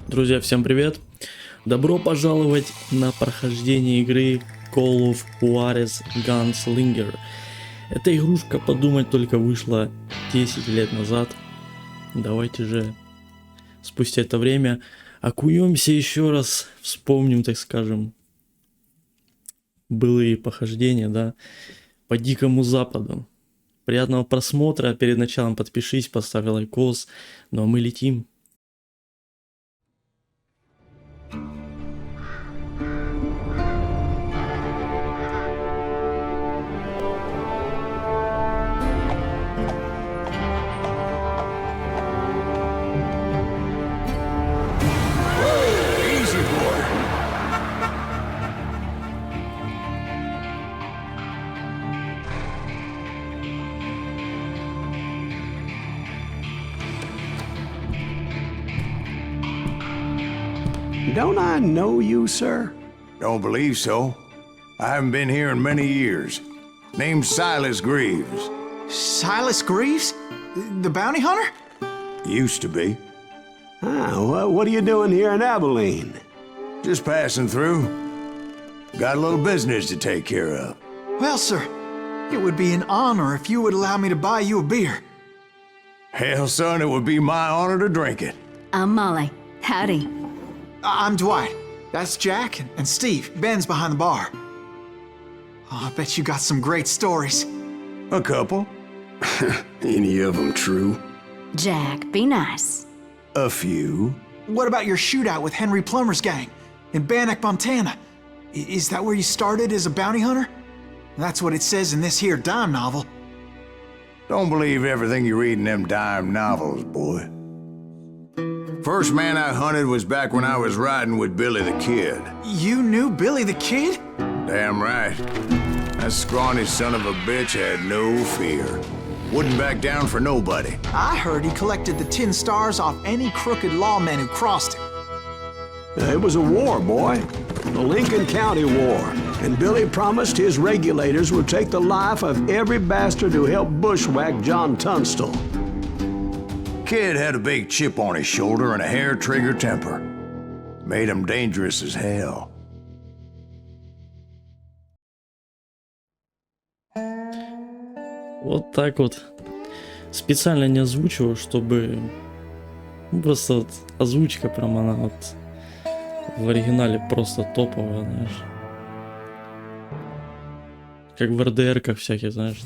Друзья, всем привет! Добро пожаловать на прохождение игры Call of Juarez Gunslinger. Эта игрушка, подумать только, вышла 10 лет назад. Давайте же спустя это время окунемся еще раз, вспомним, так скажем, былые похождения, да, по Дикому Западу. Приятного просмотра, перед началом подпишись, поставь лайкос, ну а мы летим. Don't I know you, sir? Don't believe so. I haven't been here in many years. Name's Silas Greaves. Silas Greaves? The bounty hunter? Used to be. Well, what are you doing here in Abilene? Just passing through. Got a little business to take care of. Well, sir, it would be an honor if you would allow me to buy you a beer. Hell, son, it would be my honor to drink it. I'm Molly. Howdy. I'm Dwight. That's Jack and Steve. Ben's behind the bar. Oh, I bet you got some great stories. A couple. Any of them true? Jack, be nice. A few. What about your shootout with Henry Plummer's gang in Bannock, Montana? Is that where you started as a bounty hunter? That's what it says in this here dime novel. Don't believe everything you read in them dime novels, boy. First man I hunted was back when I was riding with Billy the Kid. You knew Billy the Kid? Damn right. That scrawny son of a bitch had no fear. Wouldn't back down for nobody. I heard he collected the 10 stars off any crooked lawman who crossed him. It was a war, boy. The Lincoln County War. And Billy promised his regulators would take the life of every bastard who helped bushwhack John Tunstall. Kid had a big chip on his shoulder and a hair-trigger temper. Made him dangerous as hell. Вот так вот. Специально не озвучивал, чтобы... Ну, просто вот озвучка прям она вот в оригинале просто топовая, знаешь. Как в РДР-ках всяких, знаешь.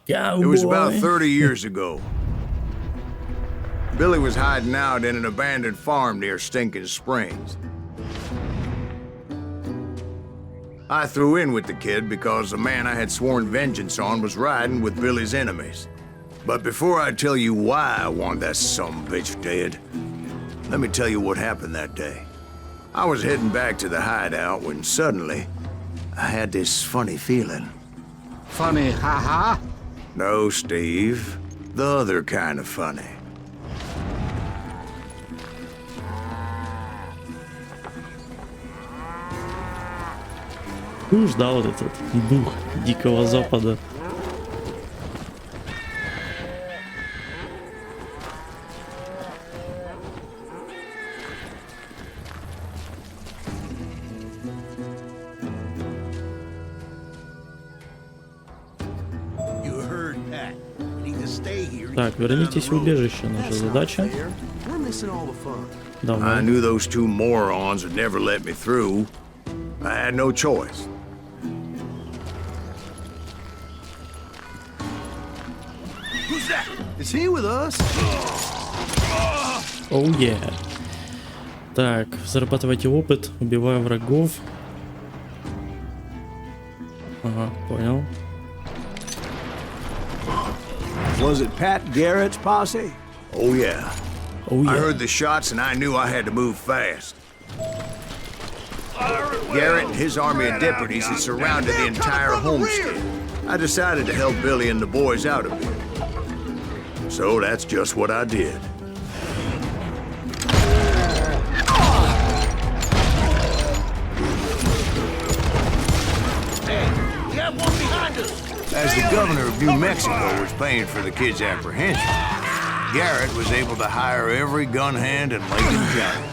It was about 30 years ago. Billy was hiding out in an abandoned farm near Stинkin-Spрингс. I threw in with the kid because the man I had sworn vengeance on was riding with Billy's enemies. But before I tell you why I want that sumbitch dead, let me tell you what happened that day. I was heading back to the hideout when suddenly I had this funny feeling. Funny, haha? No, Steve. The other kind of funny. Ну, ждал вот этот дух Дикого Запада. Так, вернитесь в убежище, наша задача. I Давай. knew those two morons would never let me through. I had no choice. Who's that? Is he with us? Оу, yeah. Так, зарабатывайте опыт, убивая врагов. Ага, понял. Was it Pэт Garrett's posse? Oh, yeah. Оу, I yeah. heard the shots and I knew I had to move fast. Garrett and his army of deputies had surrounded the entire homestead. I decided to help Billy and the boys out a bit. So that's just what I did. Hey, we have one behind us. As the governor of New Mexico was paying for the kid's apprehension, Garrett was able to hire every gun hand in Lincoln County.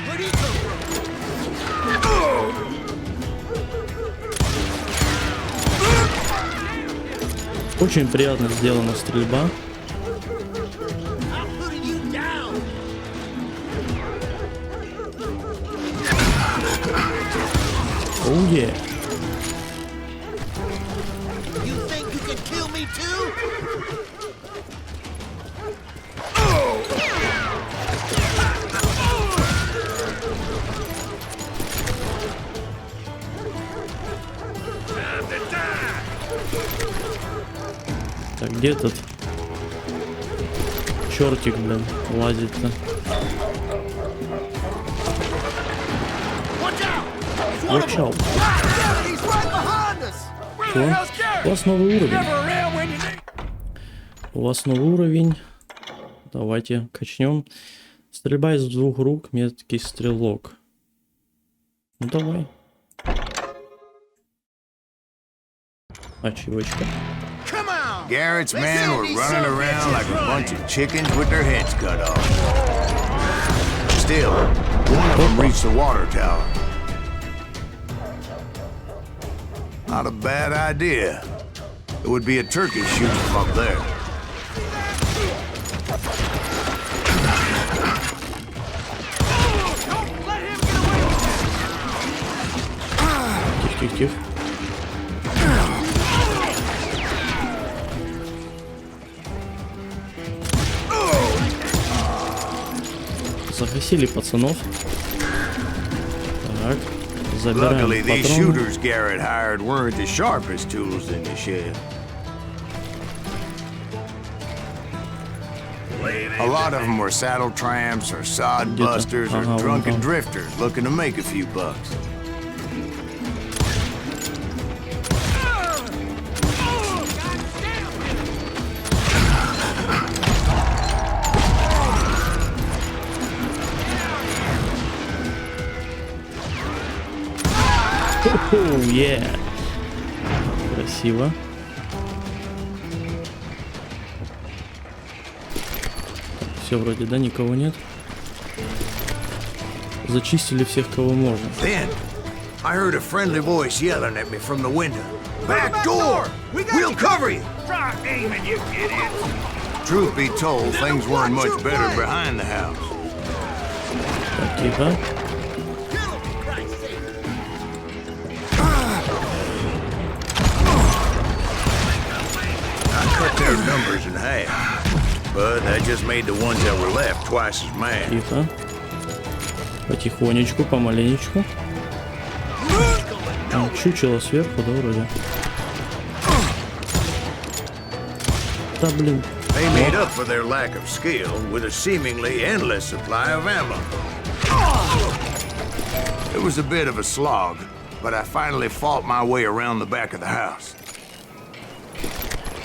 Where'd he come from? Очень приятно сделана стрельба. I'm putting you down. Оу, е. You think you can kill me too? Так, где этот чертик, блин, лазит-то? Watch out. He's right behind us. О, у вас новый уровень. У вас новый уровень. Давайте качнем. Стрельба из 2 рук, меткий стрелок. Ну давай. Ачивочка. Come on. Garrett's men were running around like a bunch of chickens with their heads cut off. Still, one of them reached the water tower. Not a bad idea. It would be a turkey shooting from up there. Тихо. Загасили пацанов. Так, забираем Luckily, these патроны. shooters Garrett hired weren't the sharpest tools in the shed. A lot of them were saddle tramps or sod busters or Ага, drunken вон там. drifters looking to make a few bucks. Оу, е. Красиво. Все вроде, да, никого нет. Зачистили всех, кого можно. Then, I heard a friendly voice yelling at me from the window. Back door! We'll cover you! Try aiming, you idiot. Truth be told, things weren't much better behind the house. Так, тихо. Kill him, for Christ's sake. I cut their numbers in half, but that just made the ones that were left twice as mad. Тихо. Потихонечку, помаленечку. Там чучело сверху, да, вроде. Да, блин. They made up for their lack of skill with a seemingly endless supply of ammo. It was a bit of a slog, but I finally fought my way around the back of the house.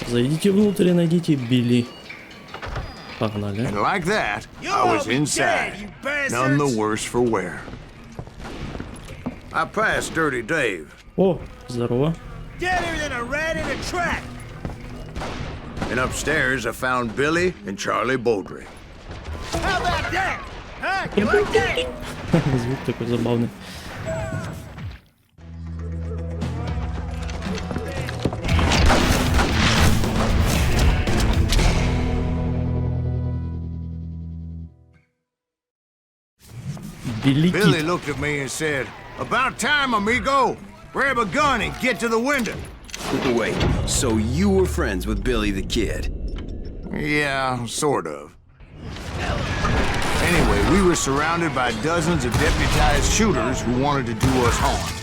Зайдите внутрь и найдите Билли. Погнали. And like that, I was inside, none the worse for wear. I passed Dirty Dave, О, здорово. Deader than a rat in a trap. and upstairs I found Billy and Charlie Beaudry. How about that? Huh? You like that? Звук такой забавный. Билли Billy Кид. looked at me and said, "About time, amigo. Grab a gun and get to the window." Wait, so you were friends with Billy the Kid? Yeah, sort of. Anyway, we were surrounded by dozens of deputized shooters who wanted to do us harm.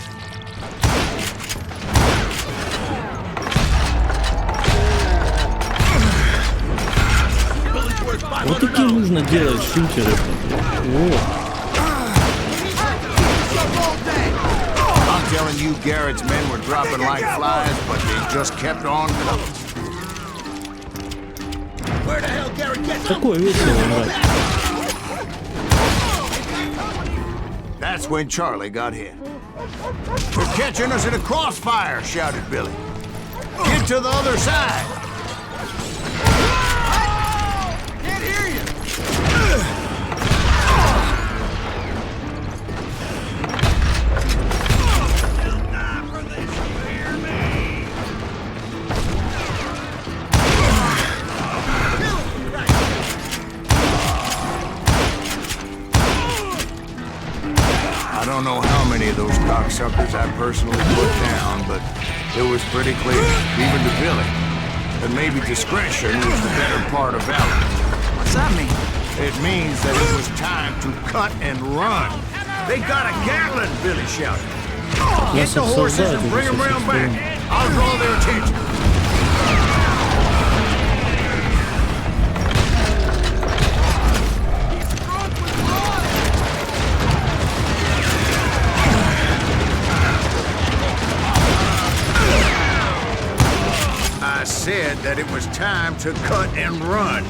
Вот такие нужно делать шутеры. О, I'm telling you, Garrett's men were dropping like flies, but they just kept on coming. Where the hell Garrett gets up? такое весело играть. That's when Charlie got hit. "They're catching us in a crossfire," shouted Billy. "Get to the other side. Can't hear you! I don't know how many of those cocksuckers I personally put down, but it was pretty clear, even to Billy, that maybe discretion was the better part of valor. What's that mean? It means that it was time to cut and run. They got a Gatlin, Billy shouted. Get the horses and bring them round back. I'll draw their attention. I said that it was time to cut and run.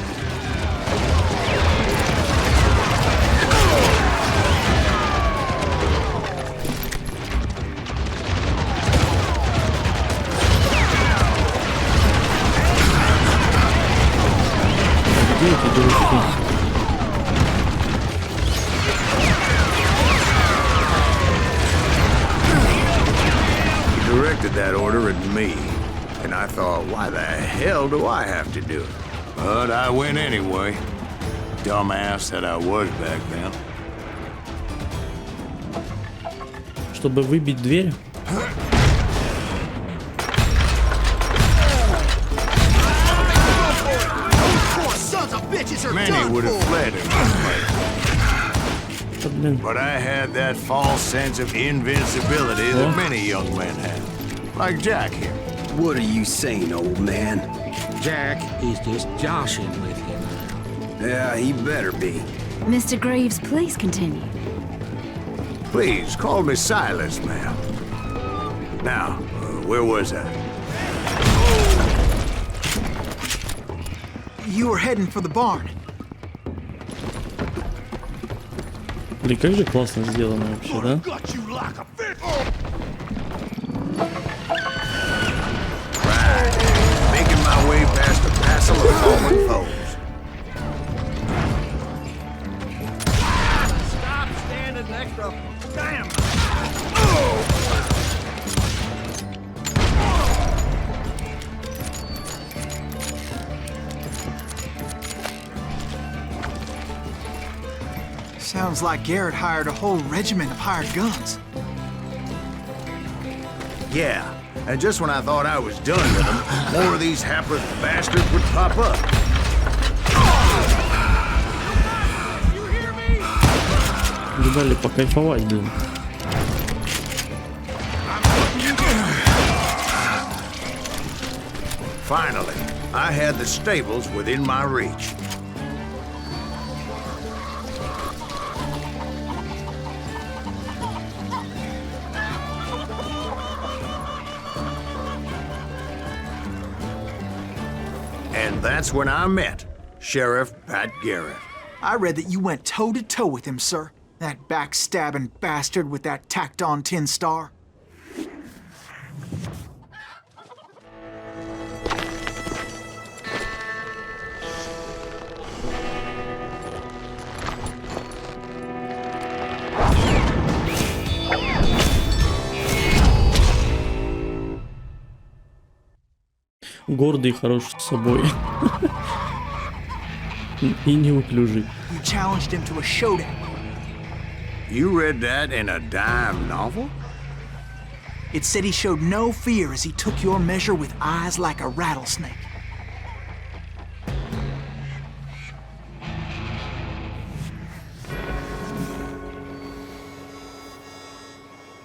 He directed that order at me. And I thought, why the hell do I have to do it? But I went anyway. Dumbass that I was back then. Чтобы выбить дверь. Many would have fled in this place. But I had that false sense of invincibility that many young men have. Like Jack here. What are you saying, old man? Jack is just joshing with him. Yeah, he better be. Mr. Greaves, please continue. Please, call me Silas, ma'am. Now, where was I? You were heading for the barn. Блин, как же классно сделано вообще, да? Making my way past a passel of fallen foes. Stop standing next to him. Damn! Sounds like Garrett hired a whole regiment of hired guns. Yeah, and just when I thought I was done with them, more of these hapless bastards would pop up. Не дали покайфовать, блин. Finally, I had the stables within my reach. And that's when I met Sheriff Pэt Garrett. I read that you went toe-to-toe with him, sir. That backstabbing bastard with that tacked-on tin star. Гордый и хорош с собой. И неуклюжий. You challenged him to a showdown. You read that in a dime novel? It said he showed no fear as he took your measure with eyes like a rattlesnake.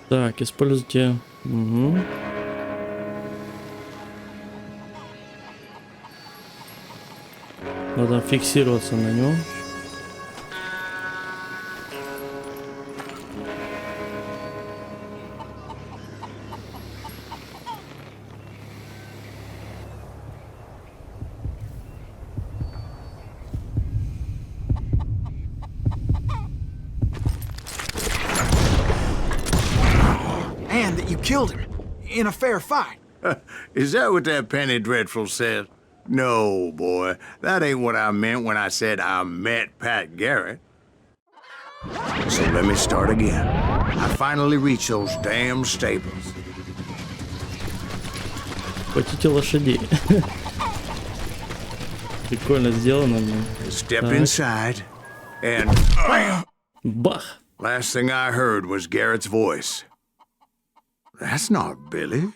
Так, используйте... Угу. Надо фиксироваться на него. And that you killed him in a fair fight. Is that what that penny dreadful said? No, boy. That ain't what I meant when I said I met Pэт Гарретт. So let me start again. I finally reached those damn stables. Хотите лошадей? Прикольно сделано, блин. Stepped inside, and bam! Бах! Last thing I heard was Garrett's voice. That's not Billy.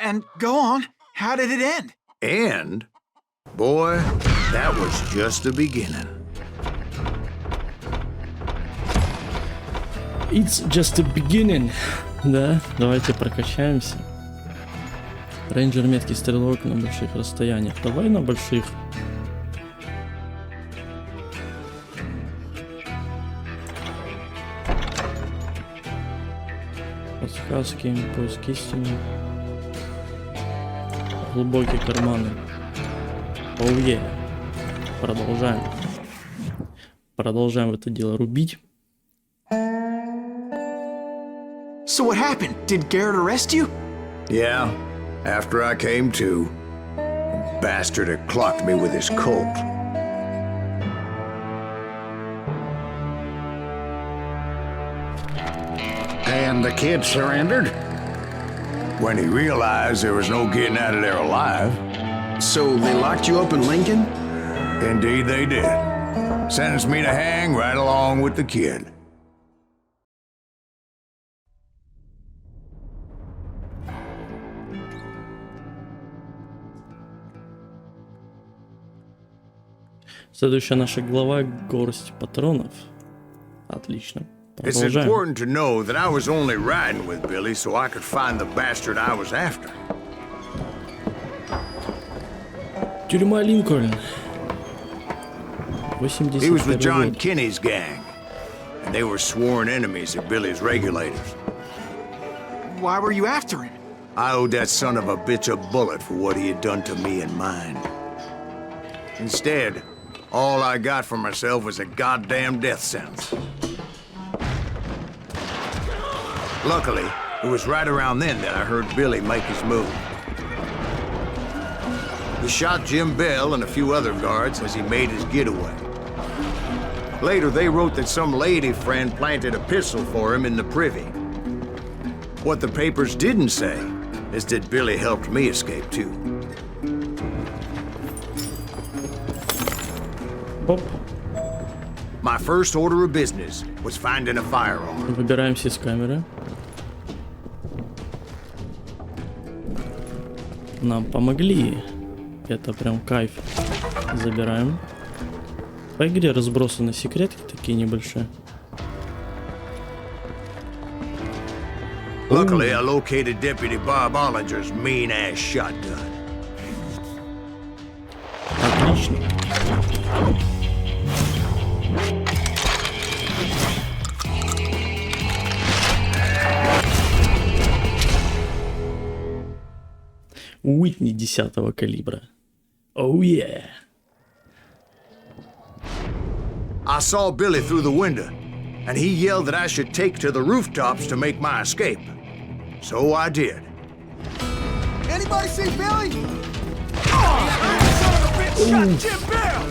And go on. How did it end? And, boy, that was just the beginning. It's just the beginning. Да, давайте прокачаемся. Рейнджер, меткий, стрелок на больших расстояниях. Давай на больших. Подсказки, поиск истины. Глубокие карманы. Оуе. Продолжаем. Продолжаем это дело рубить. So what happened? Did Garrett arrest you? Yeah, after I came to, the bastard had clocked me with his Colt. And the kid surrendered? When he realized there was no getting out of there alive. So they locked you up in Lincoln? Indeed they did. Sentenced me to hang right along with the kid. Следующая наша глава — горсть патронов. Отлично. It's Продолжаем. important to know that I was only riding with Billy so I could find the bastard I was after. Тюрьма Линкольн. 81 He was with John год. Kinney's gang, and they were sworn enemies of Billy's regulators. Why were you after him? I owed that son of a bitch a bullet for what he had done to me and mine. Instead, all I got for myself was a goddamn death sentence. Luckily, it was right around then that I heard Billy make his move. He shot Jim Bell and a few other guards as he made his getaway. Later, they wrote that some lady friend planted a pistol for him in the privy. What the papers didn't say is that Billy helped me escape too. Оп. My first order of business was finding a firearm. Выбираемся из камеры. Нам помогли. Это прям кайф. Забираем. По игре разбросаны секретки такие небольшие. Luckily, I located Deputy Bob Olliger's mean-ass shotgun. Отлично. Уитни 10-го калибра. Oh yeah. I saw Billy through the window, and he yelled that I should take to the rooftops to make my escape. So I did. Anybody see Billy? Oh, son of a bitch shot Jim Bell!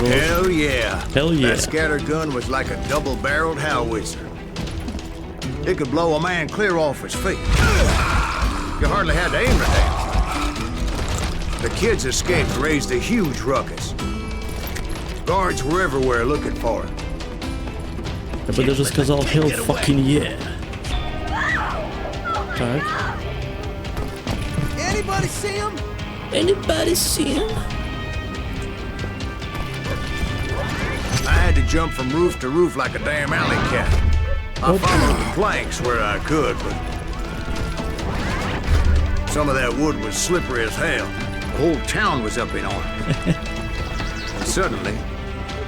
Hell yeah. Hell yeah. That scatter gun was like a double-barreled howitzer. It could blow a man clear off his feet. You hardly had to aim the damn thing. The kids' escape raised a huge ruckus. Guards were everywhere looking for him. Я бы даже сказал hell fucking yeah. Так. Anybody see him? Anybody see him? I had to jump from roof to roof like a damn alley cat. I followed the planks where I could, but some of that wood was slippery as hell. The whole town was up in arms. And suddenly,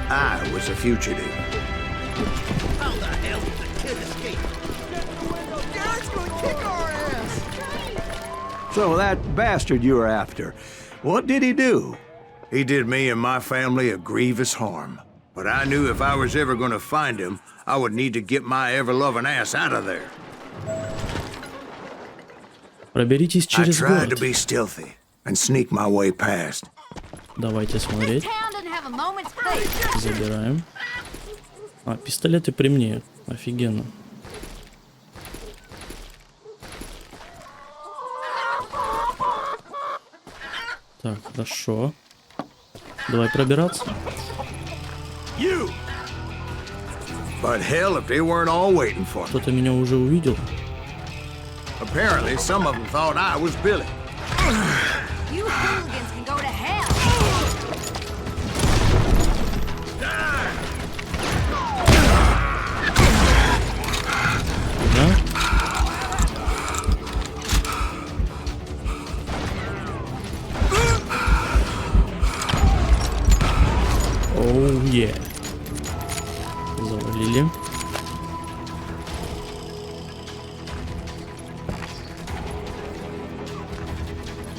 I was a fugitive. How the hell did the kid escape? Garrett's gonna kick our ass! So that bastard you were after, what did he do? He did me and my family a grievous harm. But I knew if I was ever gonna find him, I would need to get my ever-loving ass out of there. Проберитесь I через tried to город. be stealthy and sneak my way past. Давайте смотреть. Town doesn't have a moment's peace. Забираем. А, пистолеты при мне. Офигенно. Так, хорошо. Давай пробираться. You! But hell, if they weren't all waiting for me. Кто-то меня уже увидел. Apparently, some of them thought I was Billy. You hooligans can go to hell. Да? Оу, е. Завалили.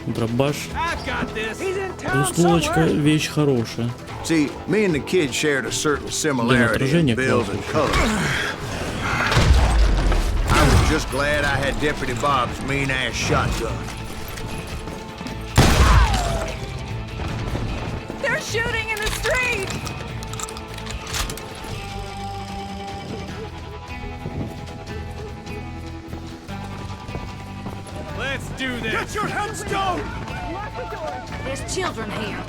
Дробаш. Двустволочка, вещь хорошая. See, me and the kid shared a certain similarity in build and color. I was just glad I had Deputy Bob's mean-ass shotgun. They're shooting in the street. Let's do this. Get your headstone! There's children here.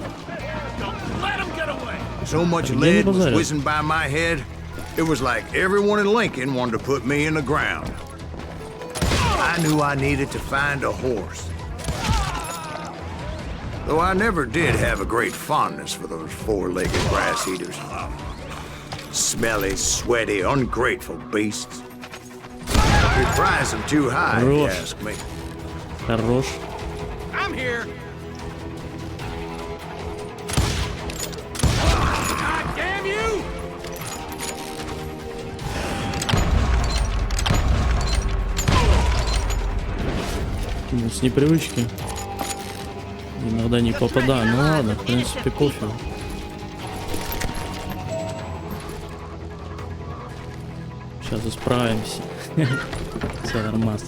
Don't let him get away. So much lead was whizzing by my head, it was like everyone in Lincoln wanted to put me in the ground. I knew I needed to find a horse. Though I never did have a great fondness for those four-legged grass eaters. Smelly, sweaty, ungrateful beasts. We prize them too high, if you ask me. Хорош. I'm here. God damn you! Ну, с непривычки. Иногда не попадаю. Ну ладно, в принципе, пофиг. Сейчас исправимся. Все нормально.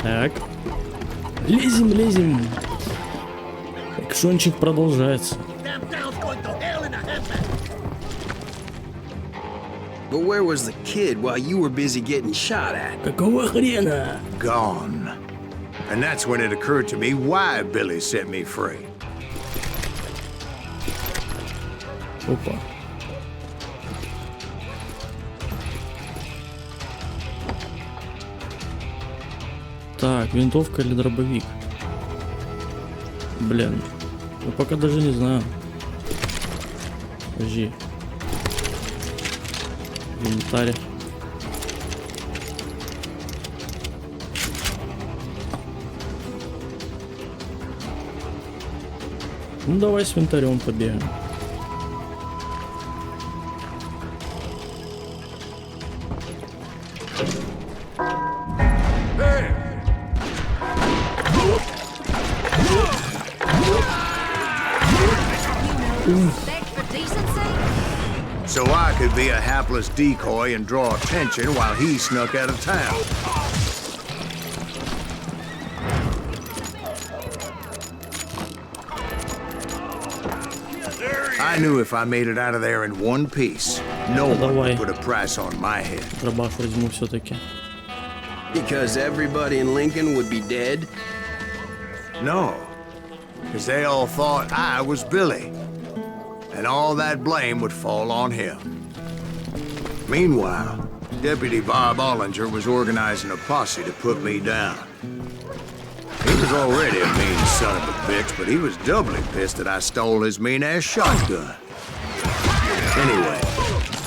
Так. Лезем, лезем. Экшончик продолжается. But where was the kid while you were busy getting shot at? Какого хрена? Gone. And that's when it occurred to me why Billy set me free. Опа. Так, винтовка или дробовик? Блин. Я пока даже не знаю. Подожди. Инвентарь. Ну давай с винтарем побегаем. So I could be a hapless decoy and draw attention while he snuck out of town. I knew if I made it out of there in one piece, no one would put a price on my head. Дробаш возьму все-таки. Because everybody in Lincoln would be dead? No, because they all thought I was Billy, and all that blame would fall on him. Meanwhile, Deputy Bob Ollinger was organizing a posse to put me down. He was already a mean son of a bitch, but he was doubly pissed that I stole his mean-ass shotgun. Anyway,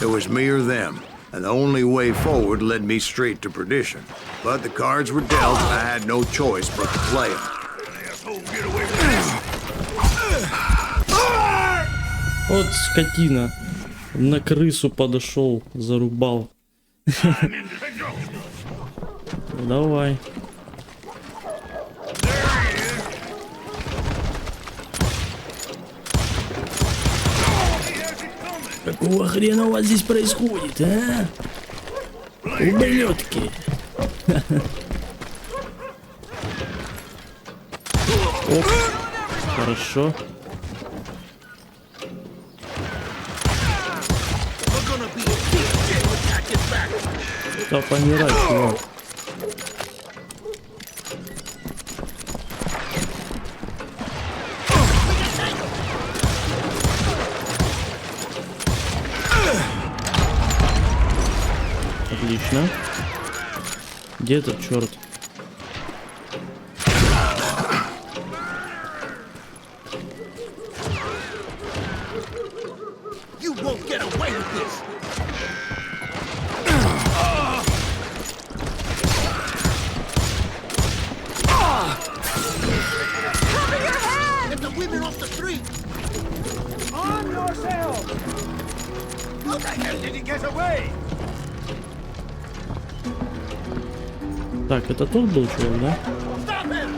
it was me or them, and the only way forward led me straight to perdition. But the cards were dealt, and I had no choice but to play them. Вот скотина. На крысу подошел, зарубал. Давай. Какого хрена у вас здесь происходит, а? Оп. Хорошо. Да помирай, чувак. Отлично. Где этот черт? You won't get away with this. Cover your head! Get the women off the street! On yourself! How the hell did he get away? Так, это тот был чувак, да? Stop him!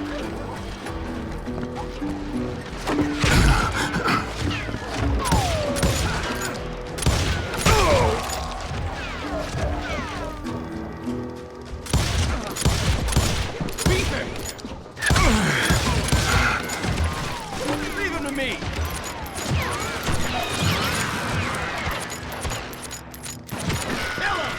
Beat him! Leave him to me! Kill him!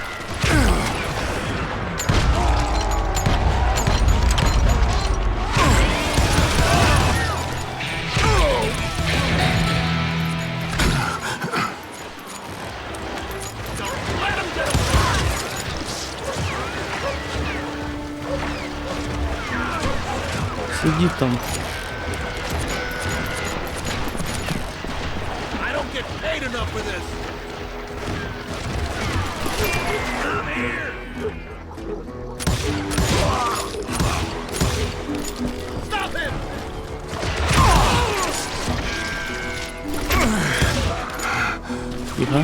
Сидит там. I don't get paid enough for this. Come here. Stop him. Тихо.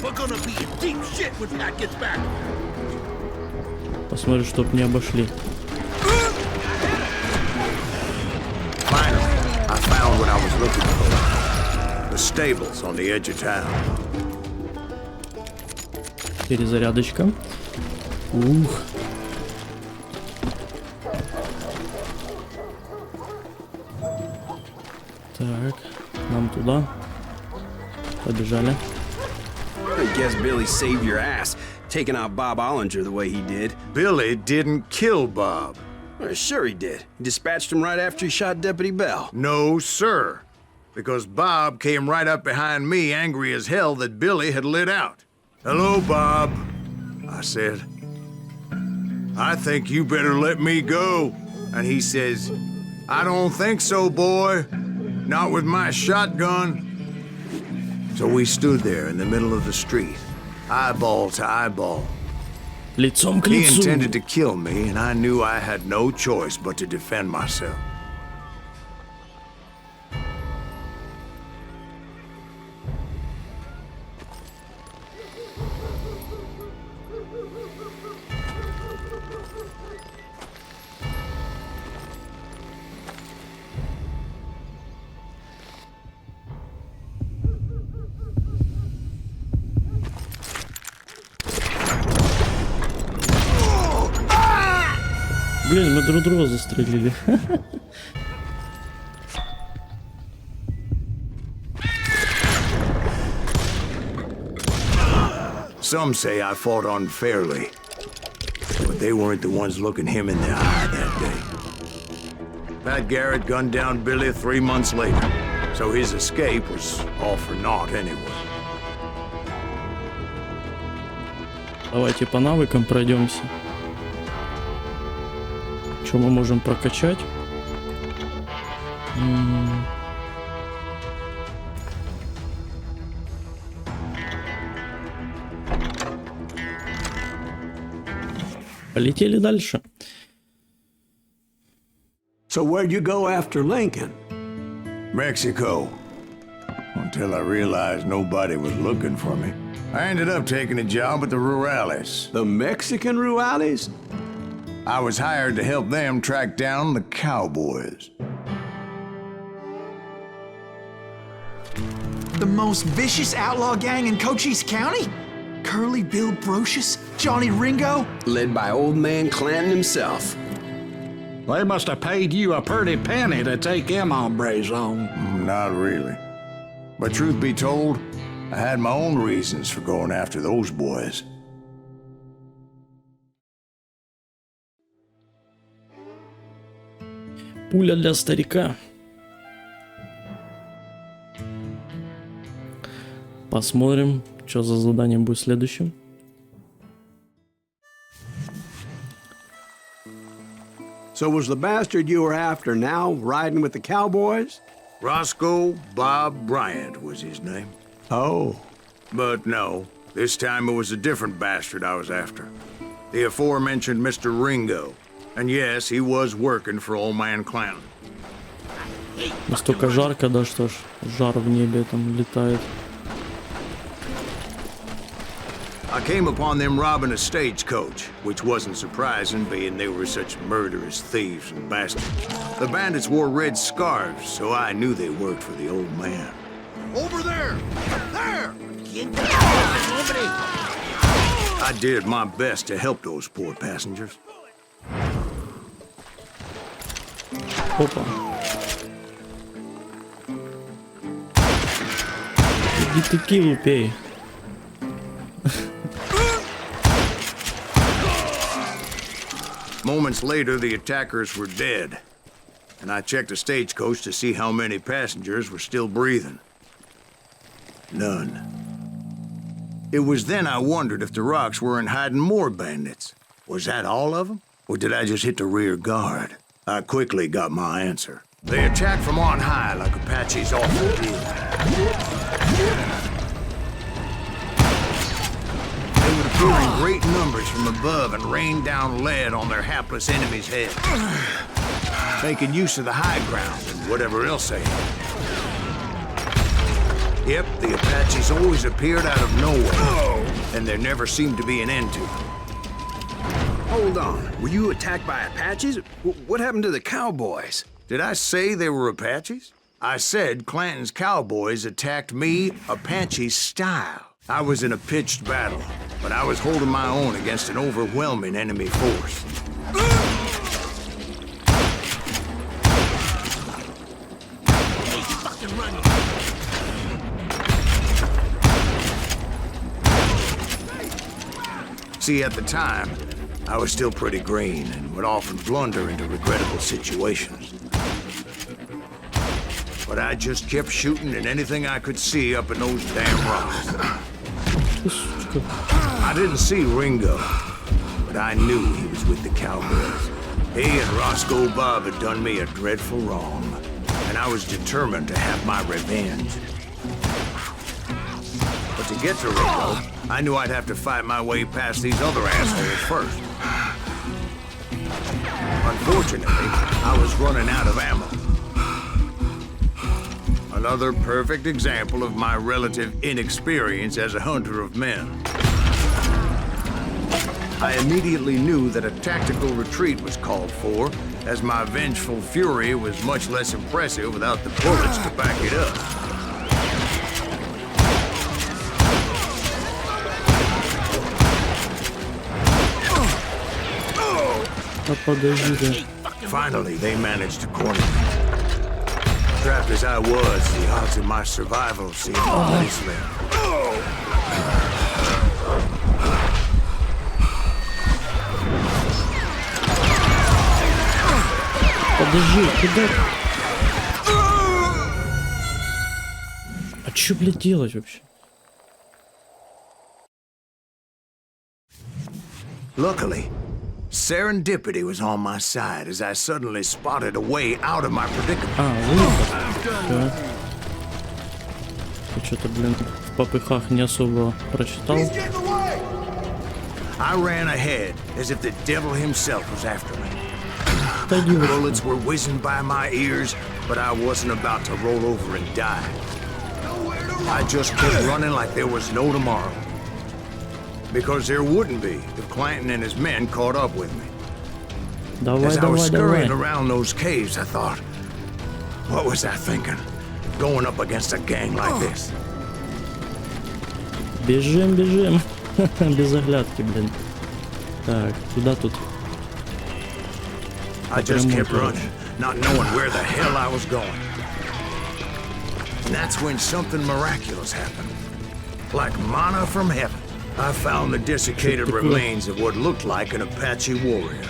We're gonna be in deep shit when Pat gets back. Посмотрим, чтоб не обошли. Finally, I found what I was looking for. The stables on the edge of town. Перезарядочка. Ух. Так, нам туда. Побежали. I guess Billy saved your ass, taking out Bob Ollinger the way he did. Billy didn't kill Bob. Well, sure he did. He dispatched him right after he shot Deputy Bell. No, sir. Because Bob came right up behind me, angry as hell that Billy had lit out. Hello, Bob, I said. I think you better let me go. And he says, I don't think so, boy. Not with my shotgun. So we stood there in the middle of the street, eyeball to eyeball. Лицом к He лицу. intended to kill me, and I knew I had no choice but to defend myself. Блин, мы друг друга застрелили. Some say I fought unfairly, but they weren't the ones looking him in the eye that day. Pэt Garrettt gunned down Billy 3 months later, so his escape was all for naught anyway. Давайте по навыкам пройдемся. Что мы можем прокачать? Полетели дальше. So where'd you go after Lincoln? Mexico. Until I realized nobody was looking for me. I ended up taking a job at the Rurales. The Mexican Rurales? I was hired to help them track down the cowboys. The most vicious outlaw gang in Cochise County? Curly Bill Brocious? Johnny Ringo? Led by old man Clanton himself. They must have paid you a pretty penny to take them hombres on. Not really. But truth be told, I had my own reasons for going after those boys. Пуля для старика. Посмотрим, что за задание будет следующим. So was the bastard you were after now riding with the cowboys? Roscoe Bob Bryant was his name. Oh. But no, this time it was a different bastard I was after. The aforementioned Mr. Ringo. And yes, he was working for old man Clanton. Настолько жарко, да, что ж, жар в небе там летает. I came upon them robbing a stagecoach, which wasn't surprising, being they were such murderous thieves and bastards. The bandits wore red scarves, so I knew they worked for the old man. Over there! There! I did my best to help those poor passengers. Опа. Иди текилу пей. Moments later, the attackers were dead, and I checked the stagecoach to see how many passengers were still breathing. None. It was then I wondered if the rocks weren't hiding more bandits. Was that all of them? Or did I just hit the rear guard? I quickly got my answer. They attacked from on high like Apaches often do. They would appear in great numbers from above and rain down lead on their hapless enemies' heads, making use of the high ground and whatever else they had. Yep, the Apaches always appeared out of nowhere, and there never seemed to be an end to them. Hold on. Were you attacked by Apaches? What happened to the cowboys? Did I say they were Apaches? I said Clanton's cowboys attacked me Apache style. I was in a pitched battle, but I was holding my own against an overwhelming enemy force. See, at the time, I was still pretty green and would often blunder into regrettable situations. But I just kept shooting at anything I could see up in those damn rocks. I didn't see Ringo, but I knew he was with the cowboys. He and Roscoe Bob had done me a dreadful wrong, and I was determined to have my revenge. But to get to Ringo, I knew I'd have to fight my way past these other assholes first. Unfortunately, I was running out of ammo. Another perfect example of my relative inexperience as a hunter of men. I immediately knew that a tactical retreat was called for, as my vengeful fury was much less impressive without the bullets to back it up. Finally, they managed to corner me. Trapped as I was, the odds of my survival seemed very slim. Подожди, куда? А чё, блядь, делать вообще? Luckily, serendipity was on my side as I suddenly spotted a way out of my predicament. Да. Ты что-то, блин, в попыхах не особо прочитал. I ran ahead as if the devil himself was after me. Bullets were whizzing by my ears, but I wasn't about to roll over and die. I just kept running like there was no tomorrow. Because there wouldn't be if Clanton and his men caught up with me. As I was scurrying around those caves, I thought, what was I thinking? Going up against a gang like this? Бежим, бежим. Без оглядки, блин. Так, куда тут? I just kept running, not knowing where the hell I was going. And that's when something miraculous happened. Like manna from heaven, I found the desiccated remains of what looked like an Apache warrior.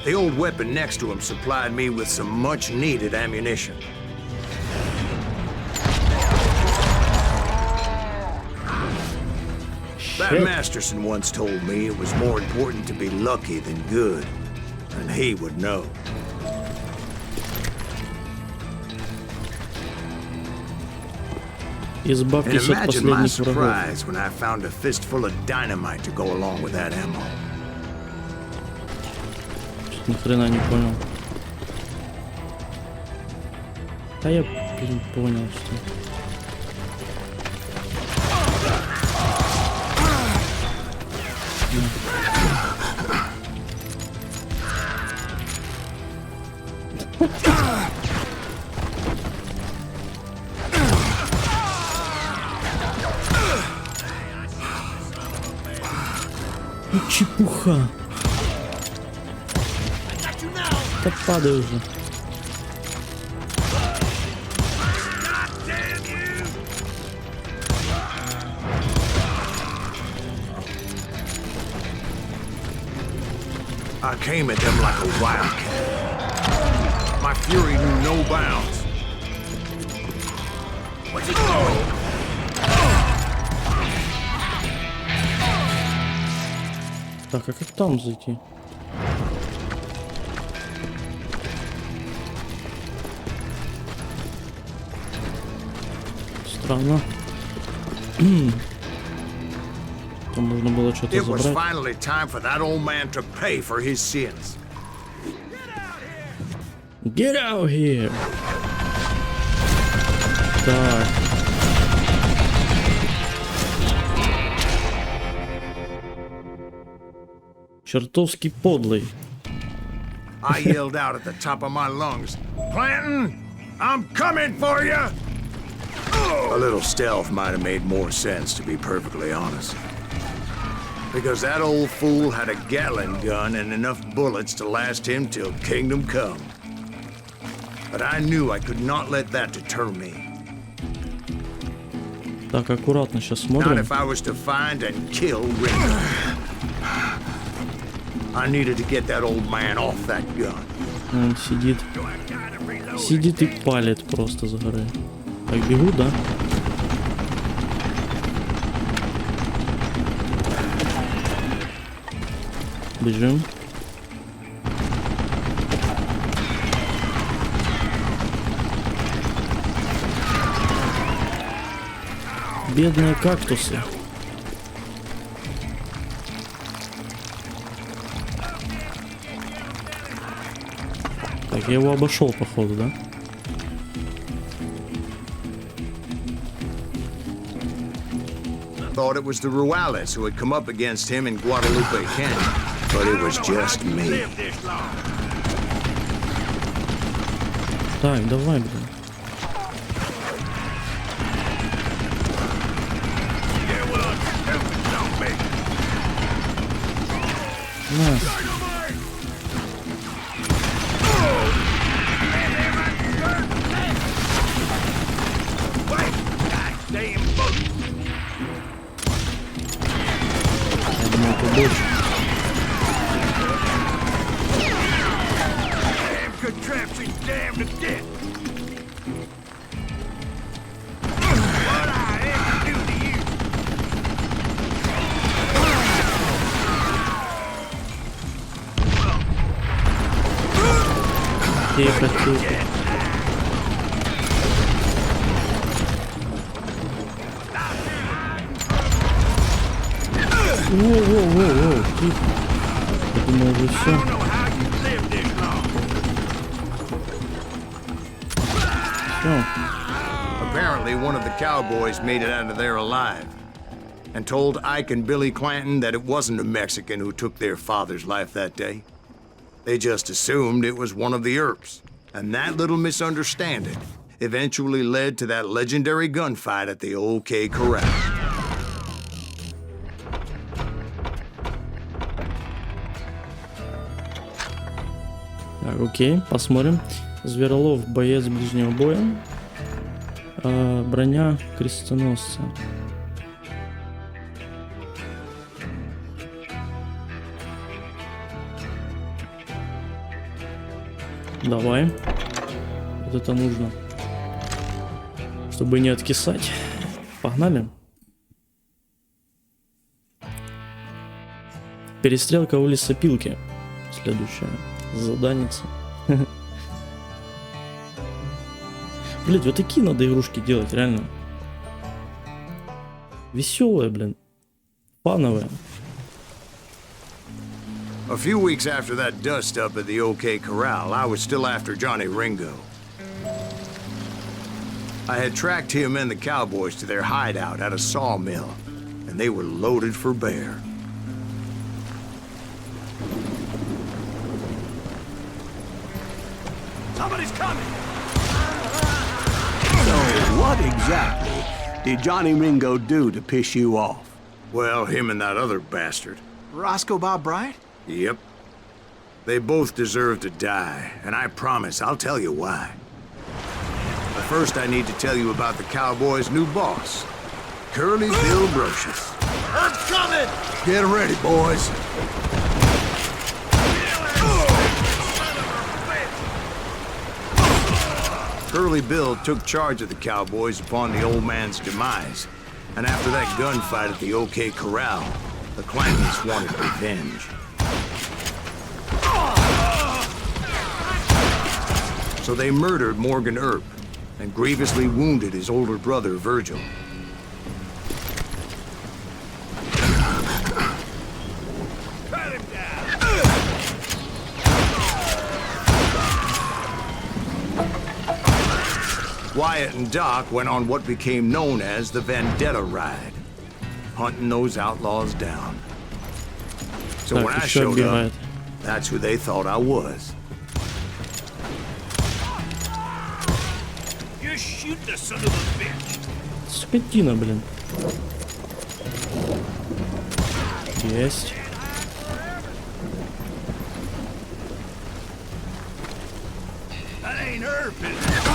The old weapon next to him supplied me with some much-needed ammunition. That Masterson once told me it was more important to be lucky than good, and he would know. And Избавьтесь от imagine my последних врагов. surprise when I found a fistful of dynamite to go along with that ammo. Ни хрена не понял. А я, блин, понял, что... Ну, чепуха. Да падай уже. I came at them like a wildcat. My fury knew no bounds. What's he doing? Так, а как там зайти? Странно. Там можно было что-то It was забрать. finally time for that old man to pay for his sins. Get out here! Так. Чертовски подлый. I yelled out at the top of my lungs, "Clanton, I'm coming for you!" A little stealth might have made more sense, to be perfectly honest. Because that old fool had a Gatling gun and enough bullets to last him till kingdom come. But I knew I could not let that deter me. Так, аккуратно сейчас Not смотрим. if I was to find and kill Ringo. I needed to get that old man off that gun. Он сидит. Сидит и палит просто с горы. Так, бегу, да? Бежим. Бедные кактусы. Так, я его обошел, походу, да? Thought it was the Ruales who had come up against him in Guadalupe Canyon, but it was just me. Так, давай, блин. На. Я думал, побольше. Тихо, тихо. Воу, тихо. Я думал, уже все. Все. Apparently, one of the cowboys made it out of there alive and told Ike and Billy Clanton that it wasn't a Mexican who took their father's life that day. They just assumed it was one of the Earps, and that little misunderstanding eventually led to that legendary gunfight at the OK Corral. Так, Так, окей, посмотрим. Зверолов, боец ближнего боя. Броня крестоносца. Давай. Вот это нужно. Чтобы не откисать. Погнали. Перестрелка у лесопилки. Следующая заданица. Блять, вот такие надо игрушки делать, реально. Веселые, блин. Фановые. A few weeks after that dust-up at the OK Corral, I was still after Johnny Ringo. I had tracked him and the cowboys to their hideout at a sawmill, and they were loaded for bear. Somebody's coming! So, what exactly did Johnny Ringo do to piss you off? Well, him and that other bastard. Roscoe Bob Bryant? Yep. They both deserve to die, and I promise I'll tell you why. But first I need to tell you about the Cowboys' new boss, Curly Bill Brocious. I'm coming! Get ready, boys. Curly Bill took charge of the Cowboys upon the old man's demise, and after that gunfight at the OK Corral, the Clantons wanted revenge. So they murdered Morgan Earp and grievously wounded his older brother, Virgil. Cut him down! Wyatt and Doc went on what became known as the Vendetta Ride, hunting those outlaws down. So when I showed up, that's who they thought I was. You shoot the son of a bitch! Скотина, блин. Есть. That ain't Earp, is it?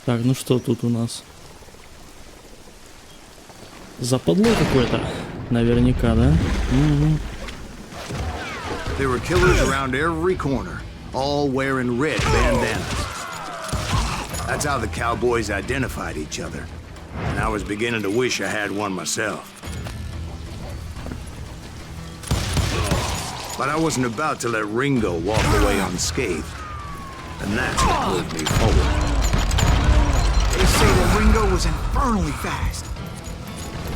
Так, ну что тут у нас? Западло какое-то. Наверняка, да? Угу. There were killers around every corner, all wearing red bandanas. That's how the Cowboys identified each other, and I was beginning to wish I had one myself. But I wasn't about to let Ringo walk away unscathed, and that's what moved me forward. They say that Ringo was infernally fast.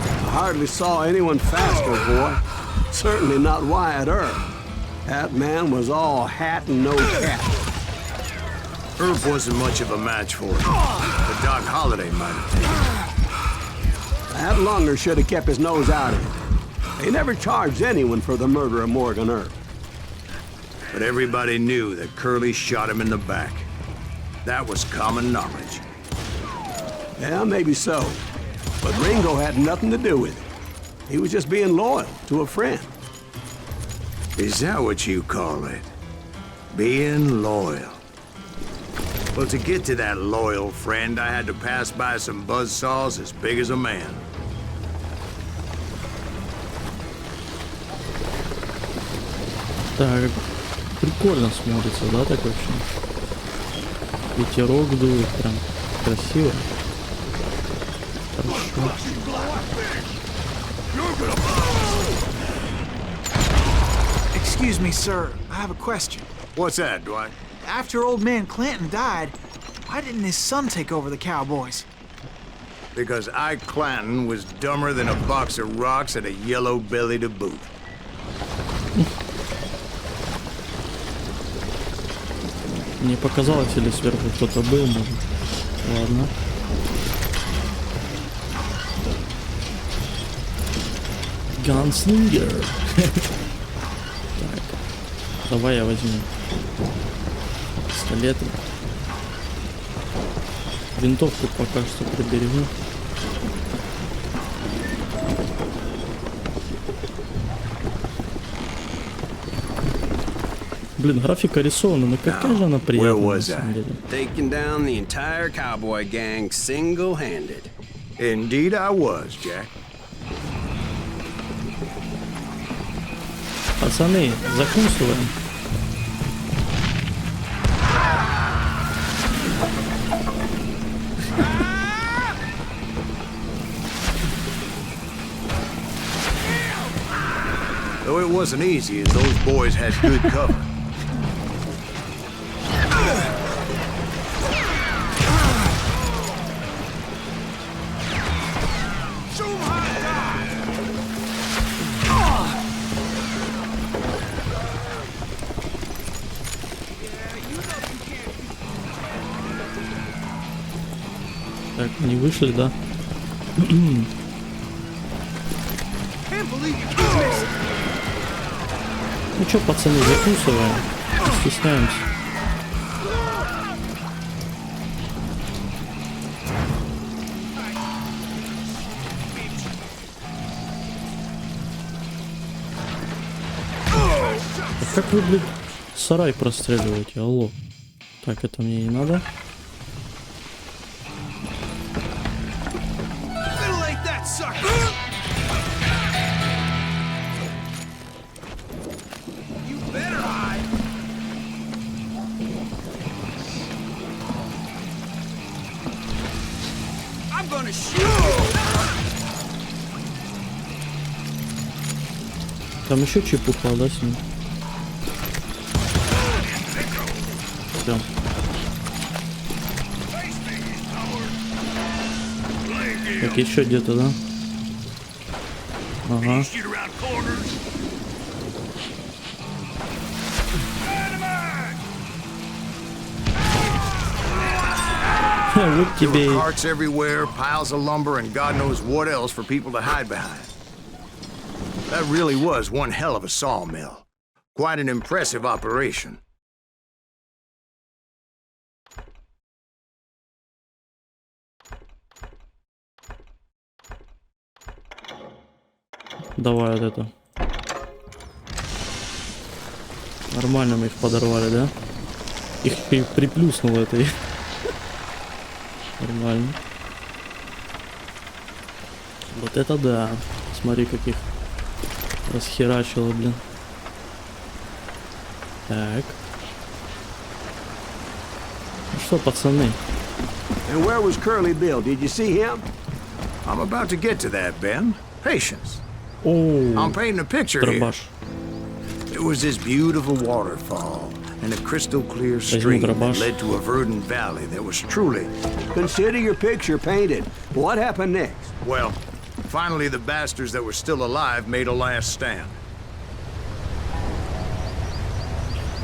I hardly saw anyone faster, boy. Certainly not Wyatt Earp. That man was all hat and no cap. Earp wasn't much of a match for him, but Doc Holliday might have taken him. That lunger should have kept his nose out of it. They never charged anyone for the murder of Morgan Earp. But everybody knew that Curly shot him in the back. That was common knowledge. Yeah, maybe so. But Ringo had nothing to do with it. He was just being loyal to a friend. Is that what you call it? Being loyal? Well, to get to that loyal friend, I had to pass by some buzzsaws as big as a man. Так, прикольно смотрится, да, так вообще? Ветерок дует, прям красиво. Хорошо. Excuse me, sir. I have a question. What's that, Dwight? After old man Clanton died, why didn't his son take over the Cowboys? Because Ike Clanton was dumber than a box of rocks and a yellow belly to boot. Мне показалось, или сверху кто-то был, может. Ладно. Gunslinger. Так. Давай я возьму пистолет. Винтовку пока что приберегу. Блин, графика рисована, но какая же она приятная на самом деле. Taking down the entire cowboy gang single-handed. Indeed I was, Jack. Пацаны, закусываем. Though it wasn't easy, as those boys had good cover. Так, не вышли, да? Ну чё, пацаны, закусываем. Не стесняемся. А как вы, блин, сарай простреливаете? Алло. Так, это мне не надо. Там еще чепуха, да, с ним? Всё. Так, еще где-то, да? Ага. Вот тебе и... Carts everywhere, piles of lumber, and God knows what else for people to hide behind. That really was one hell of a sawmill. Quite an impressive operation. Давай вот это. Нормально мы их подорвали, да? Их приплюснуло это. Нормально. Вот это да. Смотри, каких расхерачило, блин. Так. Ну что, пацаны? And where was Curly Bill? Did you see him? I'm about to get to that, Ben. Patience. О, I'm painting a picture here. дробаш. It was this beautiful waterfall and a crystal clear stream that led to a verdant valley that was truly... Consider your picture painted. What happened next? Well, finally the bastards that were still alive made a last stand.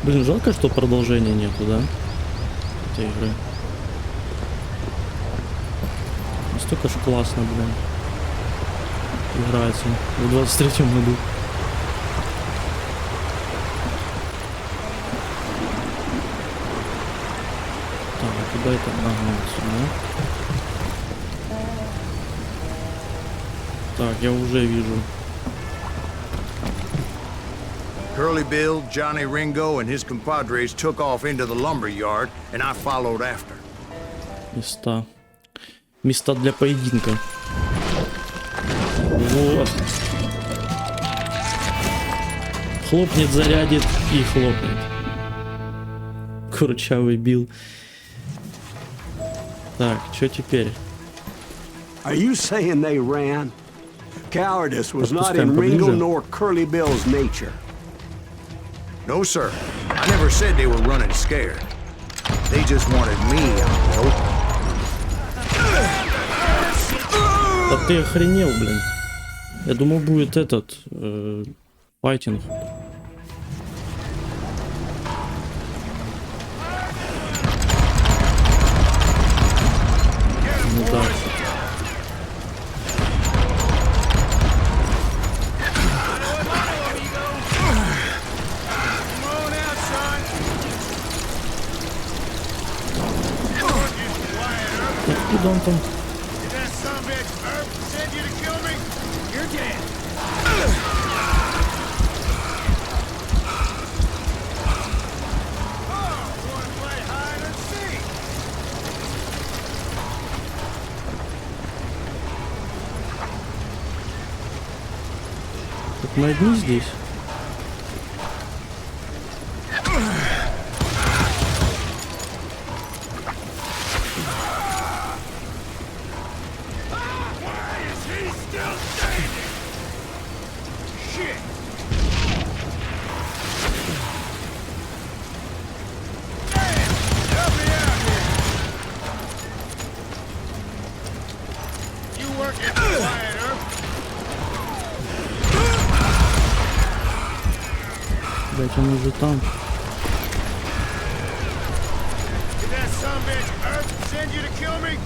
Блин, жалко, что продолжения нету, да? Этой игры. Настолько ж классно, блин. Играется в 23-м году. Так, а куда это? Ага, сюда. Так, я уже вижу. Curly Bill, Johnny Ringo, and his compadres took off into the lumber yard, and I followed after. Места. Места для поединка. Вот. Хлопнет, зарядит и хлопнет. Курчавый Билл. Так, что теперь? Are you saying they ran? Cowardice was not in Ringo nor Curly Bill's nature. No, sir. I never said they were running scared. They just wanted me out in the open. Да ты охренел, блин. Я думал, будет этот файтинг. Куда он там? Did that son of a bitch Earp send you to kill me? You're dead. Oh, wanna play hide and seek? Так мы одни здесь? Блять, он уже там. Did that son of a bitch Earp send you to kill me?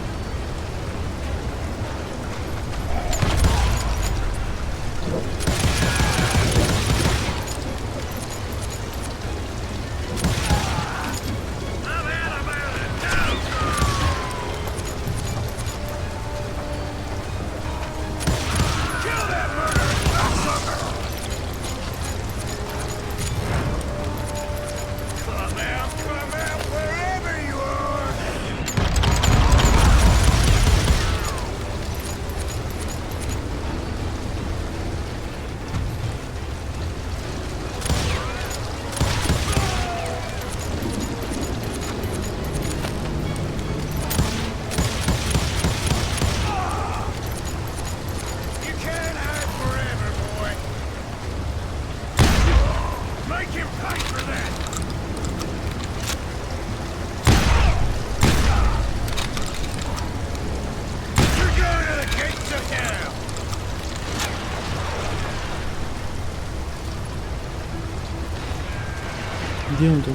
Где он там?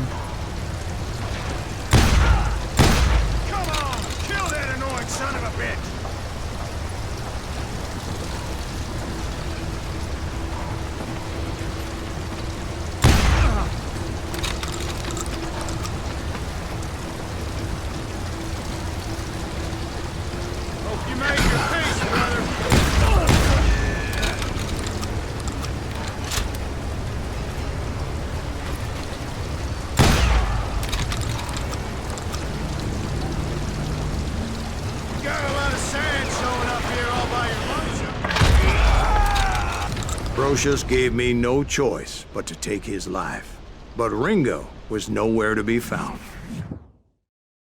Come on, kill that annoying son of a bitch. Hope you made your peace, brother. Brocious gave me no choice but to take his life. But Ringo was nowhere to be found.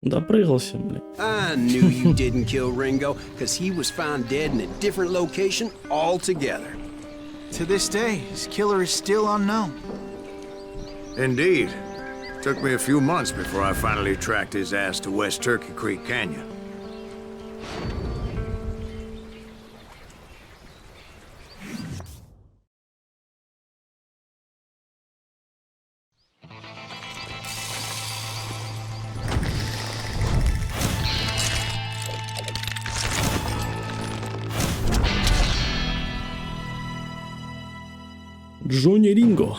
Допрыгался, блин. I knew you didn't kill Ringo, because he was found dead in a different location altogether. To this day, his killer is still unknown. Indeed. Took me a few months before I finally tracked his ass to West Turkey Creek Canyon. Джонни Ринго.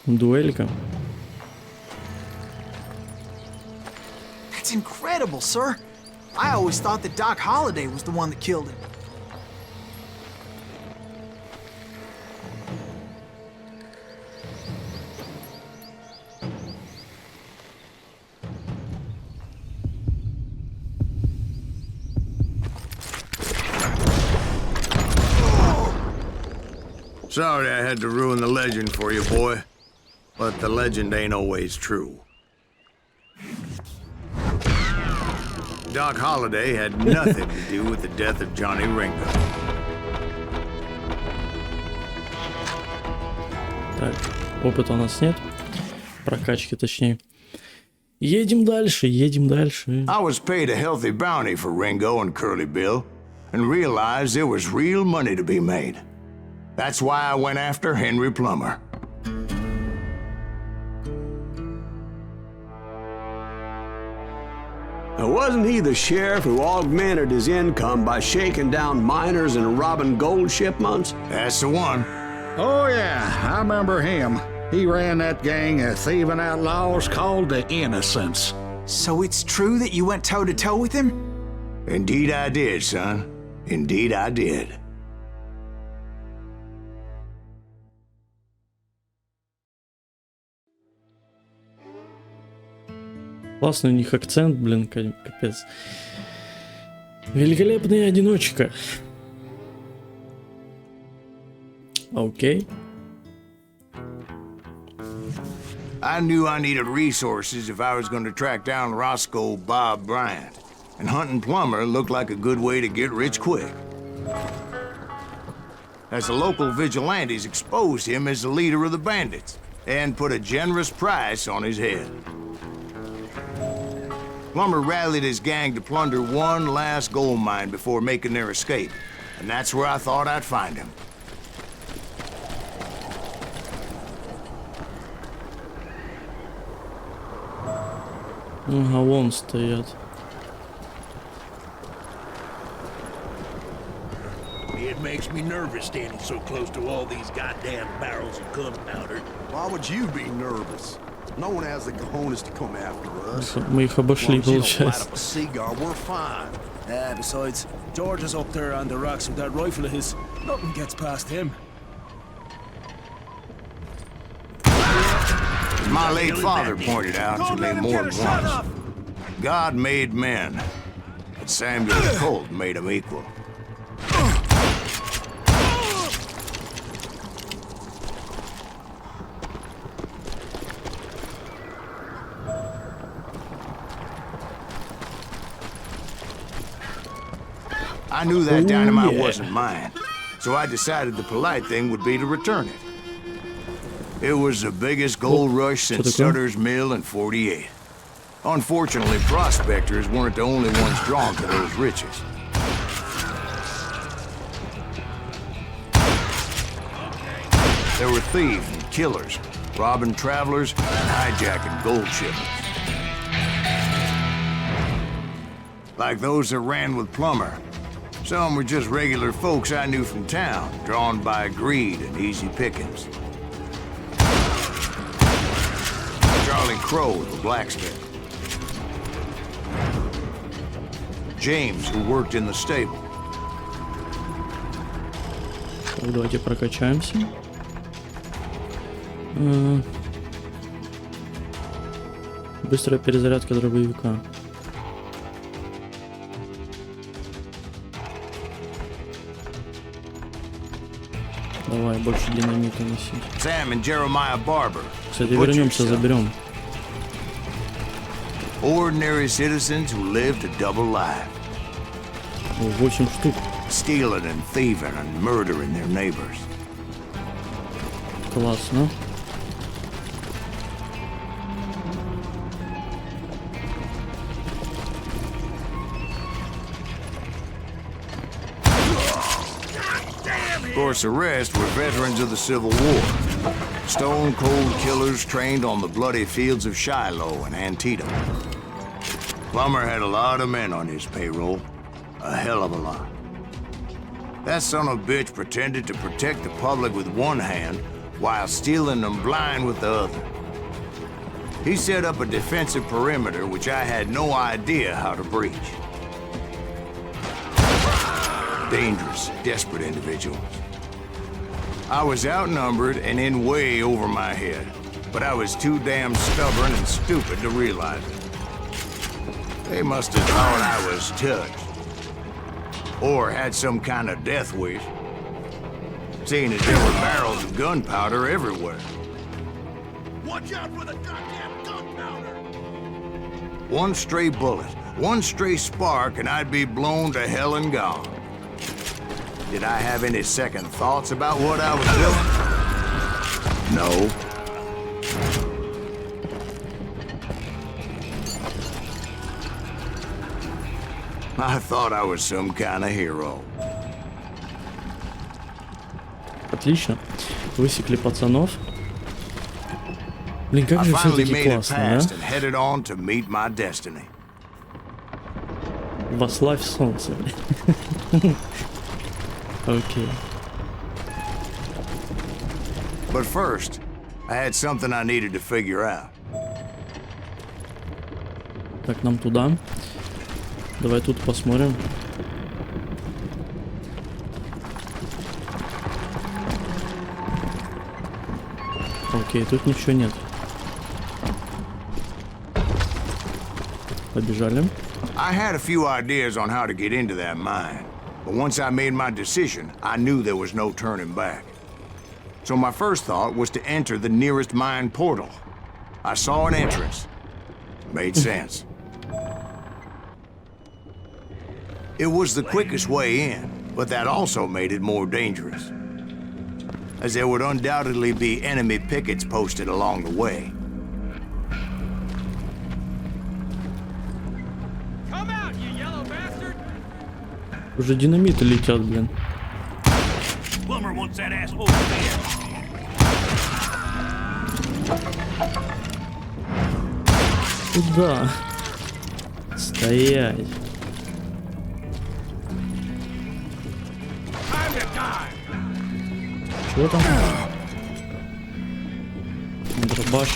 Дуэлька. That's incredible, sir. I always thought that Doc Holliday was the one that killed him. Sorry I had to ruin the legend for you, boy. But the legend ain't always true. Doc Holliday had nothing to do with the death of Johnny Ringo. Так, опыта у нас нет. Прокачки, точнее. Едем дальше, едем дальше. I was paid a healthy bounty for Ringo and Curly Bill, and realized there was real money to be made. That's why I went after Henry Plammer. Now, wasn't he the sheriff who augmented his income by shaking down miners and robbing gold shipments? That's the one. Oh, yeah, I remember him. He ran that gang of thieving outlaws called the Innocents. So it's true that you went toe-to-toe with him? Indeed I did, son. Indeed I did. Классный у них акцент, блин, капец. Великолепная одиночка. Окей. I knew I needed resources if I was going to track down Roscoe Bob Bryant, and hunting Plummer looked like a good way to get rich quick. As the local vigilantes exposed him as the leader of the bandits, and put a generous price on his head. Plummer rallied his gang to plunder one last gold mine before making their escape, and that's where I thought I'd find him. Ага, вон стоят. It makes me nervous standing so close to all these goddamn barrels of gunpowder. Why would you be nervous? No one has the cojones to come after us. Мы их обошли, As long as you don't light получается. up a cigar, we're fine. Besides, George is up there on the rocks with that rifle of his. Nothing gets past him. As my late father pointed out to me more than once, God made men, but Samuel Colt made them equal. I knew that dynamite wasn't mine, so I decided the polite thing would be to return it. It was the biggest gold rush since Sutter's Mill in '48. Unfortunately, prospectors weren't the only ones drawn to those riches. There were thieves and killers, robbing travelers and hijacking gold shipments. Like those that ran with Plummer. Some were just regular folks I knew from town, drawn by greed and easy pickings. Charlie Crow, the blacksmith. James, who worked in the stable. Так, давайте прокачаемся. Быстрая перезарядка дробовика. Давай, больше динамита носить. Sam and Jeremiah Barber. Кстати, вернемся, заберем. Ordinary citizens who lived a double life. 8 штук. Stealing and thieving and murdering their neighbors. Классно. Of course, the rest were veterans of the Civil War. Stone-cold killers trained on the bloody fields of Shiloh and Antietam. Plummer had a lot of men on his payroll. A hell of a lot. That son of a bitch pretended to protect the public with one hand while stealing them blind with the other. He set up a defensive perimeter which I had no idea how to breach. Dangerous, desperate individuals. I was outnumbered and in way over my head, but I was too damn stubborn and stupid to realize it. They must have thought I was touched. Or had some kind of death wish, seeing as there were barrels of gunpowder everywhere. Watch out for the goddamn gunpowder! One stray bullet, one stray spark, and I'd be blown to hell and gone. Did I have any second thoughts about what I was doing? No. I thought I was some kind of hero. Отлично. Высекли пацанов. Блин, как I же finally все-таки made it классно, past да? and headed on to meet my destiny. Вославь солнце. Окей. But first, I had something I needed to figure out. Так, нам туда. Давай тут посмотрим. Окей, тут ничего нет. Побежали. I had a few ideas on how to get into that mine, but once I made my decision, I knew there was no turning back. So my first thought was to enter the nearest mine portal. I saw an entrance. Made sense. It was the quickest way in, but that also made it more dangerous, as there would undoubtedly be enemy pickets posted along the way. Come out, you yellow bastard! Уже динамиты летят, блин. Plummer wants that ass over there. Куда? Стоять. Чего там? Дробаш.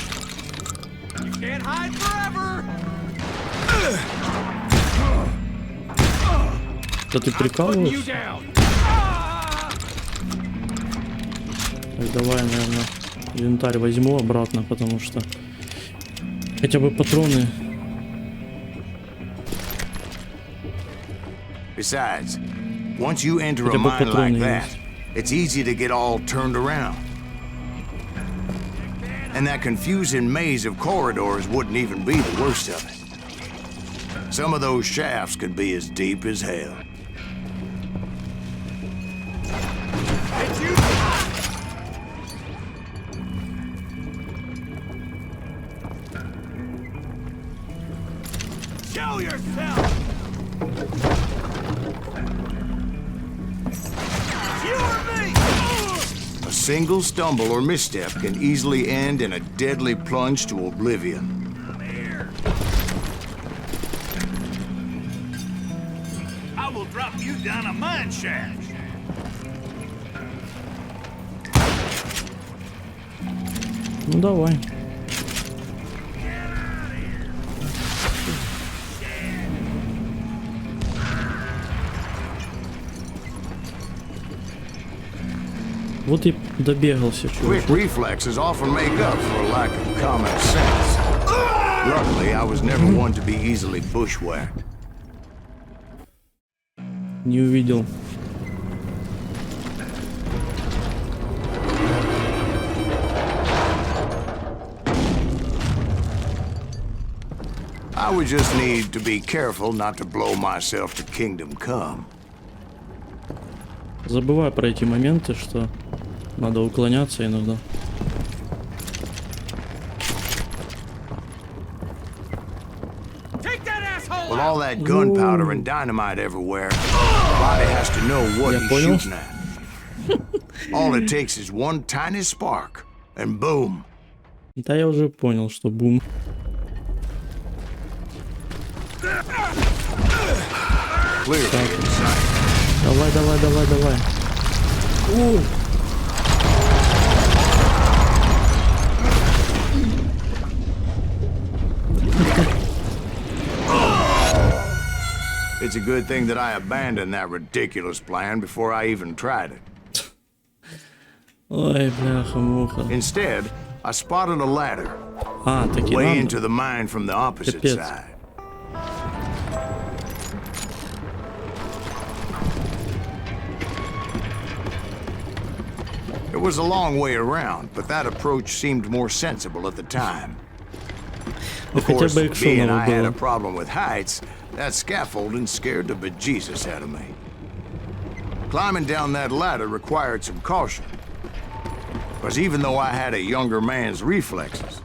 Can't hide forever. Да ты прикалываешься? Так, давай, наверное, инвентарь возьму обратно, потому что хотя бы патроны. Besides, once you enter a mine like that, it's easy to get all turned around. And that confusing maze of corridors wouldn't even be the worst of it. Some of those shafts could be as deep as hell. Show yourself! A single stumble or misstep can easily end in a deadly plunge to oblivion. I will drop you down a mine shaft. Ну давай. Вот и добегался, чувак. Quick reflexes often make up for a lack of common sense. Luckily, I was never one to be easily bushwhacked. Не увидел. I would just need to be careful not to blow myself to kingdom come. Забываю про эти моменты, что надо уклоняться иногда. With all that gunpowder and dynamite everywhere, the body has to know what he's shooting at. All it takes is one tiny spark, and boom. Да, я уже понял, что бум. Давай, давай, давай, давай. It's a good thing that I abandoned that ridiculous plan before I even tried it. Ой, бляха-муха. Instead, I spotted a ladder таки way надо. into the mine from the opposite Капец. side. It was a long way around, but that approach seemed more sensible at the time. Of course, being I had a problem with heights, that scaffolding scared the bejesus out of me. Climbing down that ladder required some caution, because even though I had a younger man's reflexes,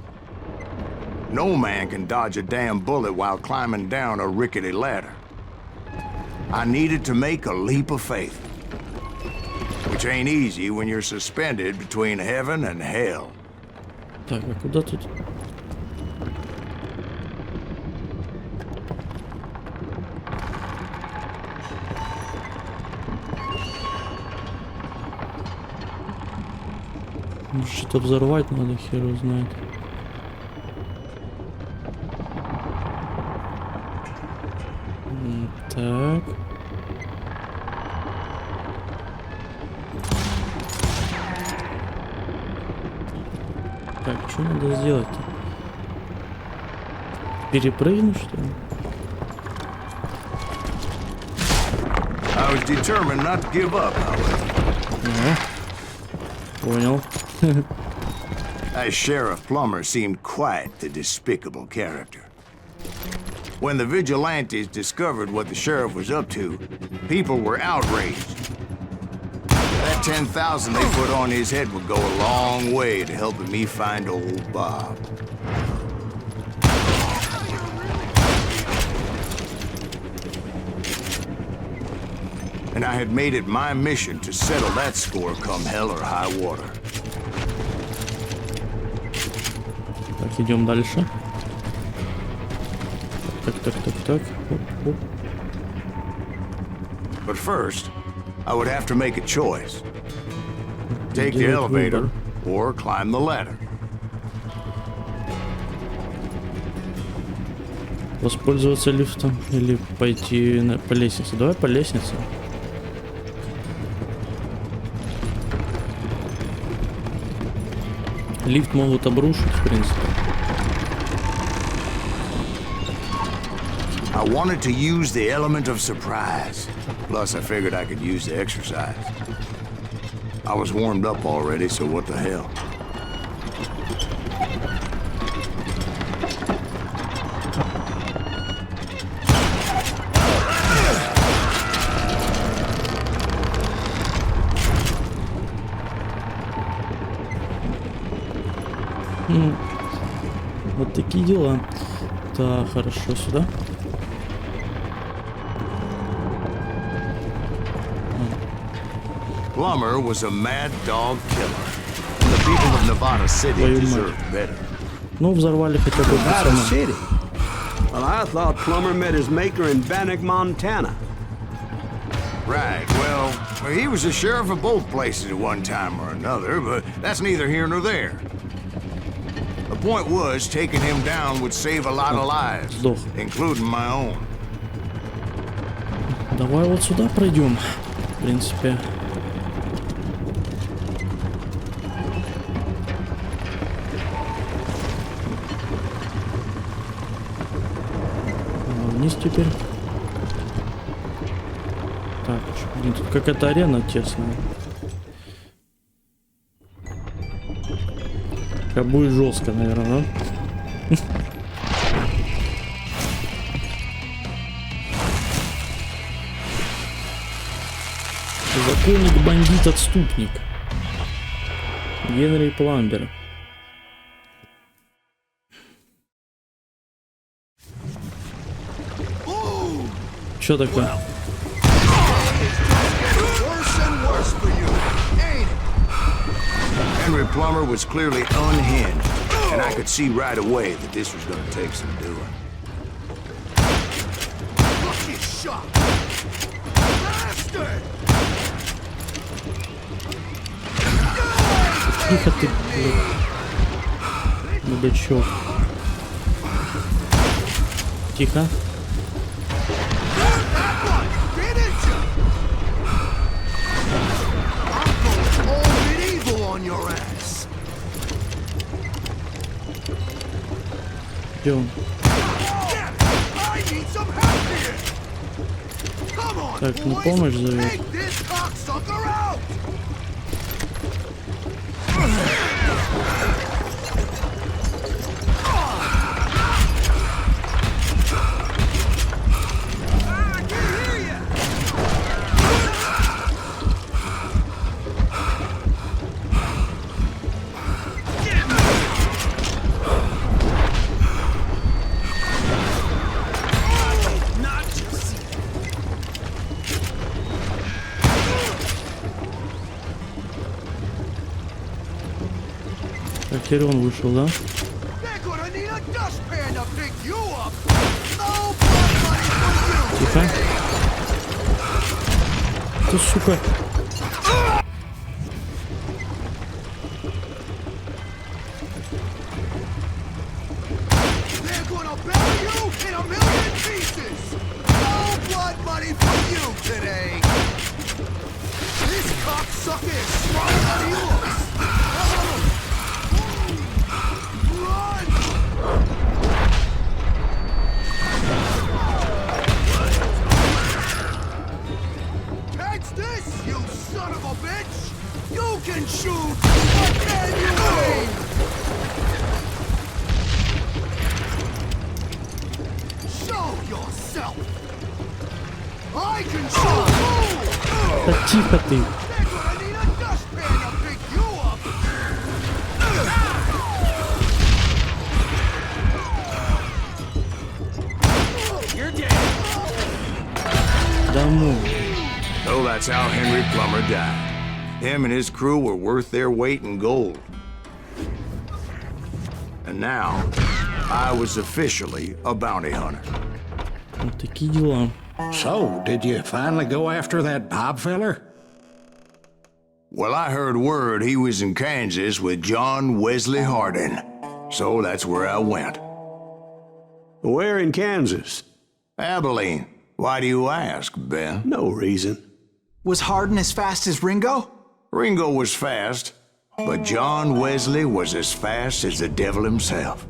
no man can dodge a damn bullet while climbing down a rickety ladder. I needed to make a leap of faith, which ain't easy when you're suspended between heaven and hell. Так, а куда тут? Что-то взорвать надо, хер его знает. Так. Так, что надо сделать-то? Перепрыгнуть, что ли? I was determined not to give up, however. Понял. As Sheriff Plammer seemed quite the despicable character. When the vigilantes discovered what the sheriff was up to, people were outraged. That 10,000 they put on his head would go a long way to helping me find old Bob. And I had made it my mission to settle that score come hell or high water. Так, идем дальше. Так. Оп. But first, I would have to make a choice. Take the elevator or climb the ladder. Воспользоваться лифтом или пойти по лестнице. Давай по лестнице. Лифт могут обрушить, в принципе. I wanted to use the element of surprise. Plus, I figured I could use the exercise. I was warmed up already, so what the hell? Вот такие дела. Так, хорошо, сюда. Plammer was a mad dog killer. The people of Nevada City deserved better. Ну, взорвали хотя бы Nevada пацана. City? Well, I thought Plummer met his maker in Bannock, Montana. Right, well, he was the sheriff of both places at one time or another, but that's neither here nor there. The point was, taking him down would save a lot of lives, including my own. Давай вот сюда пройдем, в принципе. Вниз теперь. Так, блин, тут какая-то арена тесная. Как будет жестко, наверное, да? Законник, бандит, отступник. Генри Пламмер. Что такое? Henry Plammer was clearly unhinged, and I could see right away that this was going to take some doing. Lucky shot! Bastard! Тихо ты, мудачок. Тихо. Идем. Так, на помощь зовет. Теперь он вышел, да? Тихо. Ты, сука. yourself. I can show. Да тихо ты. I need a dustpan to pick you up. You're dead. Да ну. So that's how Henry Plammer died. Him and his crew were worth their weight in gold. And now, I was officially a bounty hunter. Вот такие дела. So, did you finally go after that Bob feller? Well, I heard word he was in Kansas with John Wesley Hardin. So that's where I went. Where in Kansas? Abilene. Why do you ask, Ben? No reason. Was Hardin as fast as Ringo? Ringo was fast, but John Wesley was as fast as the devil himself.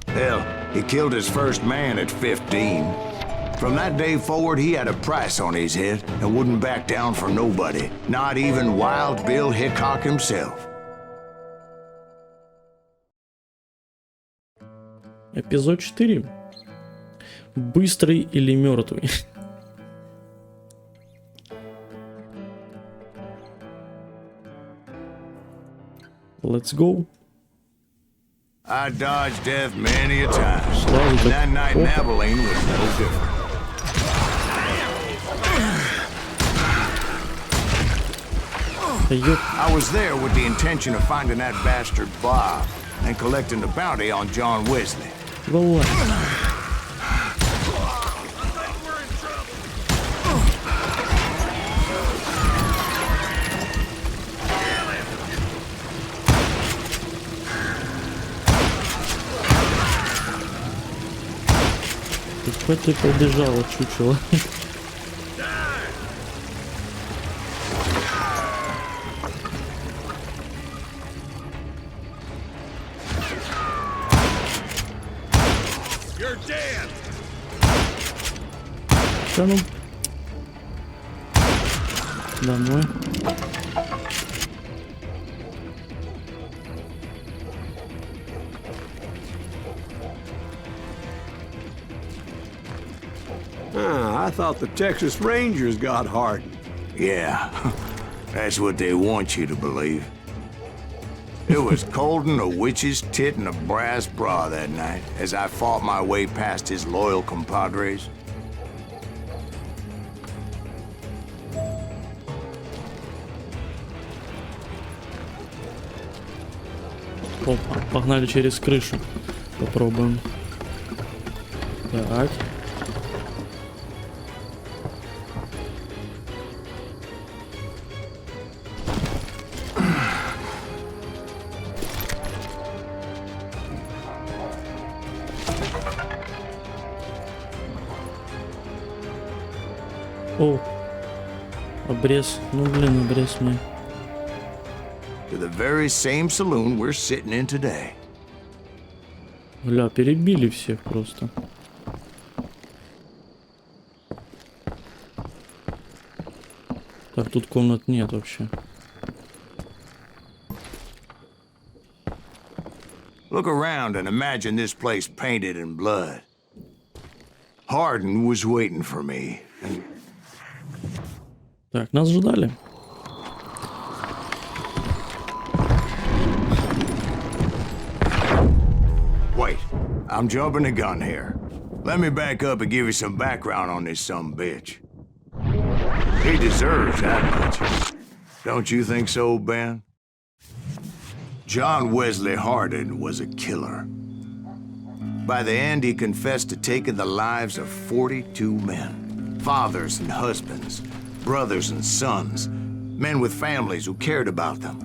Hell, he killed his first man at 15. From that day forward, he had a price on his head and wouldn't back down for nobody, not even Wild Bill Hickok himself. Эпизод 4. Быстрый или мертвый? Let's go. I dodged death many a time. Сразу And that так. night in Опа. Abilene was no different. Да ёп. I was there with the intention of finding that bastard Bob and collecting the bounty on John Wesley. Вылазь. Куда ты побежала, чучело? You're dead. Да ну. Домой. I thought the Texas Rangers got Hardin. Yeah, that's what they want you to believe. It was cold in a witch's tit and a brass bra that night as I fought my way past his loyal compadres. Опа, погнали через крышу. Попробуем. Так. О, обрез. Ну блин, обрез мне. To the very same saloon we're sitting in today. Бля, перебили всех просто. Так, тут комнат нет вообще. Look around and imagine this place painted in blood. Hardin was waiting for me. And Так, нас ждали. wait, I'm jumping the gun here. Let me back up and give you some background on this sumbitch. He deserves that much. Don't you think so, Ben? John Wesley Hardin was a killer. By the end, he confessed to taking the lives of 42 men. Fathers and husbands, brothers and sons, men with families who cared about them.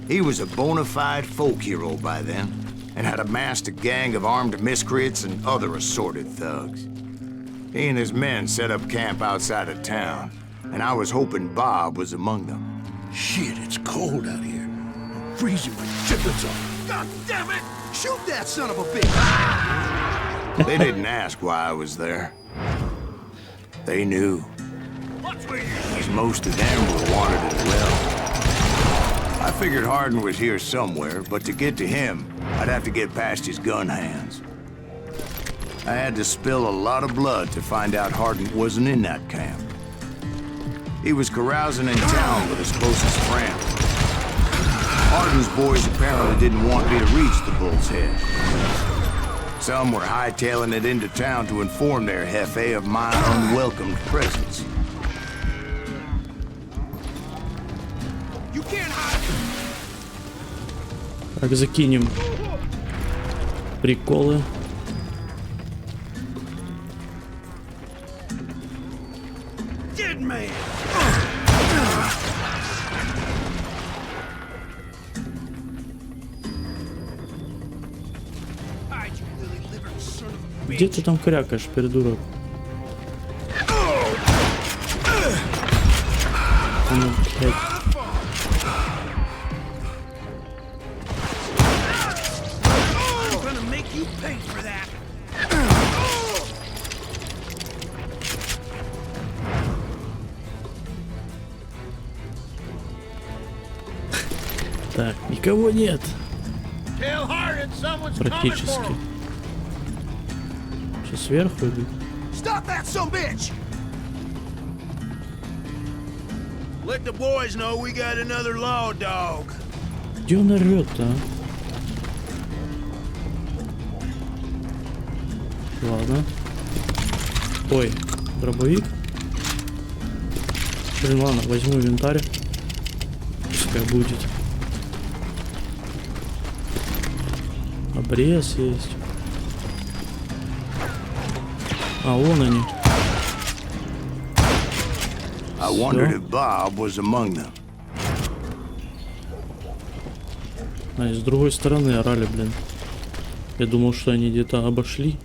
He was a bona fide folk hero by then, and had amassed a gang of armed miscreants and other assorted thugs. He and his men set up camp outside of town, and I was hoping Bob was among them. Shit, it's cold out here. I'm freezing my chitlins off. God damn it! Shoot that son of a bitch! They didn't ask why I was there. They knew. Because most of them were wanted as well. I figured Hardin was here somewhere, but to get to him, I'd have to get past his gun hands. I had to spill a lot of blood to find out Hardin wasn't in that camp. He was carousing in town with his closest friend. Hardin's boys apparently didn't want me to reach the Bull's Head. Some were hightailing it into town to inform their jefe of my unwelcome presence. You can't hide. Так, закинем приколы. Dead man. Где ты там крякаешь, придурок? Ну, блядь. Так, никого нет. Практически. Сейчас сверху идут. Stop that son bitch! Let the boys know we got another law dog. Где он орёт-то, а? Ладно. Ой, дробовик. Блин, ладно, возьму инвентарь. Пускай будет. Обрез есть. А, вон они. I wondered if Bob was among them. А, и с другой стороны орали, блин. Я думал, что они где-то обошли.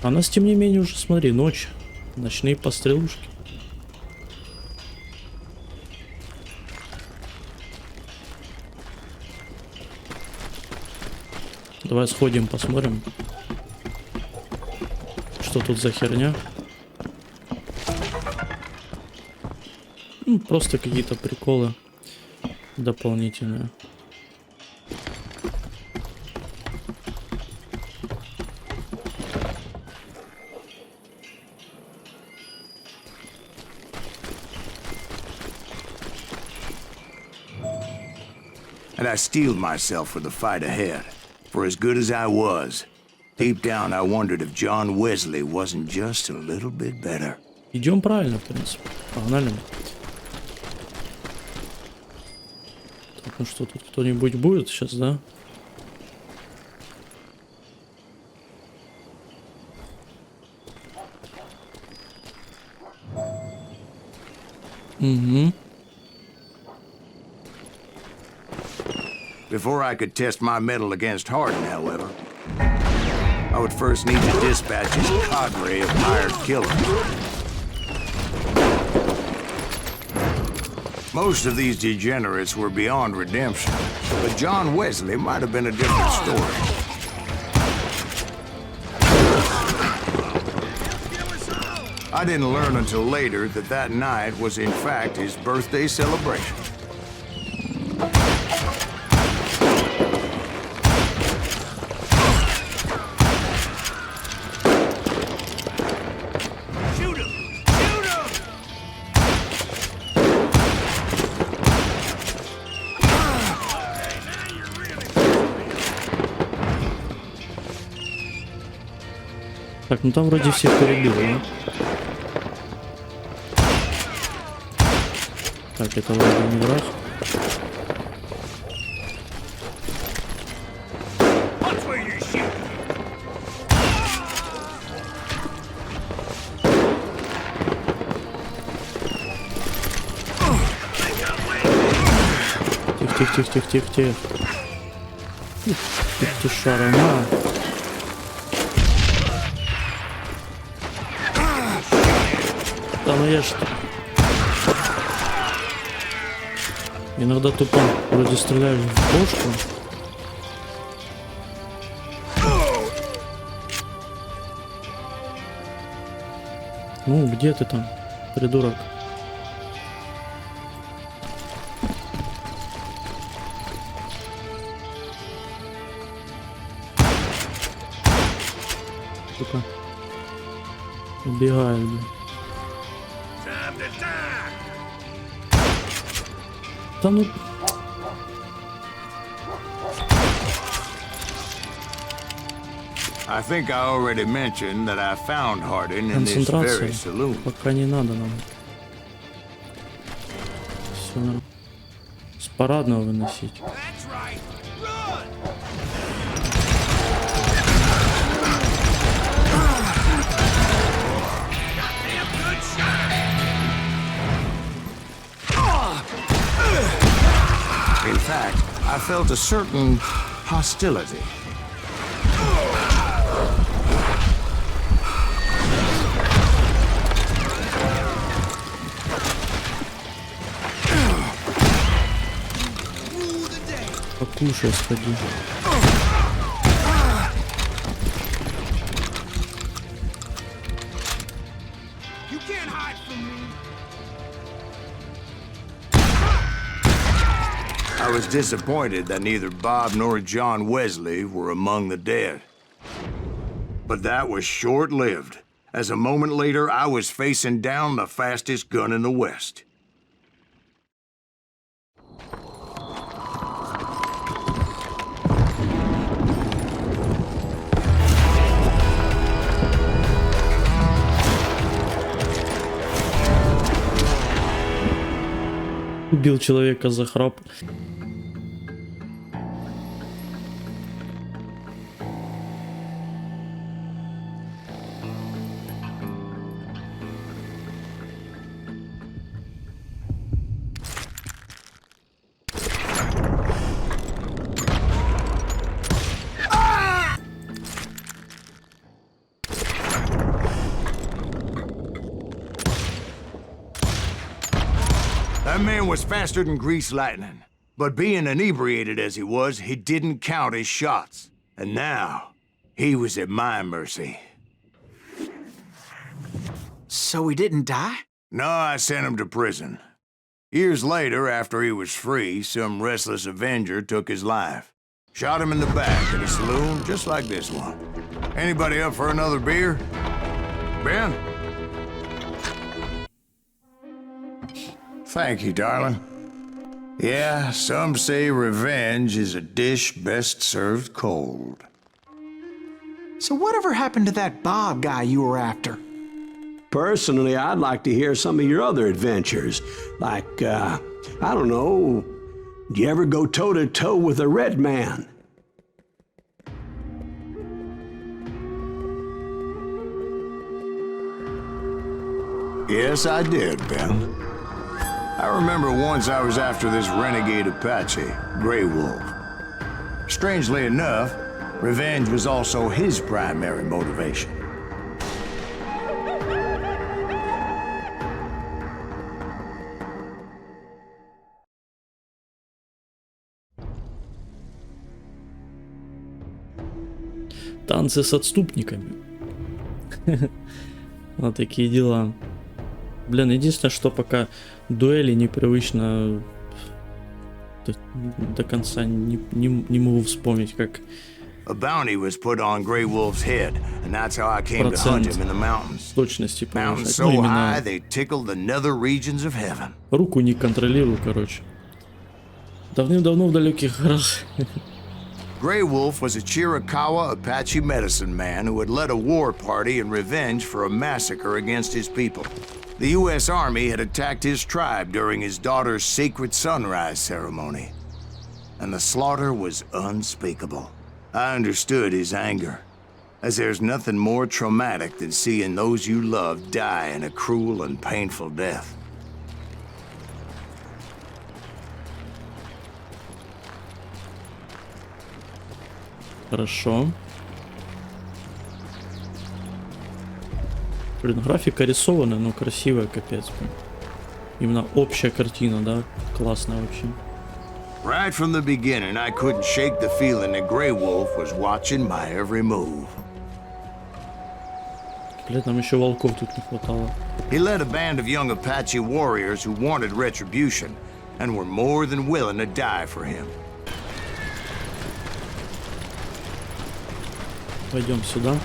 А нас, тем не менее, уже, смотри, ночь. Ночные пострелушки. Давай сходим, посмотрим, что тут за херня. Ну, просто какие-то приколы дополнительные. And I steeled myself for the fight ahead. For as good as I was, deep down I wondered if John Wesley wasn't just a little bit better. Идем правильно, в принципе. Погнали. Так, ну что, тут кто-нибудь будет сейчас, да? Угу. Before I could test my mettle against Hardin, however, I would first need to dispatch his cadre of hired killers. Most of these degenerates were beyond redemption, but John Wesley might have been a different story. I didn't learn until later that that night was in fact his birthday celebration. Так, ну там вроде всех перебило, да? Так, это вроде не враг. Тихо. Ты шара, на. Да ну я что? Иногда тупо вроде стреляешь в бошку. Ну, где ты там, придурок? сука. Убегает, блин. Да ну... I think I already mentioned that I found Hardin in this very Концентрация. saloon. Пока не надо нам. Все нормально. С парадного выносить. That's right. Run! Goddamn good shot! In fact, I felt a certain hostility. Покушай, сходи. You can't hide from me. I was disappointed that neither Bob nor John Wesley were among the dead. But that was short-lived, as a moment later I was facing down the fastest gun in the West. Убил человека за храп. That man was faster than greased lightning. But being inebriated as he was, he didn't count his shots. And now, he was at my mercy. So he didn't die? No, I sent him to prison. Years later, after he was free, some restless avenger took his life. Shot him in the back in a saloon just like this one. Anybody up for another beer? Ben? Thank you, darling. Yeah, some say revenge is a dish best served cold. So whatever happened to that Bob guy you were after? Personally, I'd like to hear some of your other adventures. Like, I don't know, do you ever go toe-to-toe with a red man? Yes, I did, Ben. I remember once I was after this renegade Apache, Grey Wolf. Strangely enough, revenge was also his primary motivation. Танцы с отступниками. Вот такие дела. Блин, единственное, что пока дуэли непривычно до конца не могу вспомнить, как A bounty was put on Grey Wolf's head, and that's how I came to hunt him in the mountains. точности Mountains повышать. so high they tickled the nether regions of heaven. Руку не контролирую, короче. Давным-давно в далеких горах. Grey Wolf was a Chiricahua Apache medicine man who had led a war party in revenge for a massacre against his people. The U.S. Army had attacked his tribe during his daughter's sacred sunrise ceremony, and the slaughter was unspeakable. I understood his anger, as there's nothing more traumatic than seeing those you love die in a cruel and painful death. Хорошо. Блин, графика рисованная, но красивая, капец. Именно общая картина, да? Классная вообще. Right from the beginning, I couldn't shake the feeling that Grey Wolf was watching my every move. Блин, нам еще волков тут не хватало. He led a band of young Apache warriors who wanted retribution and were more than willing to die for him. Пойдем сюда.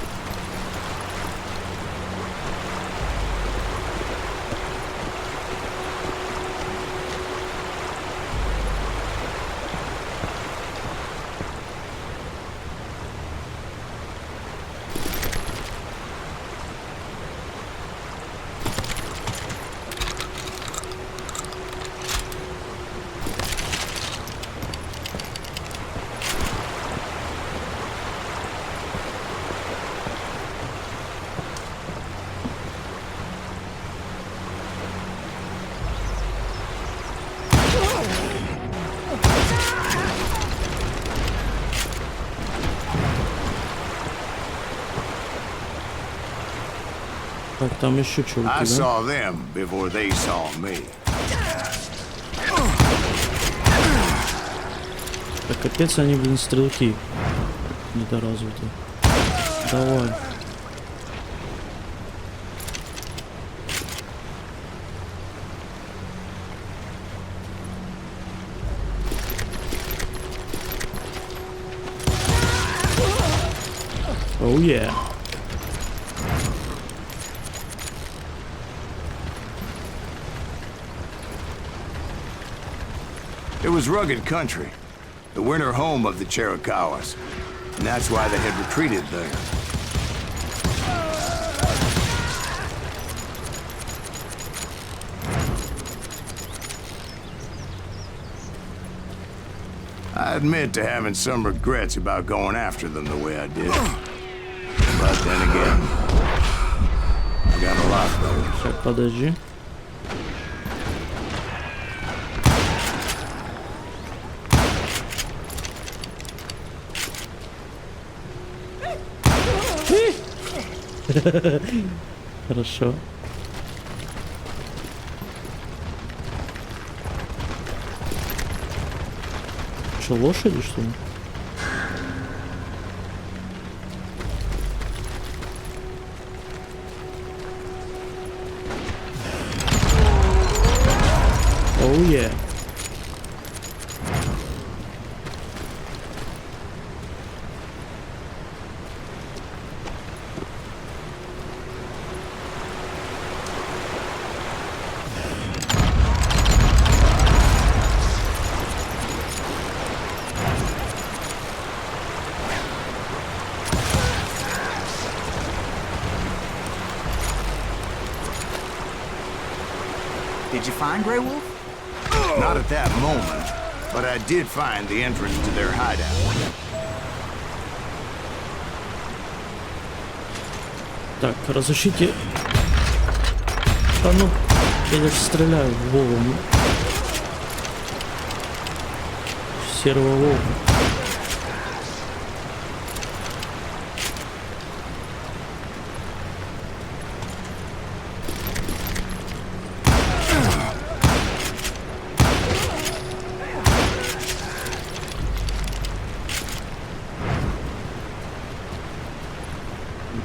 Так, там еще чуваки, I да? saw them before they saw me. Так, капец, они, блин, стрелки недоразвитые. Давай. Oh yeah. It was rugged country, the winter home of the Chiricahuas, and that's why they had retreated there. I admit to having some regrets about going after them the way I did. But then again, I got a lot better. Так, подожди. Хорошо. Что, лошади, что ли? Oh yeah. Did you find Grey Wolf? Not at that moment, but I did find the entrance to their hideout. Так, разрешите. Да ну, я даже стреляю в голову. Серого волка.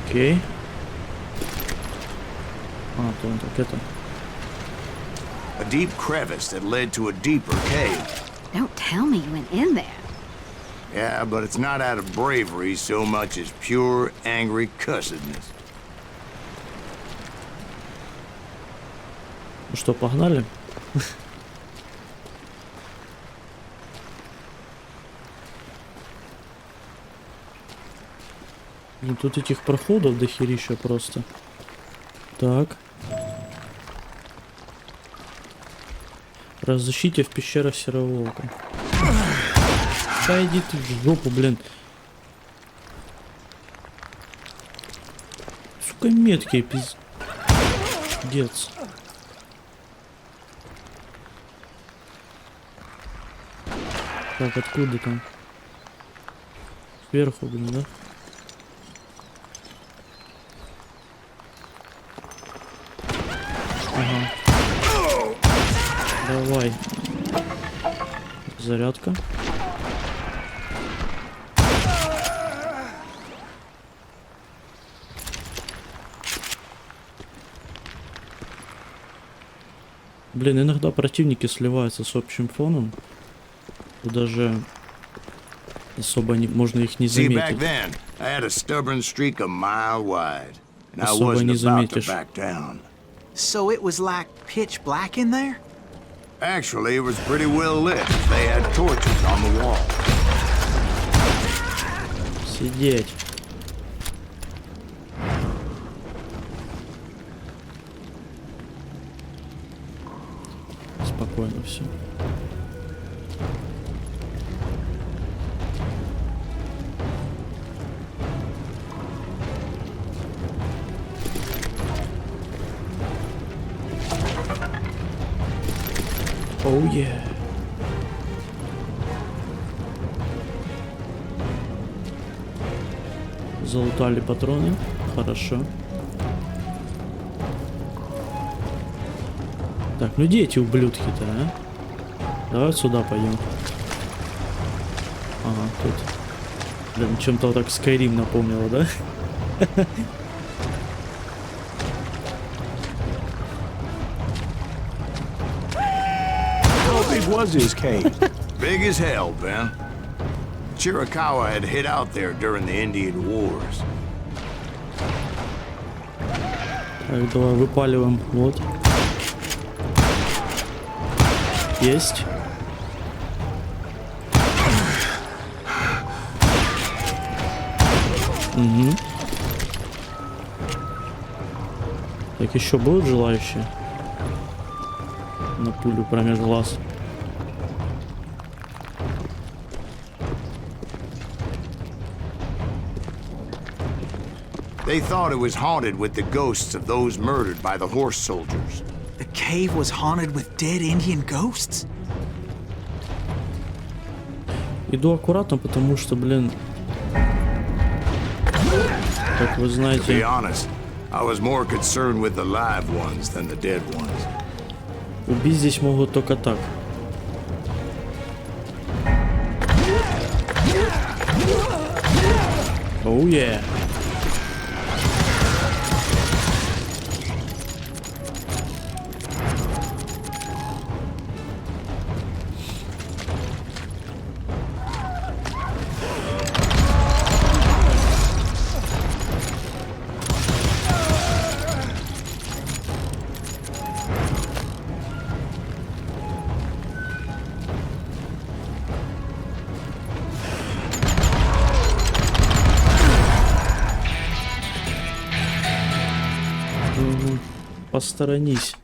Окей. А, то он так это. A deep crevice that led to a deeper cave. Don't tell me you went in there. Yeah, but it's not out of bravery so much as pure, angry cussedness. Ну что, погнали? Ну, тут этих проходов дохерища просто. Так. Разыщите в пещерах серого волка. Да иди ты в жопу, блин. Сука, меткий, пиздец. Так, откуда там? Сверху, блин, да? Ага. Давай. Зарядка. Блин, иногда противники сливаются с общим фоном. Даже особо не, можно их не заметить. Особо не заметишь. So it was like pitch black in there? Actually, it was pretty well lit. They had torches on the wall. Сидеть. Спокойно все. Oh yeah. Залутали патроны. Хорошо. Так, ну где эти ублюдки-то, а? Давай вот сюда пойдем. Ага, тут. Блин, чем-то вот так Skyrim напомнило, да? How big was his cave? Big as hell, Ben. Chiricahua had hid out there during the Indian Wars. Так, давай выпаливаем. Вот. Есть. Угу. Так, еще будут желающие? На пулю промеж глаз. They thought it was haunted with the ghosts of those murdered by the horse soldiers. The cave was haunted with dead Indian ghosts? Иду аккуратно, потому что, блин, как вы To be знаете, honest, I was more concerned with the live ones than the dead ones. убить здесь могут только так. Оу, yeah. Посторонись.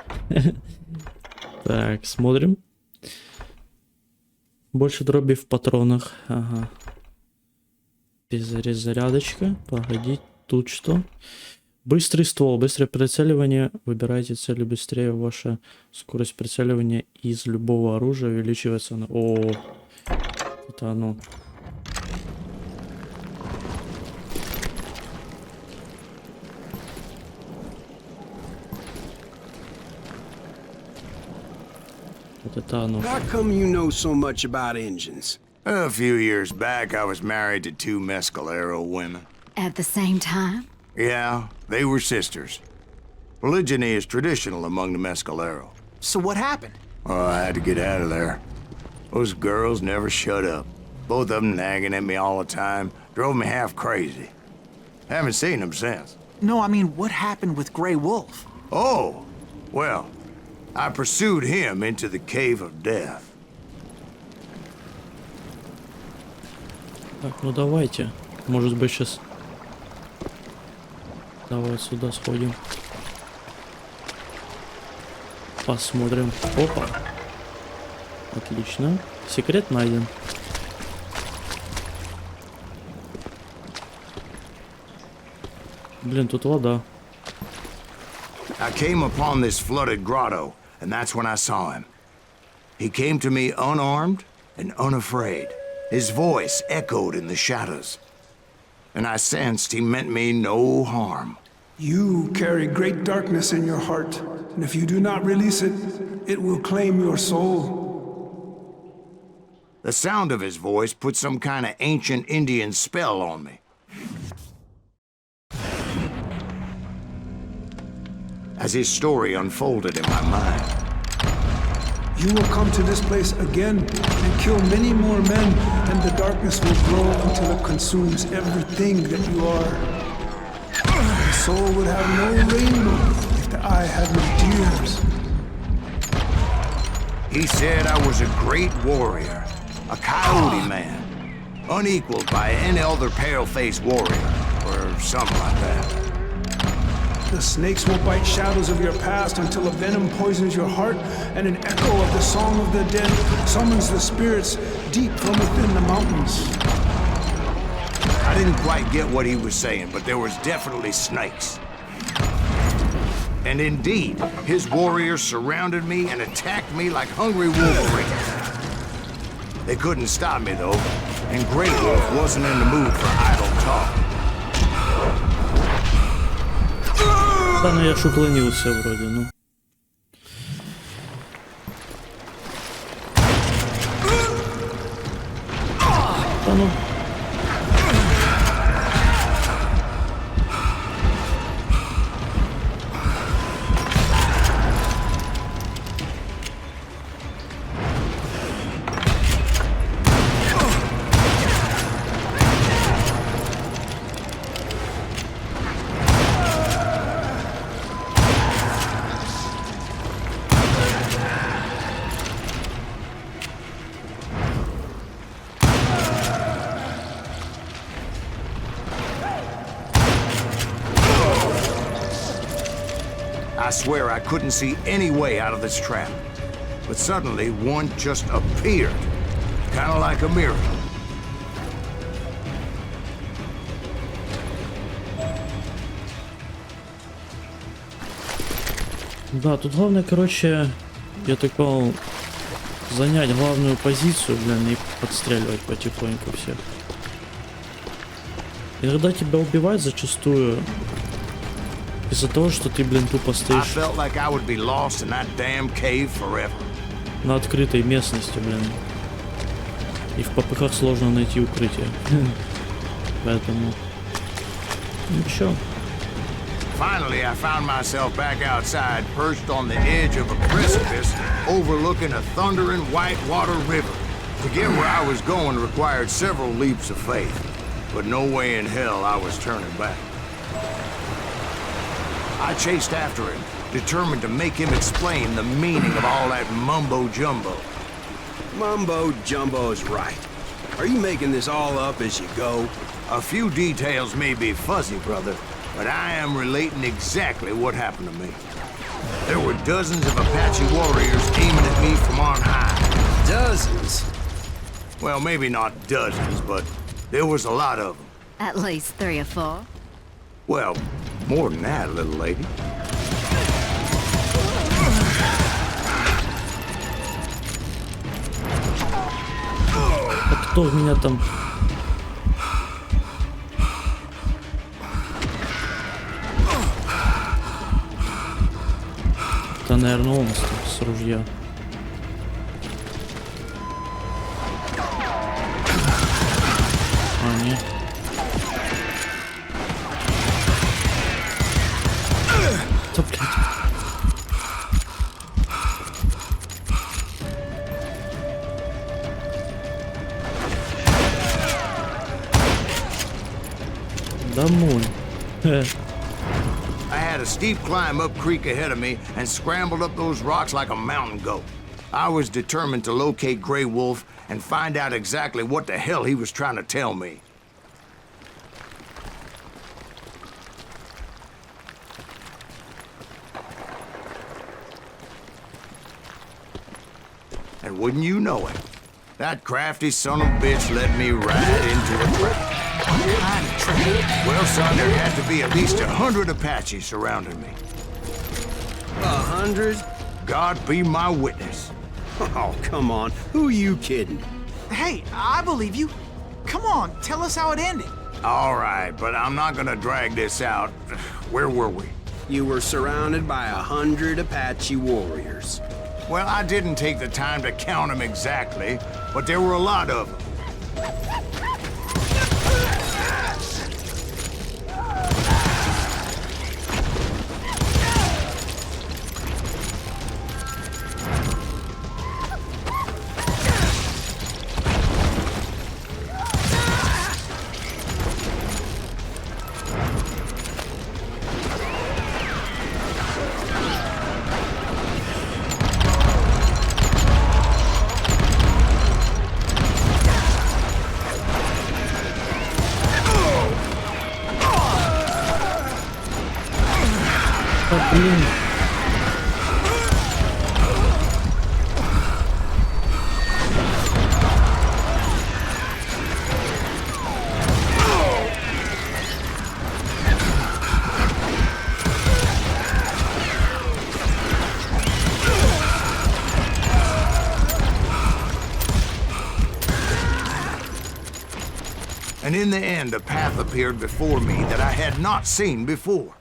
Так, смотрим. Больше дроби в патронах. Ага. Перезарядочка. Погоди, тут что? Быстрый ствол, быстрое прицеливание. Выбирайте цели быстрее. Ваша скорость прицеливания из любого оружия увеличивается. О, это оно. Вот это оно. How come you know so much about engines? A few years back, I was married to 2 Mescalero women. At the same time? Yeah, they were sisters. Polygyny is traditional among the Mescalero. So what happened? Oh, I had to get out of there. Those girls never shut up. Both of them nagging at me all the time. Drove me half crazy. Haven't seen them since. No, I mean, what happened with Grey Wolf? Oh, well, I pursued him into the Cave of Death. Так, ну давайте. Может быть сейчас... Давай сюда сходим. Посмотрим. Опа. Отлично. Секрет найден. Блин, тут вода. I came upon this flooded grotto, and that's when I saw him. He came to me unarmed and unafraid. His voice echoed in the shadows, and I sensed he meant me no harm. You carry great darkness in your heart, and if you do not release it, it will claim your soul. The sound of his voice put some kind of ancient Indian spell on me. As his story unfolded in my mind, you will come to this place again and kill many more men, and the darkness will grow until it consumes everything that you are. The soul would have no rainbow if the eye had no tears. He said I was a great warrior, a coyote man, unequaled by any other pale-faced warrior, or something like that. The snakes will bite shadows of your past until a venom poisons your heart, and an echo of the song of the dead summons the spirits deep from within the mountains. I didn't quite get what he was saying, but there was definitely snakes. And indeed, his warriors surrounded me and attacked me like hungry wolverines. They couldn't stop me, though, and Grey Wolf wasn't in the mood for idle talk. Да, ну я ж уклонился вроде, ну. Да ну. I swear I couldn't see any way out of this trap. But suddenly, one just appeared. Kind of like a miracle. Да, тут главное, короче, я так понял, занять главную позицию, блин, и подстреливать потихоньку всех. И когда тебя убивают зачастую из-за того, что ты, блин, тупо стоишь на открытой местности, блин. И в попыхах сложно найти укрытие. Поэтому... Ничего. Finally, I found myself back outside, perched on the edge of a precipice, overlooking a thundering whitewater river. To get where I was going required several leaps of faith, but no way in hell I was turning back. I chased after him, determined to make him explain the meaning of all that mumbo-jumbo. Mumbo-jumbo is right. Are you making this all up as you go? A few details may be fuzzy, brother, but I am relating exactly what happened to me. There were dozens of Apache warriors aiming at me from on high. Dozens? Well, maybe not dozens, but there was a lot of them. At least 3 or 4. Well, more than that, little lady. А кто у меня там? Это, наверное, он с ружья. А, нет. Да, блядь. Домой. I had a steep climb up creek ahead of me and scrambled up those rocks like a mountain goat. I was determined to locate Grey Wolf and find out exactly what the hell he was trying to tell me. And wouldn't you know it, that crafty son of a bitch led me right into a trap. Well, son, there had to be at least 100 Apaches surrounding me. 100? God be my witness. Oh, come on. Who are you kidding? Hey, I believe you. Come on, tell us how it ended. All right, but I'm not gonna drag this out. Where were we? You were surrounded by 100 Apache warriors. Well, I didn't take the time to count them exactly, but there were a lot of them. Блин. And in the end, a path appeared before me that I had not seen before.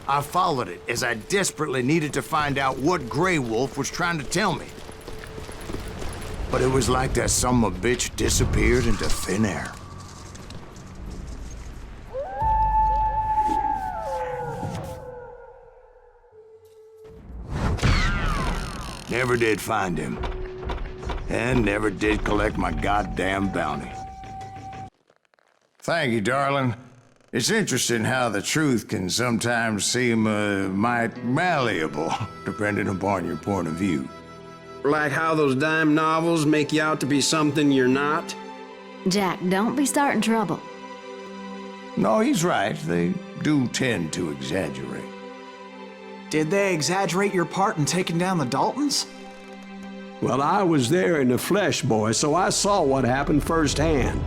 I followed it as I desperately needed to find out what Grey Wolf was trying to tell me. but it was like that son of a bitch disappeared into thin air. Never did find him. And never did collect my goddamn bounty. Thank you, darling. It's interesting how the truth can sometimes seem, might malleable, depending upon your point of view. Like how those dime novels make you out to be something you're not? Jack, don't be starting trouble. No, he's right. They do tend to exaggerate. Did they exaggerate your part in taking down the Daltons? Well, I was there in the flesh, boy, so I saw what happened firsthand.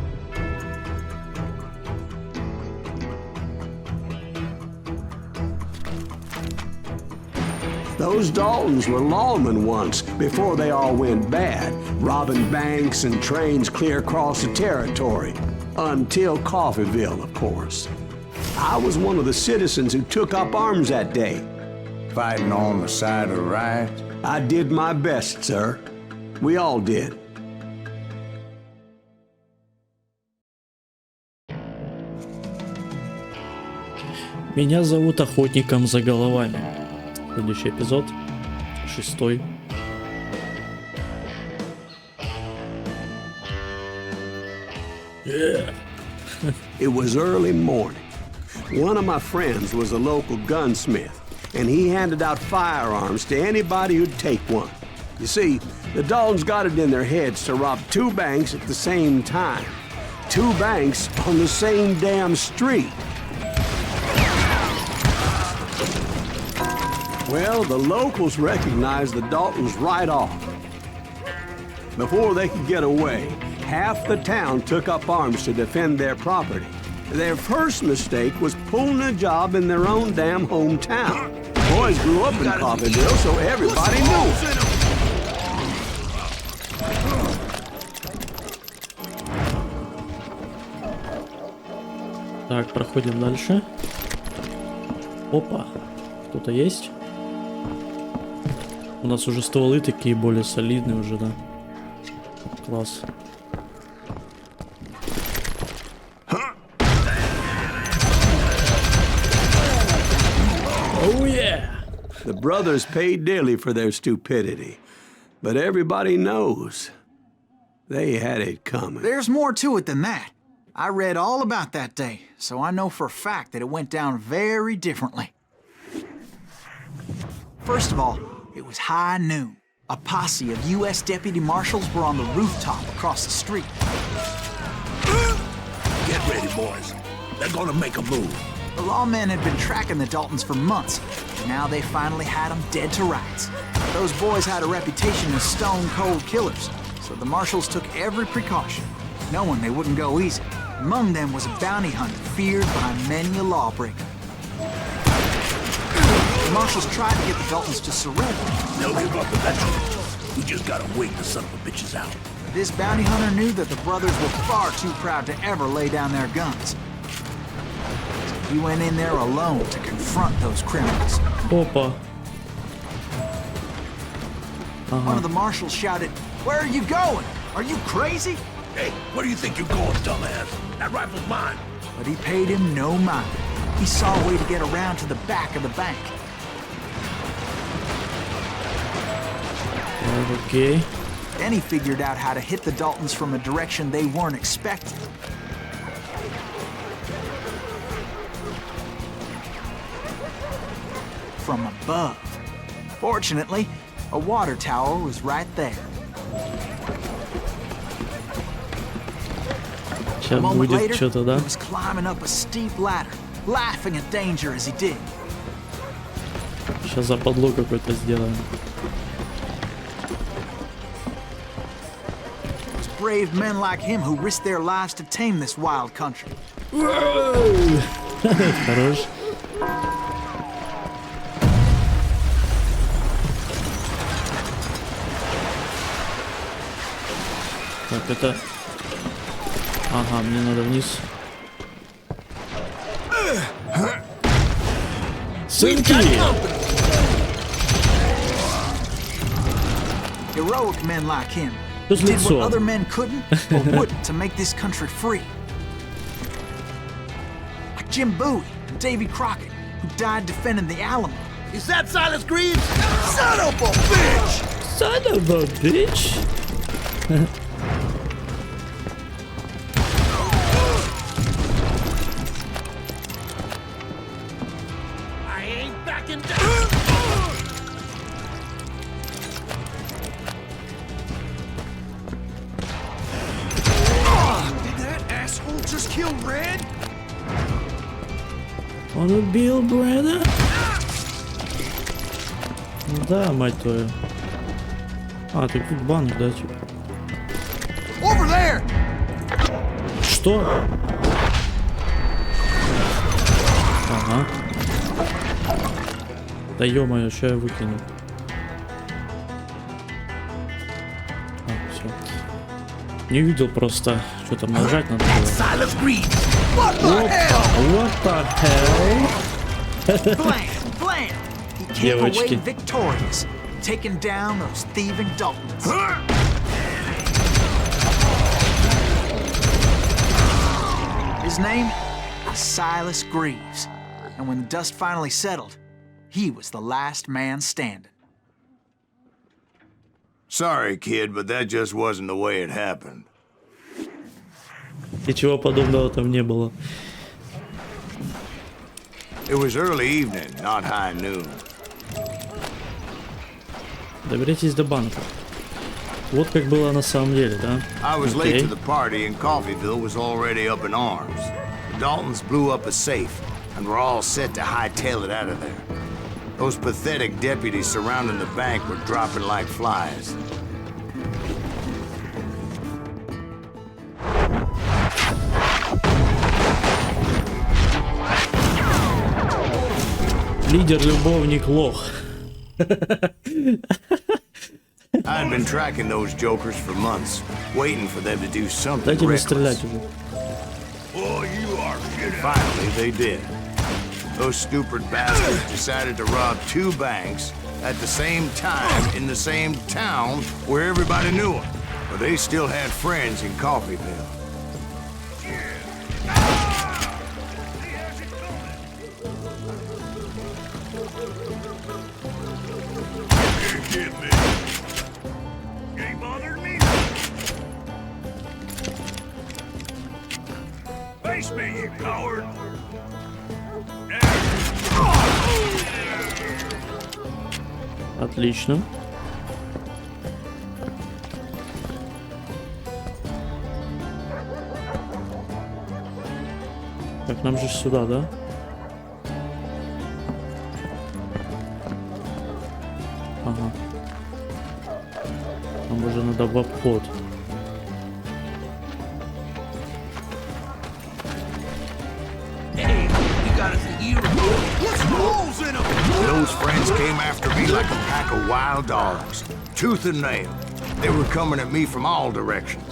Those Daltons were lawmen once, before they all went bad, robbing banks and trains clear across the territory. Until Coffeeville, of course. I was one of the citizens who took up arms that day. Fighting on the side of the right? I did my best, sir. We all did. Меня зовут Охотником за головами. Следующий эпизод, 6. It was early morning. One of my friends was a local gunsmith, and he handed out firearms to anybody who'd take one. You see, the Daltons got it in their heads to rob 2 banks at the same time. 2 banks on the same damn street. Well, the locals recognized the Daltons right off. Before they could get away, half the town took up arms to defend their property. Their first mistake was pulling a job in their own damn hometown. Boys grew up in Coffeeville, so everybody knew it. Так, проходим дальше. Опа, кто-то есть? У нас уже стволы такие более солидные уже, да? Класс. Oh yeah! The brothers paid dearly for their stupidity, but everybody knows they had it coming. There's more to it than that. I read all about that day, so I know for a fact that it went down very differently. First of all, it was high noon. A posse of U.S. deputy marshals were on the rooftop across the street. Get ready, boys. They're gonna make a move. The lawmen had been tracking the Daltons for months, and now they finally had them dead to rights. Those boys had a reputation as stone-cold killers, so the marshals took every precaution, knowing they wouldn't go easy. Among them was a bounty hunter feared by many a lawbreaker. The marshals tried to get the Daltons to surrender. They'll give up eventually. We just gotta wait the son of a bitches out. This bounty hunter knew that the brothers were far too proud to ever lay down their guns. He went in there alone to confront those criminals. Опа. One of the marshals shouted, "Where are you going? Are you crazy?" Hey, where do you think you're going, dumbass? That rifle's mine. But he paid him no mind. He saw a way to get around to the back of the bank. Okay. Then he figured out how to hit the Daltons from a direction they weren't expecting. From above. Fortunately, a water tower was right there. A Сейчас moment будет later, что-то, да? he was climbing up a steep ladder, laughing at danger as he did. Сейчас западло какое-то сделаем. It's brave men like him who risked their lives to tame this wild country. Хорош. Так, это... Ага, мне надо вниз. Сынки! Heroic men like him, did what other men couldn't or wouldn't to make this country free. Like Jim Bowie and Davy Crockett, who died defending the Alamo. Is that Silas Greaves? Son of a bitch! Son of a bitch! I ain't backing down! Did that asshole just kill Red? Он убил Брэда? Да, мать твою. А, так тут банк, да, типа. Over there! Что? Ага. Да ё-моё, что я выкину? А, все. Не видел просто, что там нажать надо было. What the hell? What the hell? Blam! Blam! He came away victorious, taking down those thieving Daltons. His name was Silas Greaves, and when the dust finally settled, he was the last man standing. Sorry, kid, but that just wasn't the way it happened. Ничего подобного там не было. It was early evening, not high noon. Доберитесь до банка. Вот как было на самом деле, да? I was late to the party and Coffeyville was already up in arms. The Daltons blew up a safe and were all set to hightail it out of there. Those pathetic deputies surrounding the bank were dropping like flies. Лидер-любовник лох. I'd been tracking those jokers for months, waiting for them to do something Дайте мне reckless. стрелять уже. Oh, you are shit. Finally, they did. Those stupid bastards decided to rob two banks at the same time in the same town where everybody knew them. But they still had friends in Coffeyville. Face me, you coward! Отлично. Так, нам же сюда, да? Ага. Нам уже надо в обход. Those friends came after me like a pack of wild dogs, tooth and nail. They were coming at me from all directions.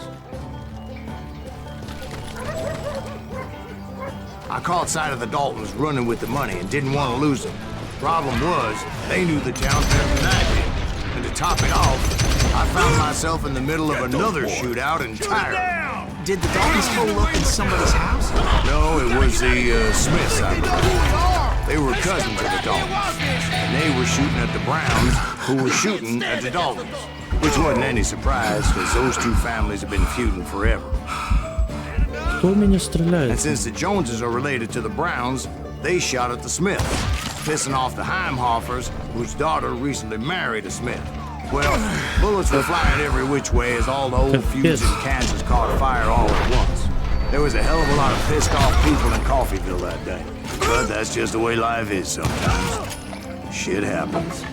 I caught sight of the Daltons running with the money and didn't want to lose them. Problem was, they knew the town better than I did. And to top it off, I found myself in the middle of another shootout entirely. Did the Daltons hole up in somebody's house? No, it was the Smiths, I believe. They were cousins of the Daltons, and they were shooting at the Browns, who were shooting at the Daltons. Which wasn't any surprise, because those two families have been feuding forever. Кто меня стреляет? And since the Joneses are related to the Browns, they shot at the Smiths, pissing off the Heimhoffers, whose daughter recently married a Smith. Well, bullets were flying every which way as all the old feuds in Kansas caught fire all at once. There was a hell of a lot of pissed off people in Coffeyville that day. But that's just the way life is sometimes. Shit happens.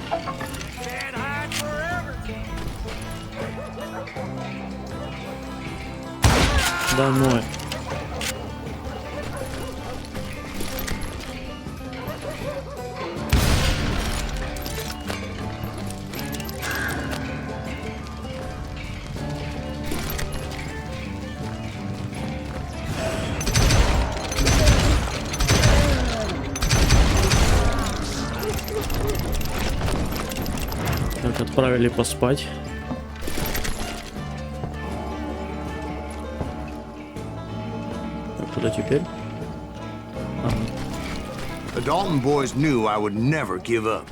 Домой. Так, отправили поспать. Куда теперь? Ага. The Dalton boys knew I would never give up.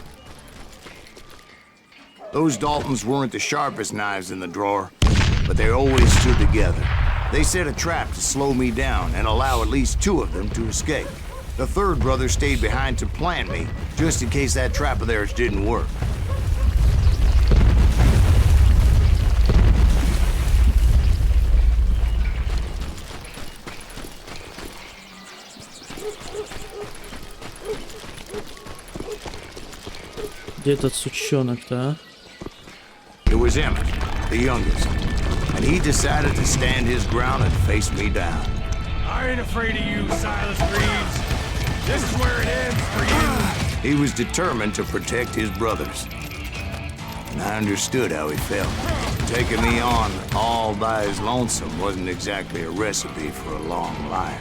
Those Daltons weren't the sharpest knives in the drawer, but they always stood together. They set a trap to slow me down and allow at least 2 of them to escape. The third brother stayed behind to plant me, just in case that trap of theirs didn't work. Где этот сучонок-то, а? It was Emmet, the youngest, and he decided to stand his ground and face me down. I ain't afraid of you, Silas Reeves. This is where it ends for you. He was determined to protect his brothers, and I understood how he felt. Taking me on all by his lonesome wasn't exactly a recipe for a long life.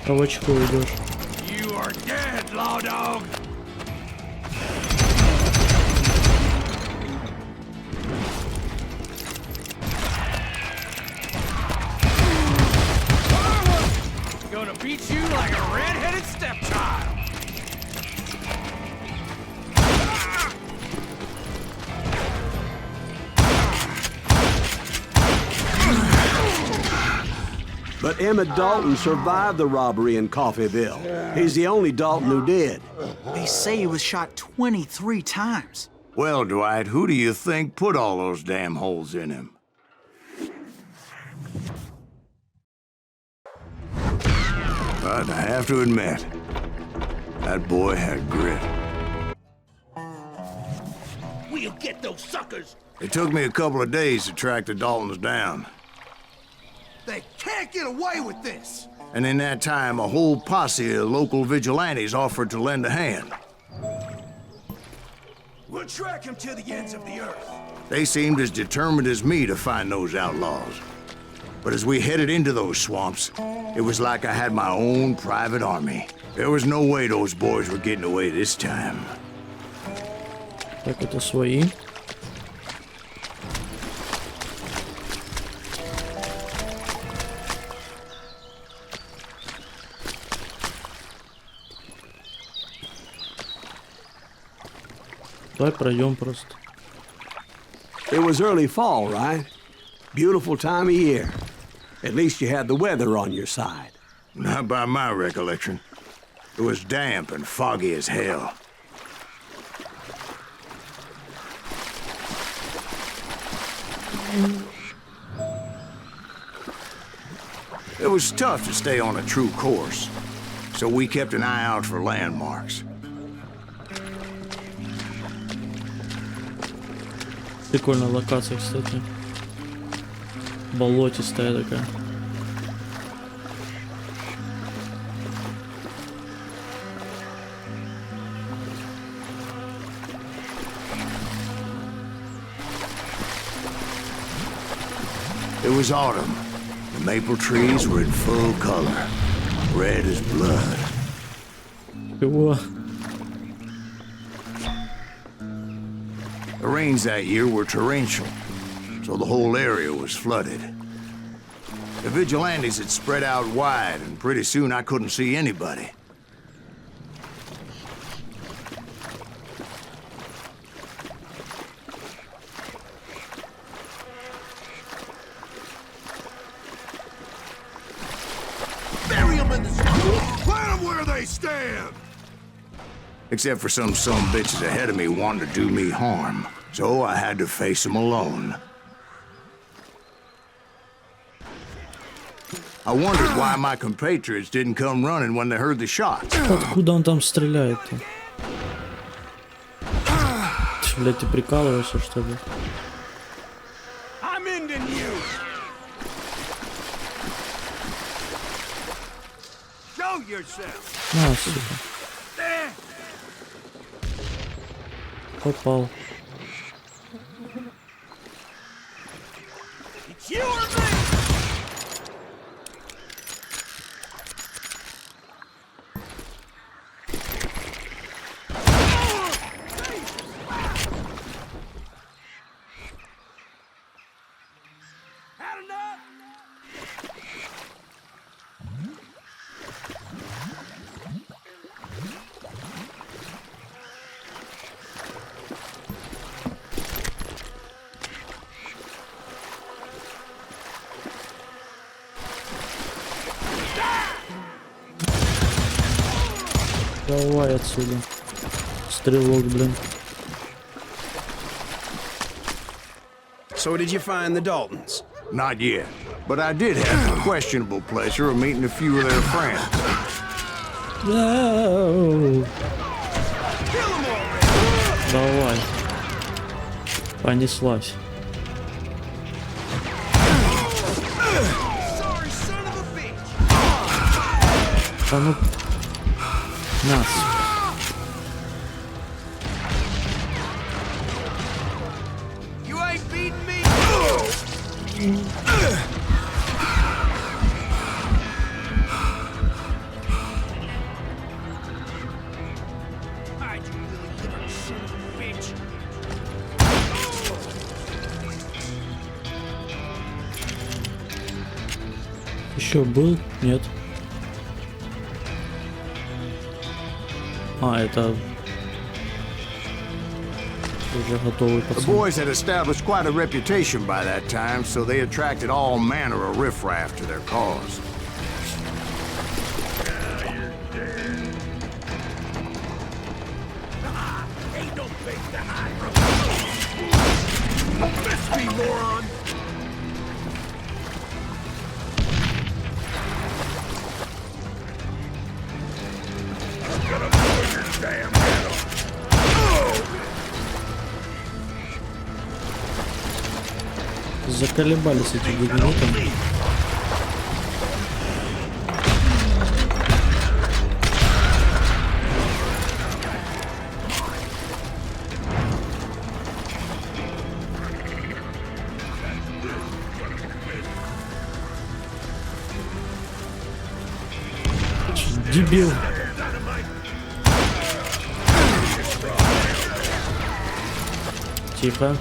В очко идешь. You are dead, law dog. Gonna beat you like a red-headed stepchild. But Emmet Dalton survived the robbery in Coffeyville. He's the only Dalton who did. They say he was shot 23 times. Well, Dwight, who do you think put all those damn holes in him? But I have to admit, that boy had grit. We'll get those suckers. It took me a couple of days to track the Daltons down. They can't get away with this. And in that time, a whole posse of local vigilantes offered to lend a hand. We'll track him to the ends of the earth. They seemed as determined as me to find those outlaws. But as we headed into those swamps, it was like I had my own private army. There was no way those boys were getting away this time. Так, это свои. Давай пройдем просто. It was early fall, right? Beautiful time of year. At least you had the weather on your side. Not by my recollection. It was damp and foggy as hell. It was tough to stay on a true course, so we kept an eye out for landmarks. Прикольная локация, кстати. Болотистая такая. It was autumn. The maple trees were in full color, red as blood. Чего? The rains that year were torrential, so the whole area was flooded. The vigilantes had spread out wide, and pretty soon I couldn't see anybody. Bury them in the snow. Plant them where they stand. Except for some bitches ahead of me wanting to do me harm. So I had to face them alone. I wondered why my compatriots didn't come running when they heard the shots. Откуда он там стреляет-то? Блядь, ты прикалываешься, что ли? I'm ending you. Show yourself. На, сука. Попал. It's you or me. Давай отсюда. Стрелок, блин. So did you find the Daltons? Not yet, but I did have the questionable pleasure of meeting a few of their friends. No. Давай. Понеслась. А ну... Нас. Еще был? Нет. А, это уже готовый The пацан. boys had established quite a reputation by that time, so they attracted all manner of riffraff to their cause. Заколебались эти гигантами. Дебил. Тихо.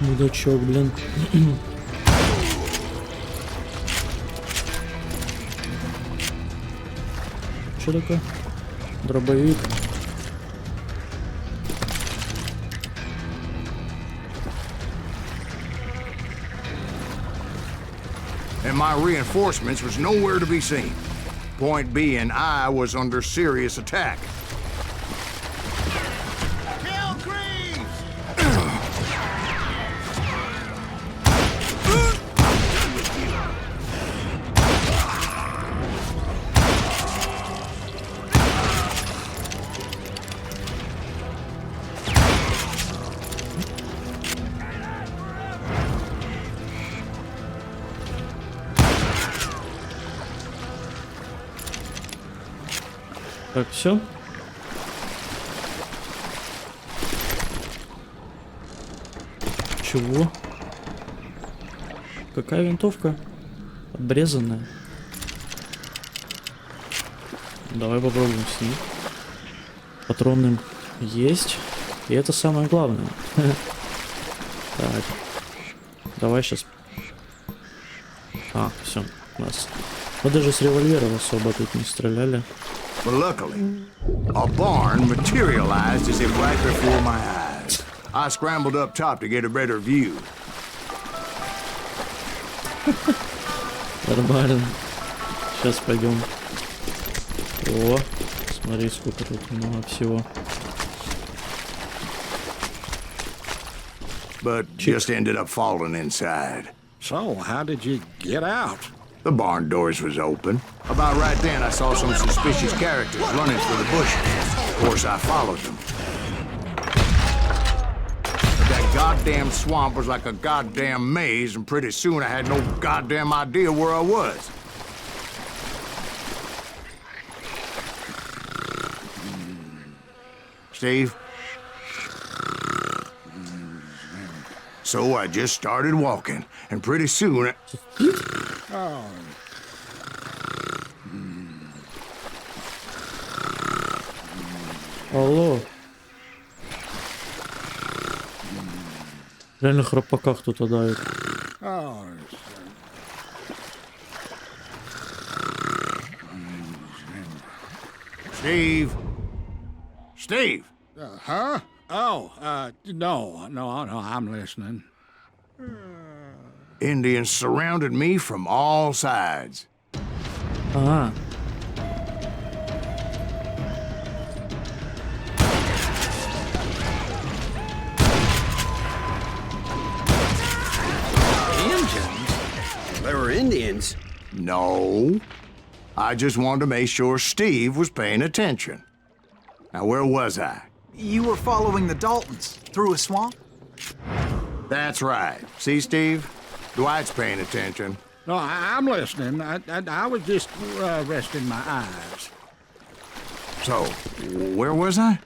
Мудачок, блин. Что такое? Дробовик. And my reinforcements was nowhere to be seen. Point being, I was under serious attack. Так, все. Чего? Какая винтовка? Обрезанная. Давай попробуем с ней. Патроны есть. И это самое главное. Так. Давай сейчас. А, все. У нас. Мы даже с револьвером особо тут не стреляли. But luckily, a barn materialized as if right before my eyes. I scrambled up top to get a better view. Нормально. Сейчас пойдем. О, смотри, сколько тут много всего. But just ended up falling inside. So, how did you get out? The barn doors was open. About right then, I saw some suspicious characters running for the bushes. Of course, I followed them. But that goddamn swamp was like a goddamn maze, and pretty soon I had no goddamn idea where I was. Steve? So I just started walking, and pretty soon... Oh. Алло. Реально храпака кто-то давит. Oh. Steve? Steve? Huh? Oh, no, I'm listening. Indians surrounded me from all sides. Ага. There were Indians? No. I just wanted to make sure Steve was paying attention. Now, where was I? You were following the Daltons through a swamp? That's right. See, Steve? Dwight's paying attention. No, I'm listening. I was just resting my eyes. So, where was I?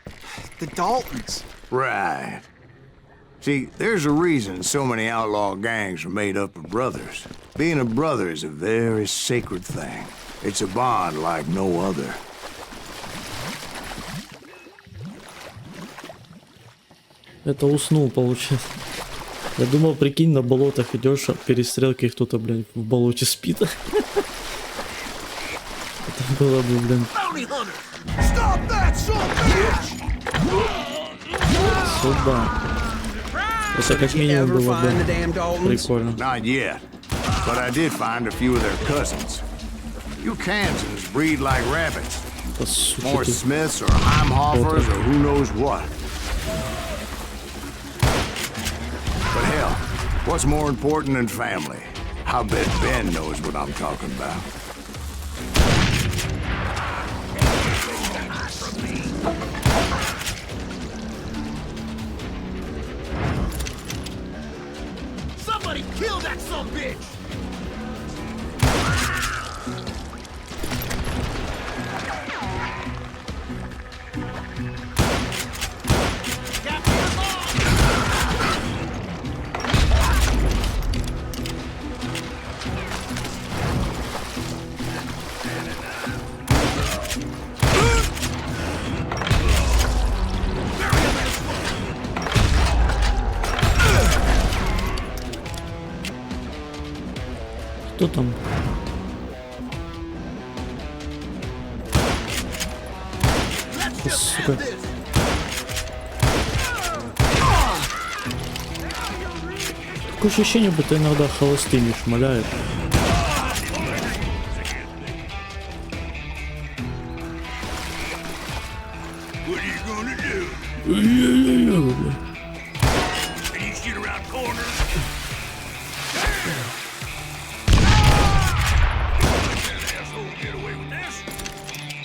The Daltons. Right. See, there's a reason so many outlaw gangs are made up of brothers. Being a brother is a very sacred thing. It's a bond like no other. Это уснул, получается. Я думал, прикинь, на болотах идешь, от перестрелки кто-то, блин, в болоте спит. Это было бы, блин. Сюда. Это как минимум было бы прикольно. Not yet, but I did find a few of their cousins. You Kansans breed like rabbits. More Smiths or Heimhoffers or who knows what. But hell, what's more important than family? I bet Ben knows what I'm talking about. Somebody kill that sumbitch! Кто там? Сука. Такое ощущение, будто иногда холостыми шмаляют.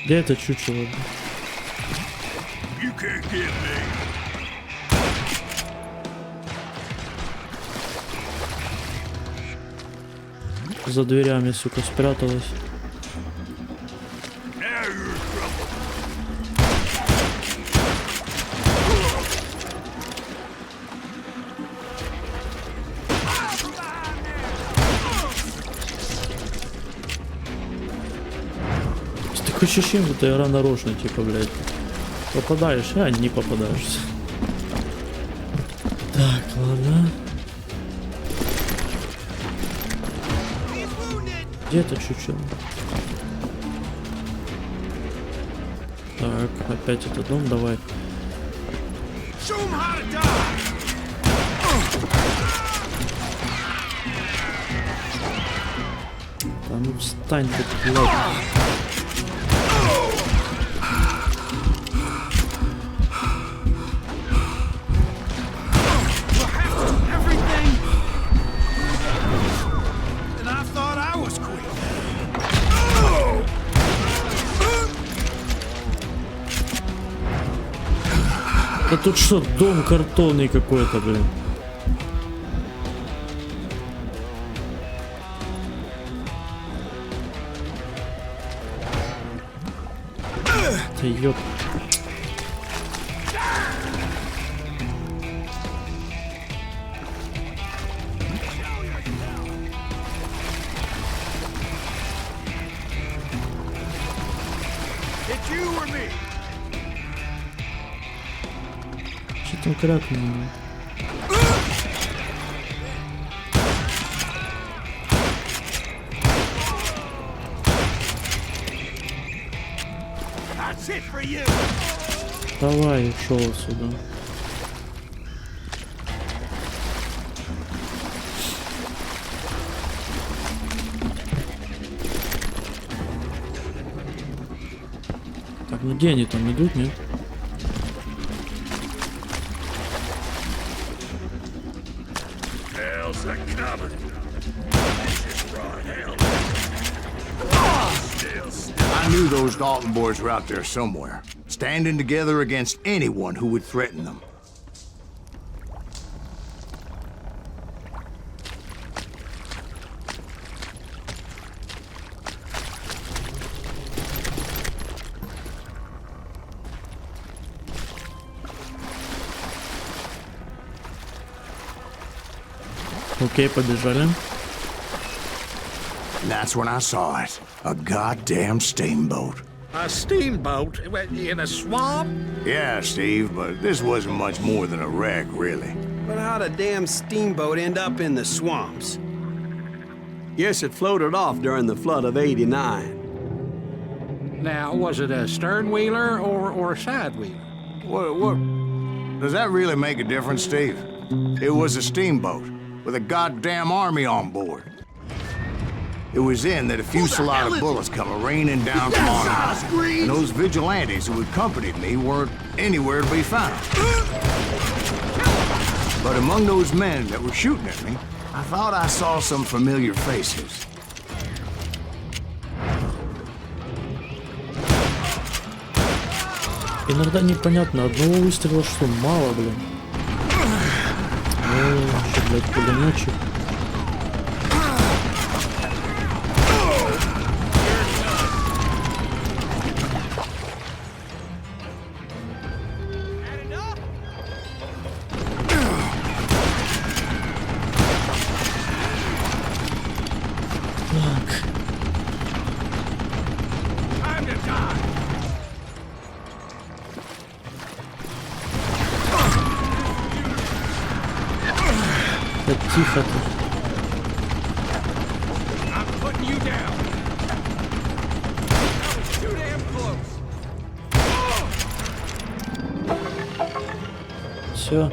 Где это чучело? За дверями, сука, спряталась. Такое ощущение, будто игра нарочно, типа, блядь. Попадаешь, а не попадаешься. Так, ладно. Где это чучело? Так, опять этот дом, давай. Да ну встань тут, блядь. Да тут что, дом картонный какой-то, блин. Да ёп. Что там кракнуло? That's it for you. Давай, ушел отсюда. Так, ну где они там идут, нет? I knew those Dalton boys were out there somewhere, standing together against anyone who would threaten them. Окей, побежали. And that's when I saw it. A goddamn steamboat. A steamboat in a swamp? Yeah, Steve, but this wasn't much more than a wreck, really. But how'd a damn steamboat end up in the swamps? Yes, it floated off during the flood of '89. Now, was it a stern wheeler or a side wheeler? What? Does that really make a difference, Steve? It was a steamboat with a goddamn army on board. It was then that a fusillade of bullets come raining down from on high, and those vigilantes who accompanied me weren't anywhere to be found. But among those men that were shooting at me, I thought I saw some familiar faces. Иногда непонятно, одного выстрела что, мало, блин. Что, блядь, пулеметчик. Тихо ты. Все.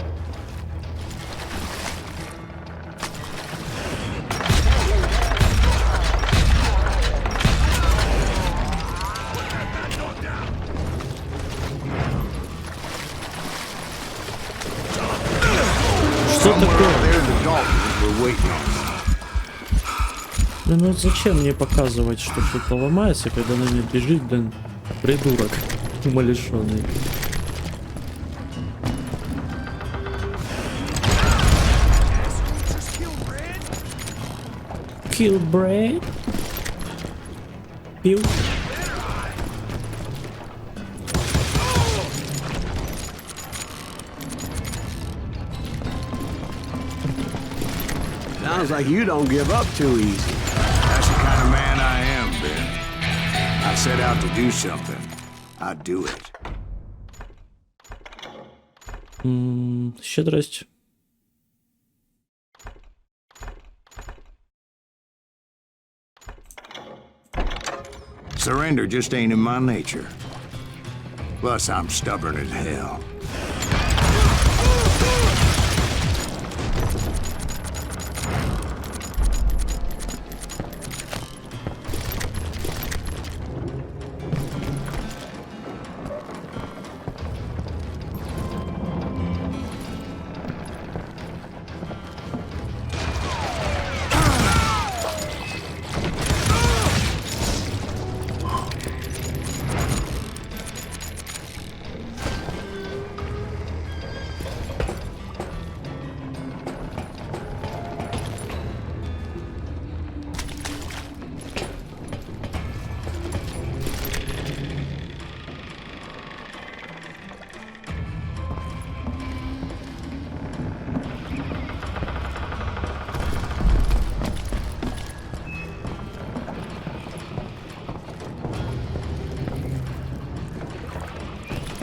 Что такое? Блин, ну вот зачем мне показывать, что что-то ломается, когда на меня бежит, блин, придурок умалишенный. Kill bread? Пил? Sounds like you don't give up too easy. That's the kind of man I am, Ben. I set out to do something. I do it. Щедрость. Surrender just ain't in my nature. Plus, I'm stubborn as hell.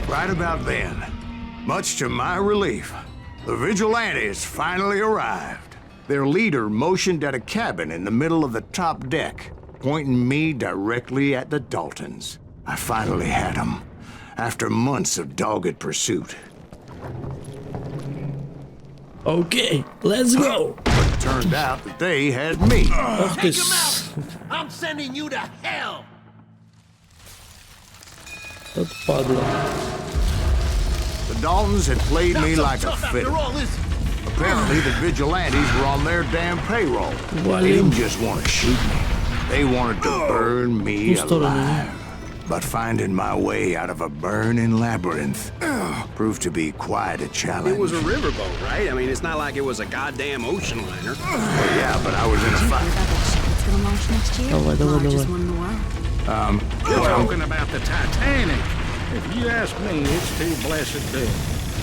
Right about then, much to my relief, the vigilantes finally arrived. Their leader motioned at a cabin in the middle of the top deck, pointing me directly at the Daltons. I finally had him, after months of dogged pursuit. Okay, let's go! But it turned out that they had me. Ох ты ж. I'm sending you to hell! Вот падла. The Daltons had played me like a fiddle. Apparently the vigilantes were on their damn payroll. They didn't just want to shoot me. They wanted to burn me alive. But finding my way out of a burning labyrinth proved to be quite a challenge. It was a riverboat, right? I mean, it's not like it was a goddamn ocean liner. Well, yeah, but I was in a fight. It's gonna launch next year. Давай. Largest one in the world. You're talking about the Titanic. If you ask me, it's too blessed dead.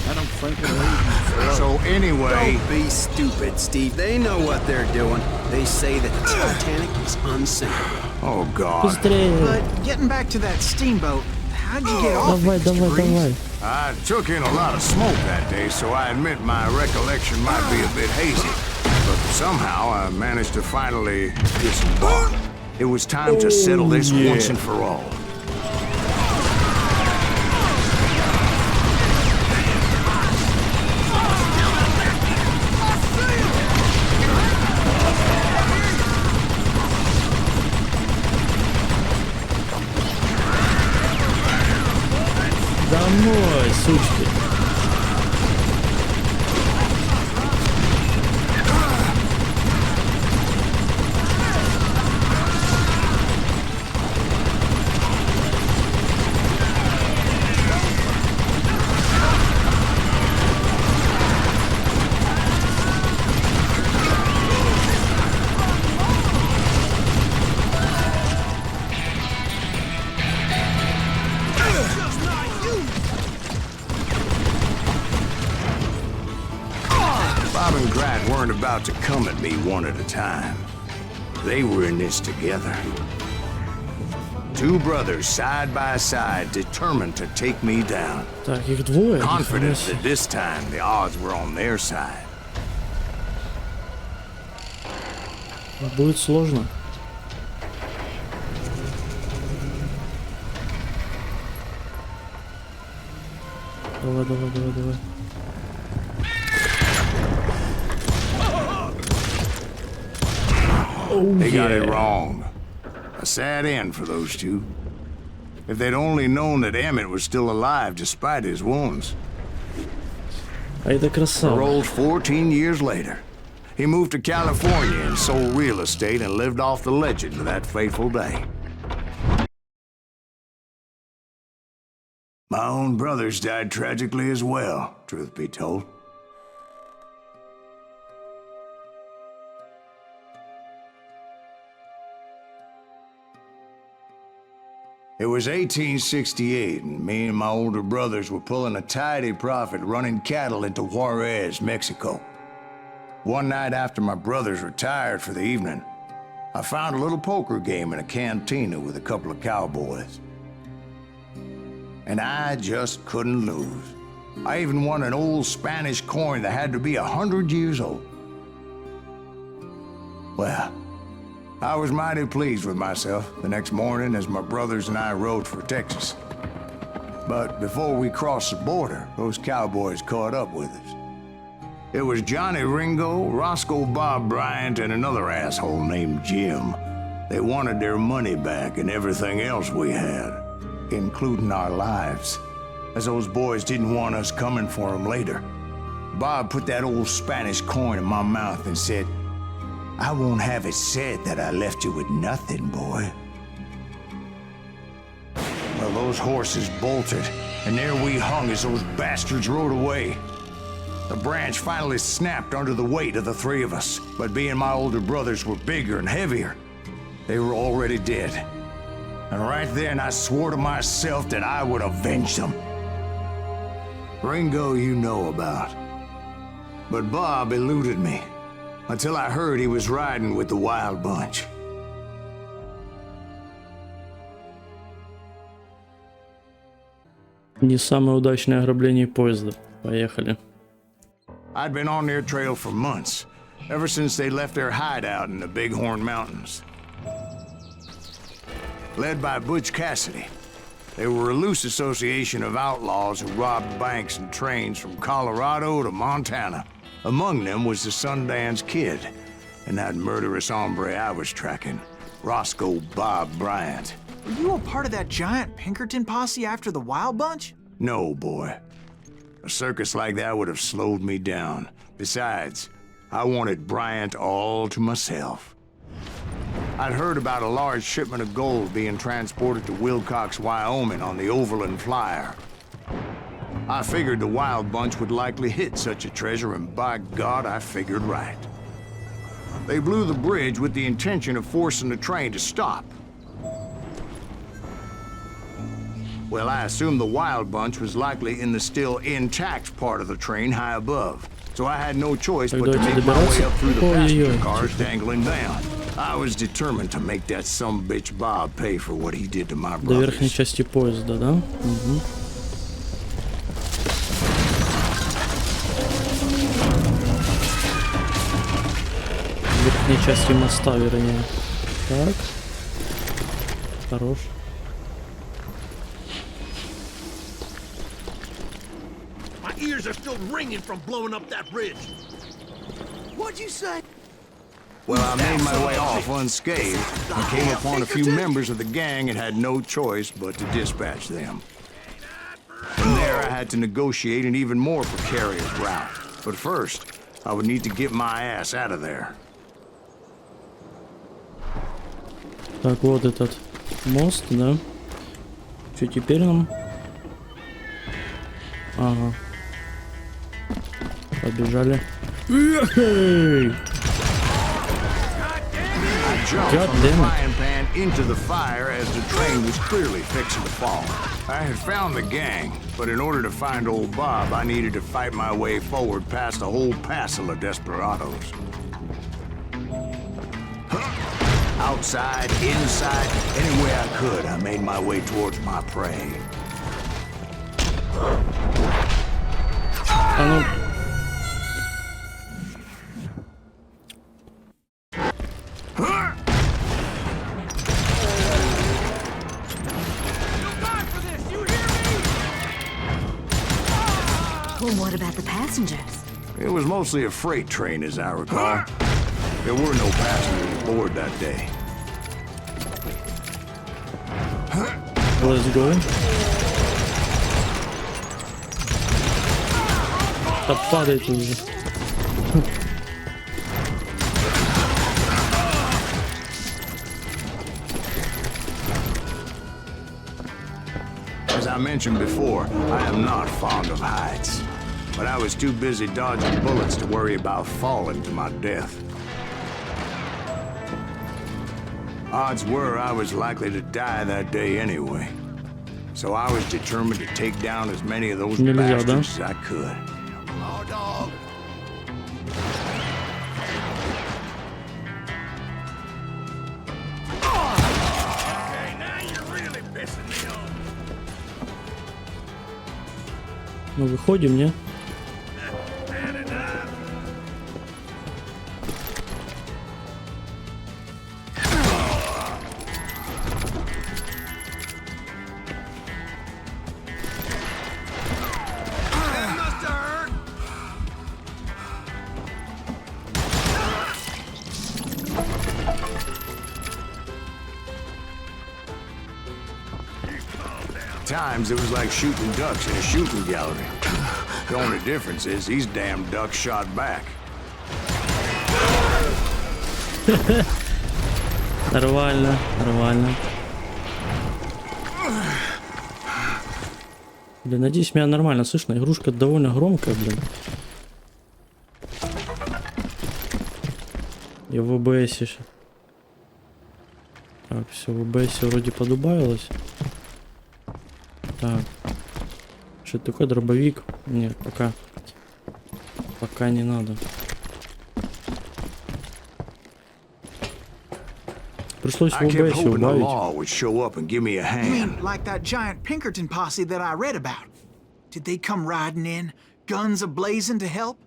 I don't think it'll even... So anyway... Don't be stupid, Steve. They know what they're doing. They say that the Titanic is unsinkable. Oh, God. Быстрее. But getting back to that steamboat, how'd you get off it, Mr. Breeze? I took in a lot of smoke that day, so I admit my recollection might be a bit hazy. But somehow I managed to finally disembark. It was time to settle this once and for all. Домой, сучки. About to come at me one at a time. They were in this together. Two brothers side by side, determined to take me down. Так, их двое. Confident that this time the odds were on their side. Будет сложно. Давай. They got it wrong. A sad end for those two. If they'd only known that Emmet was still alive despite his wounds. А это красава. Paroled 14 years later. He moved to California and sold real estate and lived off the legend of that fateful day. My own brothers died tragically as well, truth be told. It was 1868, and me and my older brothers were pulling a tidy profit running cattle into Juarez, Mexico. One night after my brothers retired for the evening, I found a little poker game in a cantina with a couple of cowboys. And I just couldn't lose. I even won an old Spanish coin that had to be 100 years old. Well, I was mighty pleased with myself the next morning as my brothers and I rode for Texas. But before we crossed the border, those cowboys caught up with us. It was Johnny Ringo, Roscoe Bob Bryant, and another asshole named Jim. They wanted their money back and everything else we had, including our lives, as those boys didn't want us coming for them later. Bob put that old Spanish coin in my mouth and said, "I won't have it said that I left you with nothing, boy." Well, those horses bolted, and there we hung as those bastards rode away. The branch finally snapped under the weight of the three of us, but being my older brothers were bigger and heavier, they were already dead. And right then I swore to myself that I would avenge them. Ringo you know about. But Bob eluded me, until I heard he was riding with the Wild Bunch. Не самое удачное ограбление поезда. Поехали. I'd been on their trail for months, ever since they left their hideout in the Bighorn Mountains. Led by Butch Cassidy, They were a loose association of outlaws who robbed banks and trains from Colorado to Montana. Among them was the Sandэнs Kid, and that murderous hombre I was tracking, Roscoe Bob Bryant. Were you a part of that giant Pinkerton posse after the Wild Bunch? No, boy. A circus like that would have slowed me down. Besides, I wanted Bryant all to myself. I'd heard about a large shipment of gold being transported to Wilcox, Wyoming on the Overland Flyer. I figured the Wild Bunch would likely hit such a treasure, and by God, I figured right. They blew the bridge with the intention of forcing the train to stop. Well, I assumed the Wild Bunch was likely in the still intact part of the train high above. So I had no choice but to make my way up through the passenger cars dangling down. I was determined to make that sumbitch Bob pay for what he did to my brothers. До верхней части поезда, да? Угу. Верхней части моста, вернее. Так. Хорош. My ears are still ringing from blowing up that bridge. What'd you say? Well, I made my way off unscathed and came upon a few members of the gang and had no choice but to dispatch them. From there, I had to negotiate an even more precarious route. But first, I would need to get my ass out of there. Так, вот этот мост, да? Что теперь нам? Ага. Побежали. I jumped from the frying pan into the fire as the train was clearly fixing to fall. I had found the gang, but in order to find old Bob, I needed to fight my way forward past a whole passel of desperados. Outside, inside, any way I could, I made my way towards my prey. Well, what about the passengers? It was mostly a freight train, as I recall. There were no passengers aboard that day. Let's go. Да падает уже. As I mentioned before, I am not fond of heights. But I was too busy dodging bullets to worry about falling to my death. Odds were I was likely to die that day anyway. So I was determined to take down as many of those bastards as I could. Oh, dog. Okay, now you're really pissing me off. Ну, выходим, не? Times it was like shooting ducks in a shooting gallery. The only difference is these damn ducks shot back. Нормально, нормально. Блин, надеюсь, меня нормально слышно. Игрушка довольно громкая, блин. И в ОБС еще. Так, все, в ОБС вроде подубавилось. Так. Что это такое, дробовик? Нет, пока не надо. Пришлось в ОБС убавить. Like that giant Pinkerton posse that I read about. Did they come riding in, guns a-blazing to help?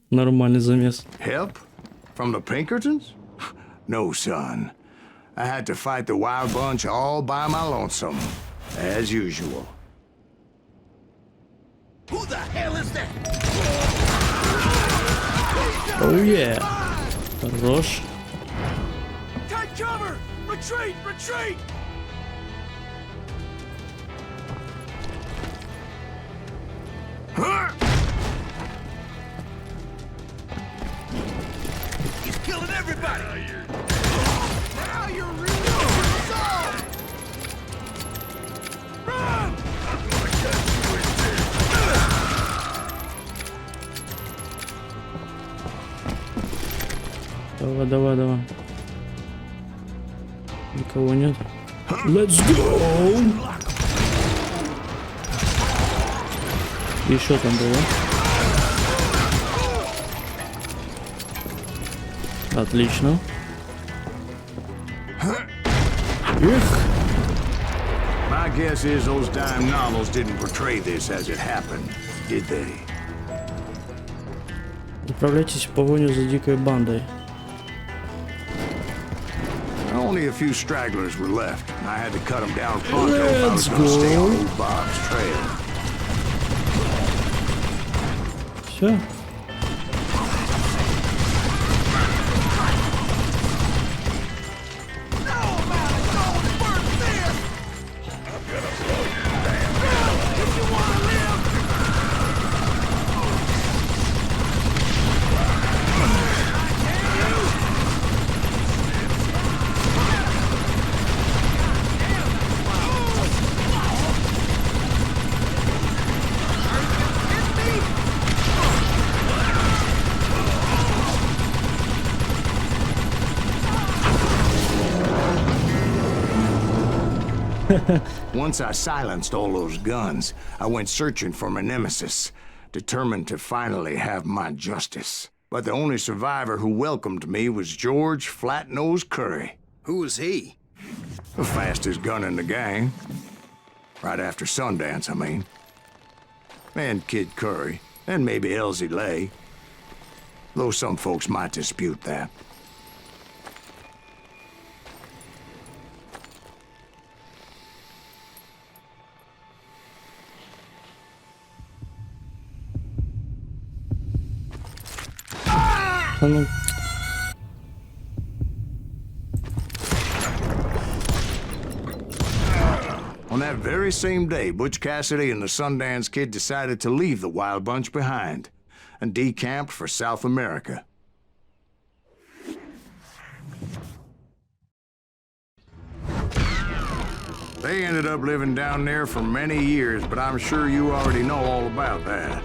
Нормальный замес. Help? From the Pinkertons? No, son. I had to fight the wild bunch all by my lonesome, as usual. Who the hell is that? Oh yeah. Хорош. Take cover! Retreat! Retreat! He's killing everybody! Now you're really soft! Run! Давай, давай, давай. Никого нет. Let's go! Еще там было. Отлично. Эх. My guess is those dime novels didn't portray this as it happened, did they? Отправляйтесь в погоню за дикой бандой. Only a few stragglers were left, and I had to cut them down pronto if I was going to stay on old Bob's trail. Все. Once I silenced all those guns, I went searching for my nemesis, determined to finally have my justice. But the only survivor who welcomed me was George Flat-Nosed Curry. Who was he? The fastest gun in the gang. Right after Sundance, I mean. And Kid Curry, and maybe Elsie Lay. Though some folks might dispute that. Ну. On that very same day, Butch Cassidy and the Sundance Kid decided to leave the Wild Bunch behind and decamped for South America. They ended up living down there for many years, but I'm sure you already know all about that.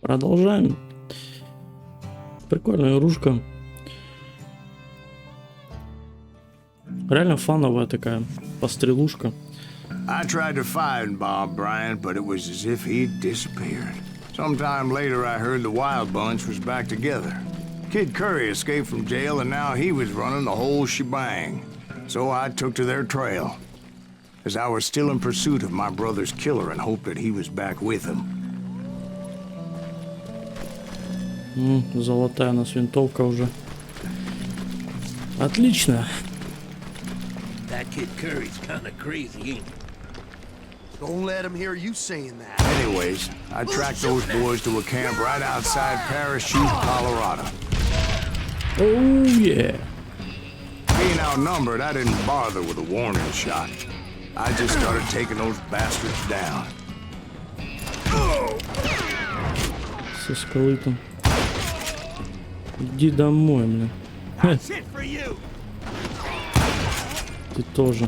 Продолжаем. Прикольная игрушка. Реально фановая такая пострелушка. I tried to find Bob Bryant, but it was as if he'd disappeared. Sometime later, I heard the Wild Bunch was back together. Kid Curry escaped from jail, and now he was running the whole shebang. So I took to their trail, as I was still in pursuit of my brother's killer and hoped that he was back with him. Золотая у нас винтовка уже. Отлично. That Kid Curry's kinda crazy, ain't he? Don't let him hear you saying that. Anyways, I tracked those boys to a camp right outside Parachute, Colorado. Oh yeah. Being outnumbered, I didn't bother with a warning shot. I just started taking those bastards down. Со скалы там. Иди домой, блин. Ты тоже.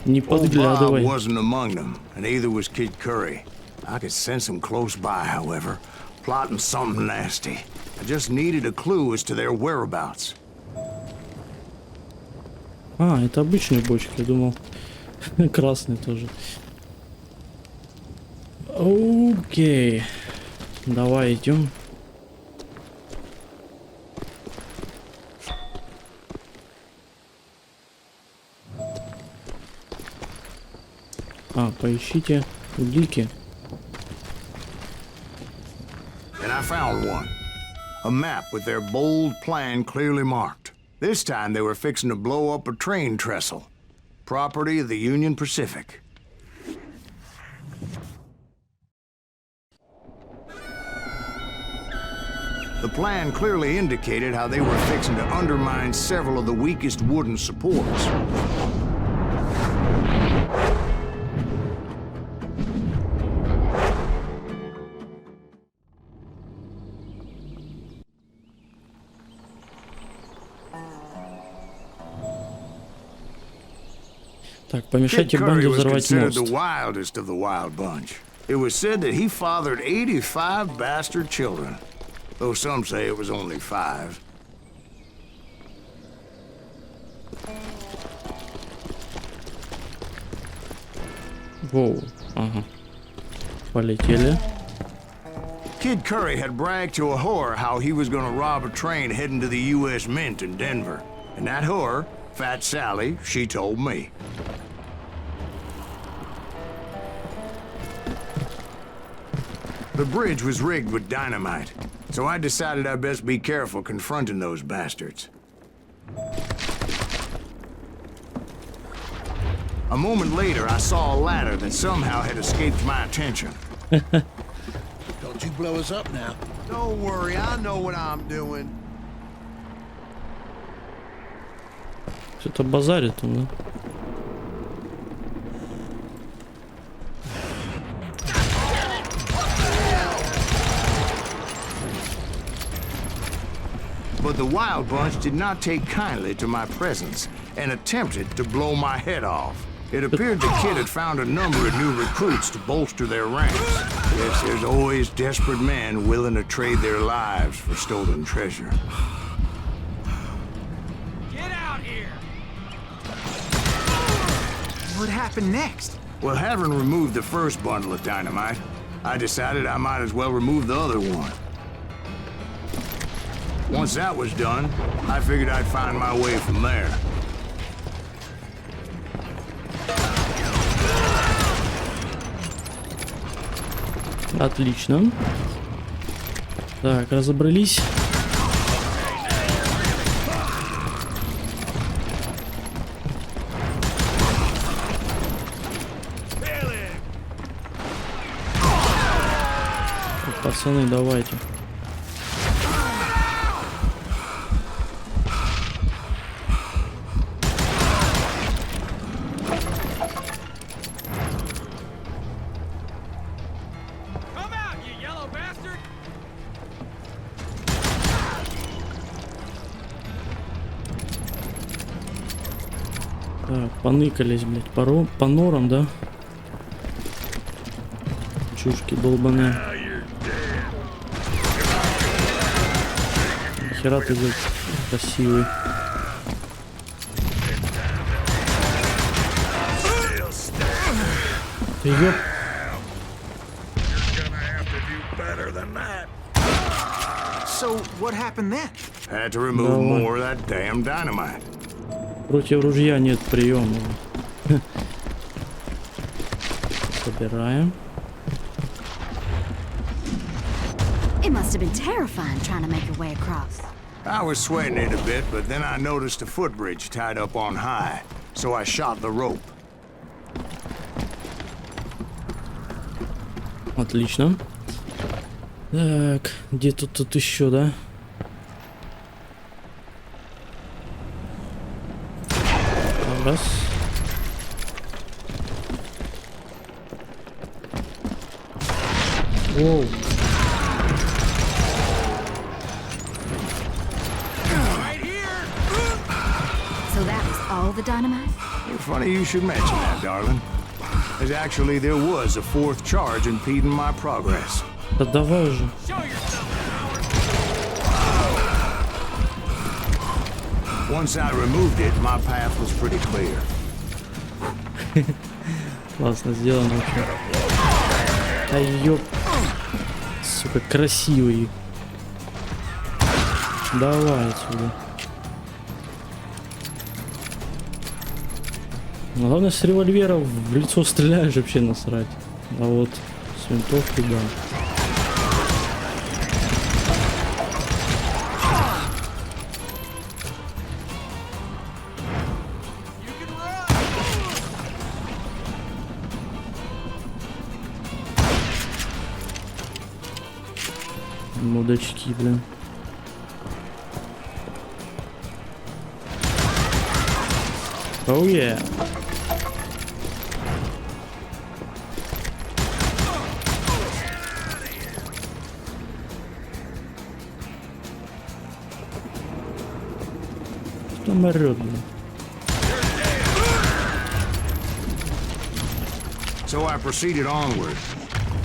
Не подглядывай. Bob wasn't among them, and neither was Kid Curry. I could sense him close by, however, plotting something nasty. I just needed a clue as to their whereabouts. А, это обычные бочки, я думал. Красный тоже. Окей. Давай идем. А, поищите улики. I found one. A map with their bold plan clearly marked. This time they were fixing to blow up a train trestle. Property of the Union Pacific. The plan clearly indicated how they were fixing to undermine several of the weakest wooden supports. Так, помешайте банде взорвать мост. The wildest of the wild bunch. It was said that he fathered 85 bastard children, though some say it was only 5. Воу, ага. Полетели. Kid Karri had bragged to a whore how he was going to rob a train heading to the U.S. Mint in Denver. And that whore, Fat Sally, she told me. The bridge was rigged with dynamite, so I decided I'd best be careful confronting those bastards. A moment later, I saw a ladder that somehow had escaped my attention. Don't you blow us up now. Don't worry, I know what I'm doing. Что-то базарит он, да? But the Wild Bunch did not take kindly to my presence and attempted to blow my head off. It appeared the kid had found a number of new recruits to bolster their ranks. Yes, there's always desperate men willing to trade their lives for stolen treasure. Get out here! What happened next? Well, having removed the first bundle of dynamite, I decided I might as well remove the other one. Once that was done, I figured I'd find my way from there. Отлично. Так, разобрались. Так, пацаны, давайте. Так, поныкались, блядь, по норам, да? Чушки долбаные. Нихера ты, блядь, красивый. Ты ёп. So, what happened then? Had to remove more of that damn dynamite. Против ружья нет приема. Собираем. It must have been terrifying trying to make your way across. I was sweating it a bit, but then I noticed a footbridge tied up on high, so I shot the rope. Отлично. Так, где-то тут еще, да? Раз. Воу. So that was all the dynamite? Funny you should mention that, darling. As actually there was a fourth charge impeding my progress. Да давай уже. Once I removed it, my path was pretty clear. Классно сделано вообще. Да ёп. Сука, красивый. Давай отсюда. Главное, с револьвера в лицо стреляешь, вообще насрать. А вот с винтовки, да. Мудачки, блин. Оу, yeah. Что он орёт, блин? So I proceeded onward.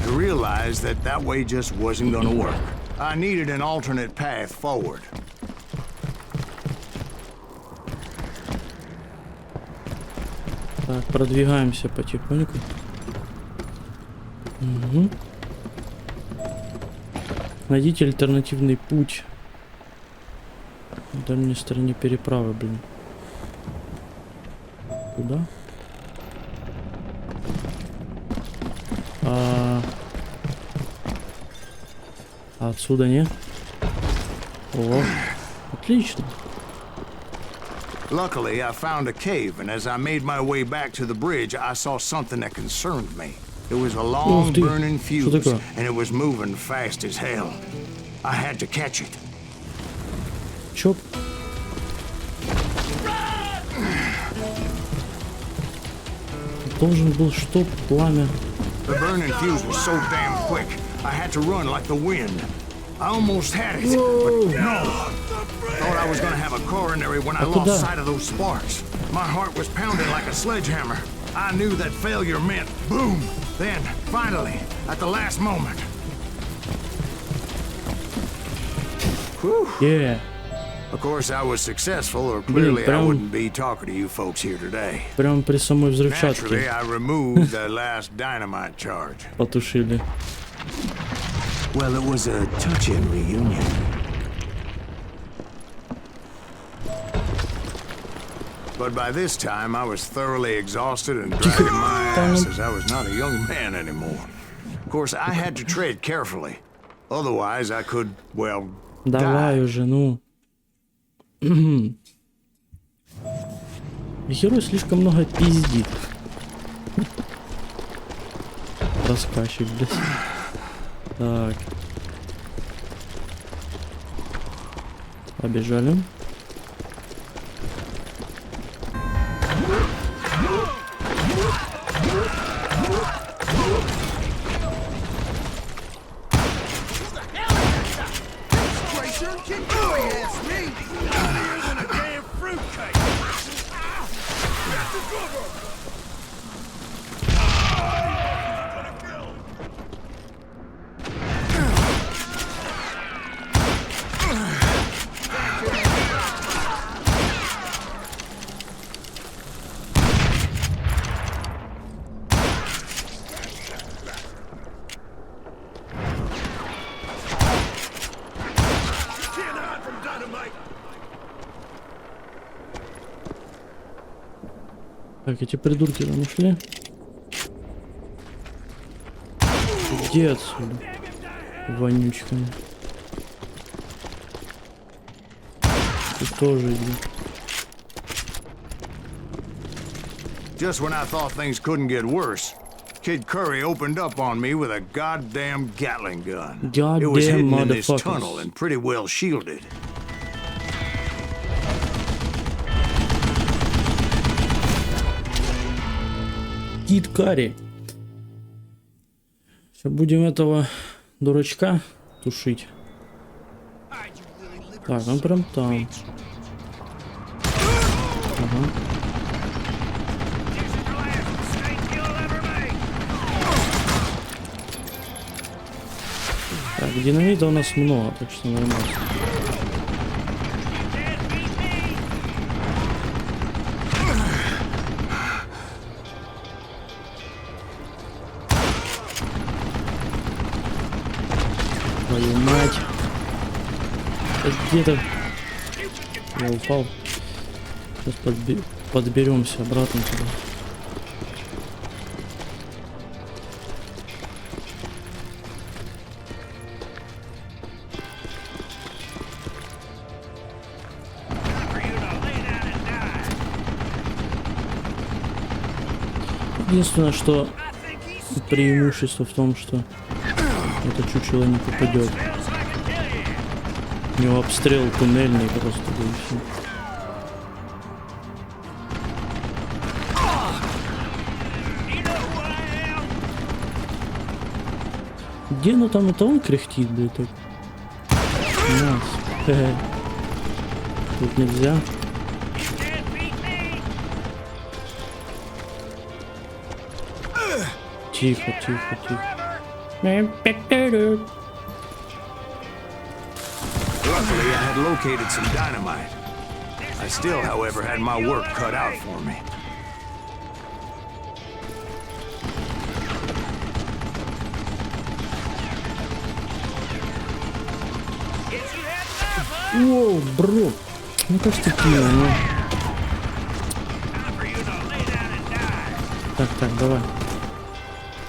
I realized that that way just wasn't gonna work. I needed an alternate path forward. Так, продвигаемся потихоньку. Угу. Найдите альтернативный путь. На дальней стороне переправы, блин. Куда? Отсюда не? О, отлично. Luckily, I found a cave, and as I made my way back to the bridge, I saw something that concerned me. It was a long, burning fuse, and it was moving fast as hell. I had to catch it. Чоп. Должен был что, пламя? The burning fuse was so damn quick, I had to run like the wind. I almost had it, but no. Thought I was gonna have a coronary when I lost sight of those sparks. My heart was pounding like a sledgehammer. I knew that failure meant boom. Then, finally, at the last moment. Whew. Yeah. Of course, I was successful, or clearly I wouldn't be talking to you folks here today. Прям при самой взрывчатке. Naturally, I removed the last dynamite charge. Потушили. Well, it was a touching reunion. But by this time, I was thoroughly exhausted and dragging my ass as I was not a young man anymore. Of course, I had to tread carefully. Otherwise, I could, well, Давай уже, ну. Герой слишком много пиздит. Рассказчик, блядь. Так. Побежали. Так, эти придурки там ушли. Где отсюда? Вонючками. Тут тоже идет. Just when I thought things couldn't get worse, Kid Karri opened up on me with a goddamn Gatling gun. It was hidden in this tunnel and pretty well shielded. Кид Карри. Сейчас будем этого дурачка тушить. Так, он прям там. Ага. Так, динамита у нас много, так что нормально. Твою мать. Где-то я упал. Сейчас подберемся обратно туда. Единственное, что преимущество в том, что это чучело не попадет. У него обстрел туннельный просто был. Всё. Где оно там, это он кряхтит, блядь, так? Нас. Тут нельзя. Тихо, тихо, тихо. Luckily, I had located some dynamite. I still, however, had my work cut out for me. Воу, бро. Ну как ж ты кинул, ну? Так, давай.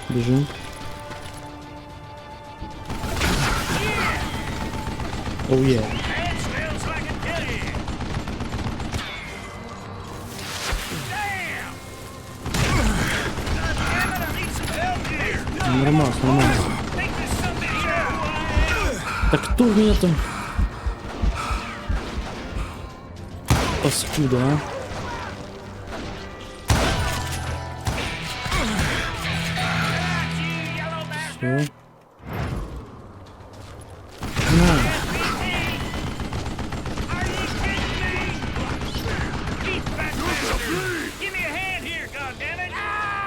Бежим. Оу, yeah. Нормально, нормально. Так кто у меня там? Паскуда, а? Все.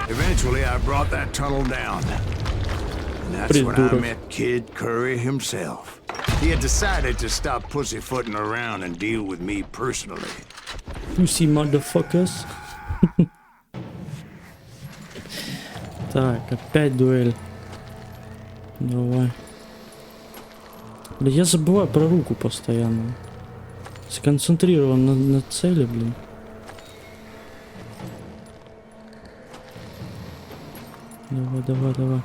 Eventually, I brought that tunnel down. And that's when I met Kid Karri himself. He had decided to stop pussyfooting around and deal with me personally. Pussy motherfuckers. Так, опять дуэль. Давай. Блин, я забываю про руку постоянно. Сконцентрирован на цели, блин. Давай.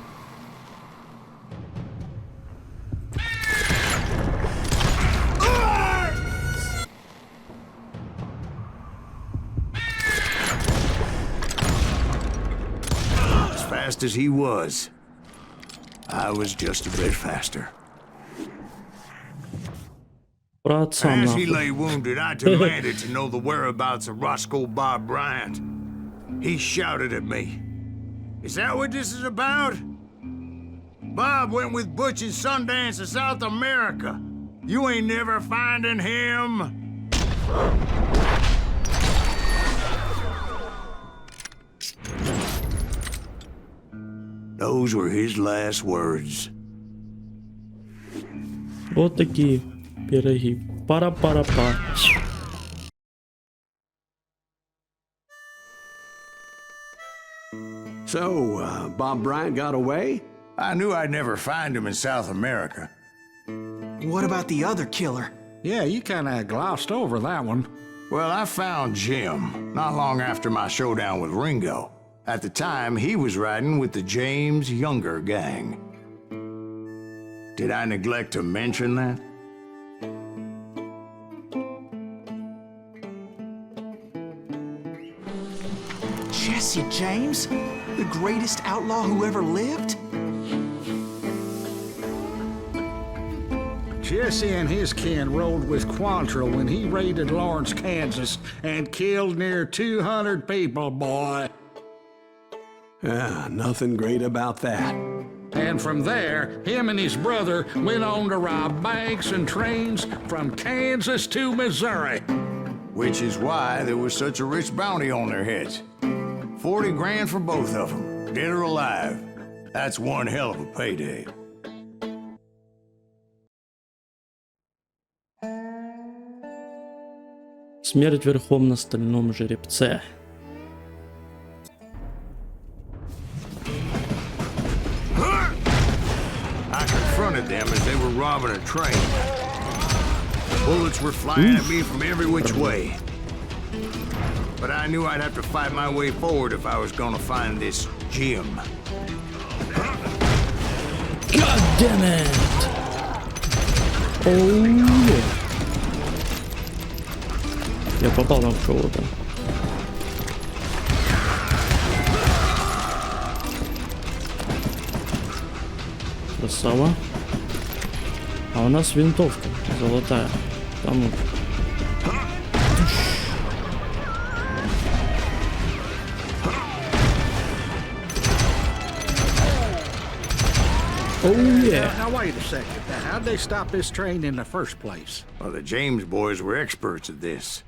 As fast as he was, I was just a bit faster. As he lay wounded, I demanded to know the whereabouts of Roscoe Bob Bryant. He shouted at me. Is that what this is about? Bob went with Butch and Sundance to South America. You ain't never finding him. Those were his last words. Вот такие пироги. Пара-пара-па. So, Bob Bryant got away? I knew I'd never find him in South America. What about the other killer? Yeah, you kinda glossed over that one. Well, I found Jim not long after my showdown with Ringo. At the time, he was riding with the James Younger gang. Did I neglect to mention that? Jesse James? The greatest outlaw who ever lived? Jesse and his kin rode with Quantrill when he raided Lawrence, Kansas, and killed near 200 people, boy. Nothing great about that. And from there, him and his brother went on to rob banks and trains from Kansas to Missouri. Which is why there was such a rich bounty on their heads. 40 grand for both of them, dead or alive. That's one hell of a payday. Смерть верхом на стальном жеребце. I confronted them as they were robbing a train. Bullets were flying at me from every which way. But I knew I'd have to fight my way forward if I was gonna find this Jim. God damn it! Oh yeah. Я попал на кого-то. Красава. А у нас винтовка. Золотая. Там ну. Oh yeah. Now wait a second. How'd they stop this train in the first place? Well, the James boys were experts at this.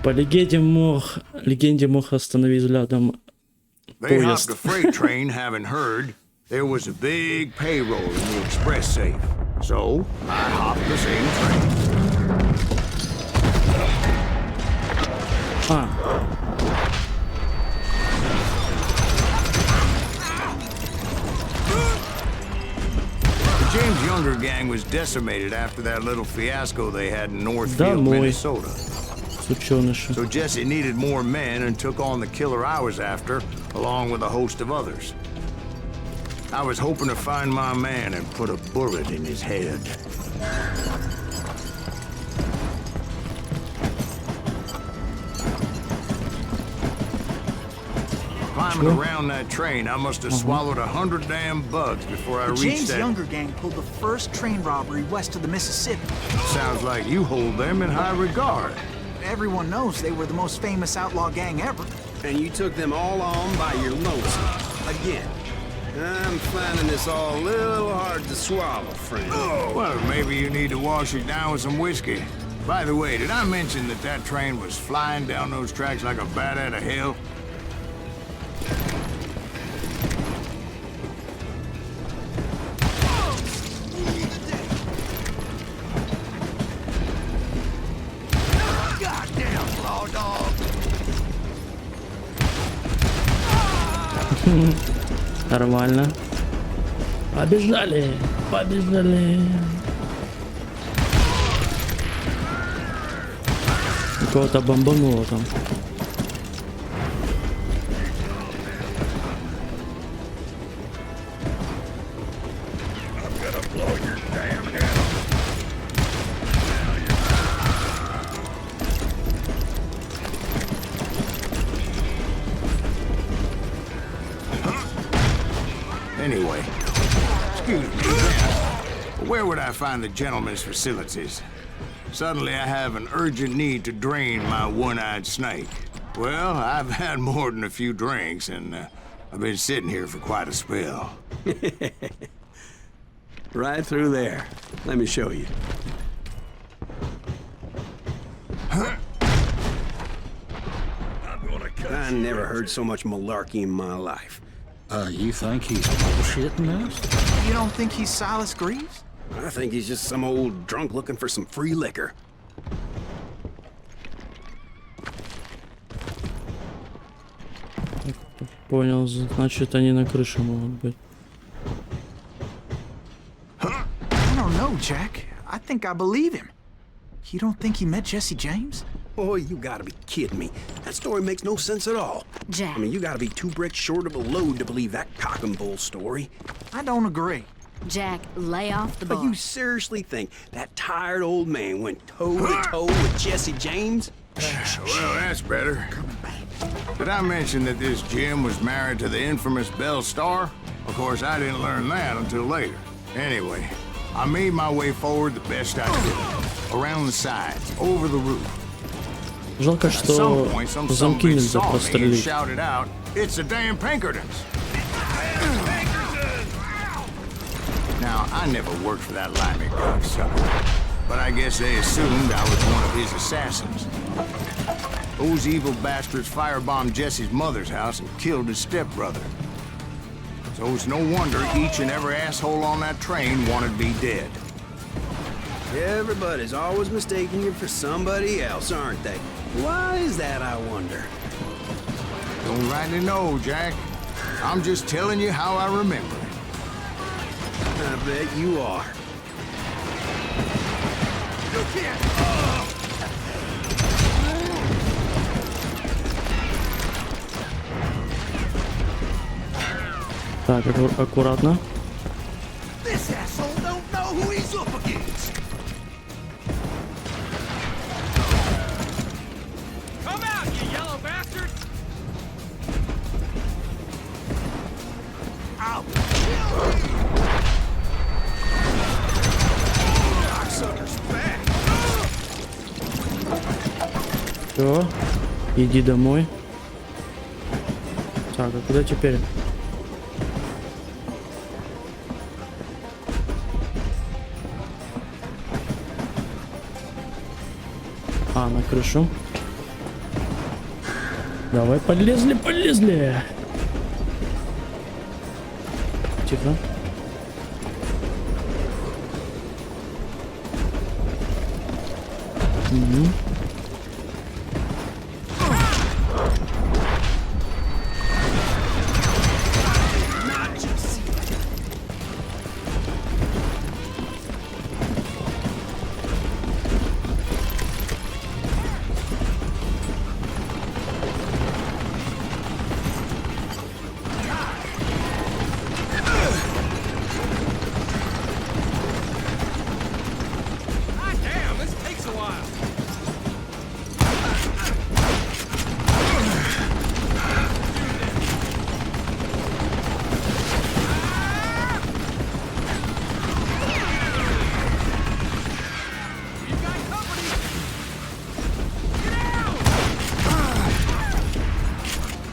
По легенде мог остановить взглядом They hopped поезд. a freight train, having heard there was a big payroll in the express safe. So I hopped the same train. The James Younger gang was decimated after that little fiasco they had in Northfield, Minnesota. So Jesse needed more men and took on the killer I was after, along with a host of others. I was hoping to find my man and put a bullet in his head. Climbing around that train, I must have swallowed 100 damn bugs before I reached James that. Younger gang pulled the first train robbery west of the Mississippi. Sounds like you hold them in high regard. Everyone knows they were the most famous outlaw gang ever. And you took them all on by your lonesome. Again. I'm finding this all a little hard to swallow, friend. Oh, well, maybe you need to wash it down with some whiskey. By the way, did I mention that that train was flying down those tracks like a bat out of hell? Goddamn law dog. Нормально. Побежали! Побежали! Кого-то бомбануло там. Anyway, excuse me, where would I find the gentleman's facilities? Suddenly I have an urgent need to drain my one-eyed snake. Well, I've had more than a few drinks, and I've been sitting here for quite a spell. Right through there. Let me show you. I never heard so much malarkey in my life. You think he's bullshitting us? You don't think he's Silas Greaves? I think he's just some old drunk looking for some free liquor. Понял, значит они на крыше могут быть. I don't know, Jack. I think I believe him. You don't think he met Jesse James? Oh, you gotta be kidding me. That story makes no sense at all. Jack. I mean, you gotta be 2 bricks short of a load to believe that cock and bull story. I don't agree. Jack, lay off the But bar. you seriously think that tired old man went toe-to-toe with Jesse James? Well, that's better. Did I mention that this Jim was married to the infamous Belle Starr? Of course, I didn't learn that until later. Anyway, I made my way forward the best I could. Around the sides, over the roof. Жалко, At some что point, some замки bitch нельзя saw me and прострелить. shouted out, "It's the damn Pinkertons!" Now, I never worked for that limey cocksucker, but I guess they assumed I was one of his assassins. Those evil bastards firebombed Jesse's mother's house and killed his stepbrother. So it's no wonder each and every asshole on that train wanted me dead. Everybody's always mistaking you for somebody else, aren't they? Why is that, I wonder? Don't rightly know, Jack. I'm just telling you how I remember it. I bet you are. You can't. Так, аккуратно. This asshole Все, иди домой. Так, а куда теперь? А, на крышу. Давай, полезли, полезли. Тихо. Угу.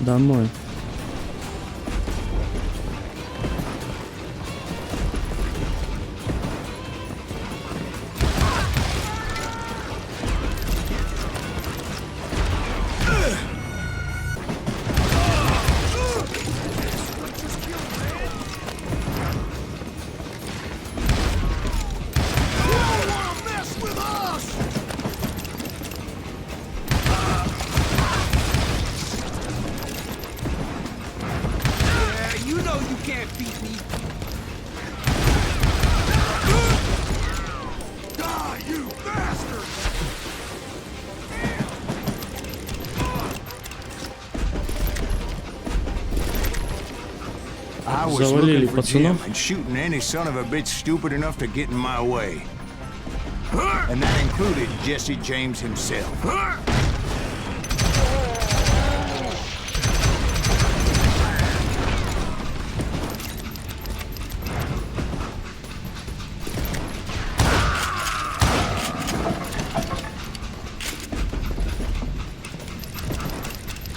Домой. Завалили пацанов. Shooting any son of a bitch stupid enough to get in my way. And that included Jesse James himself.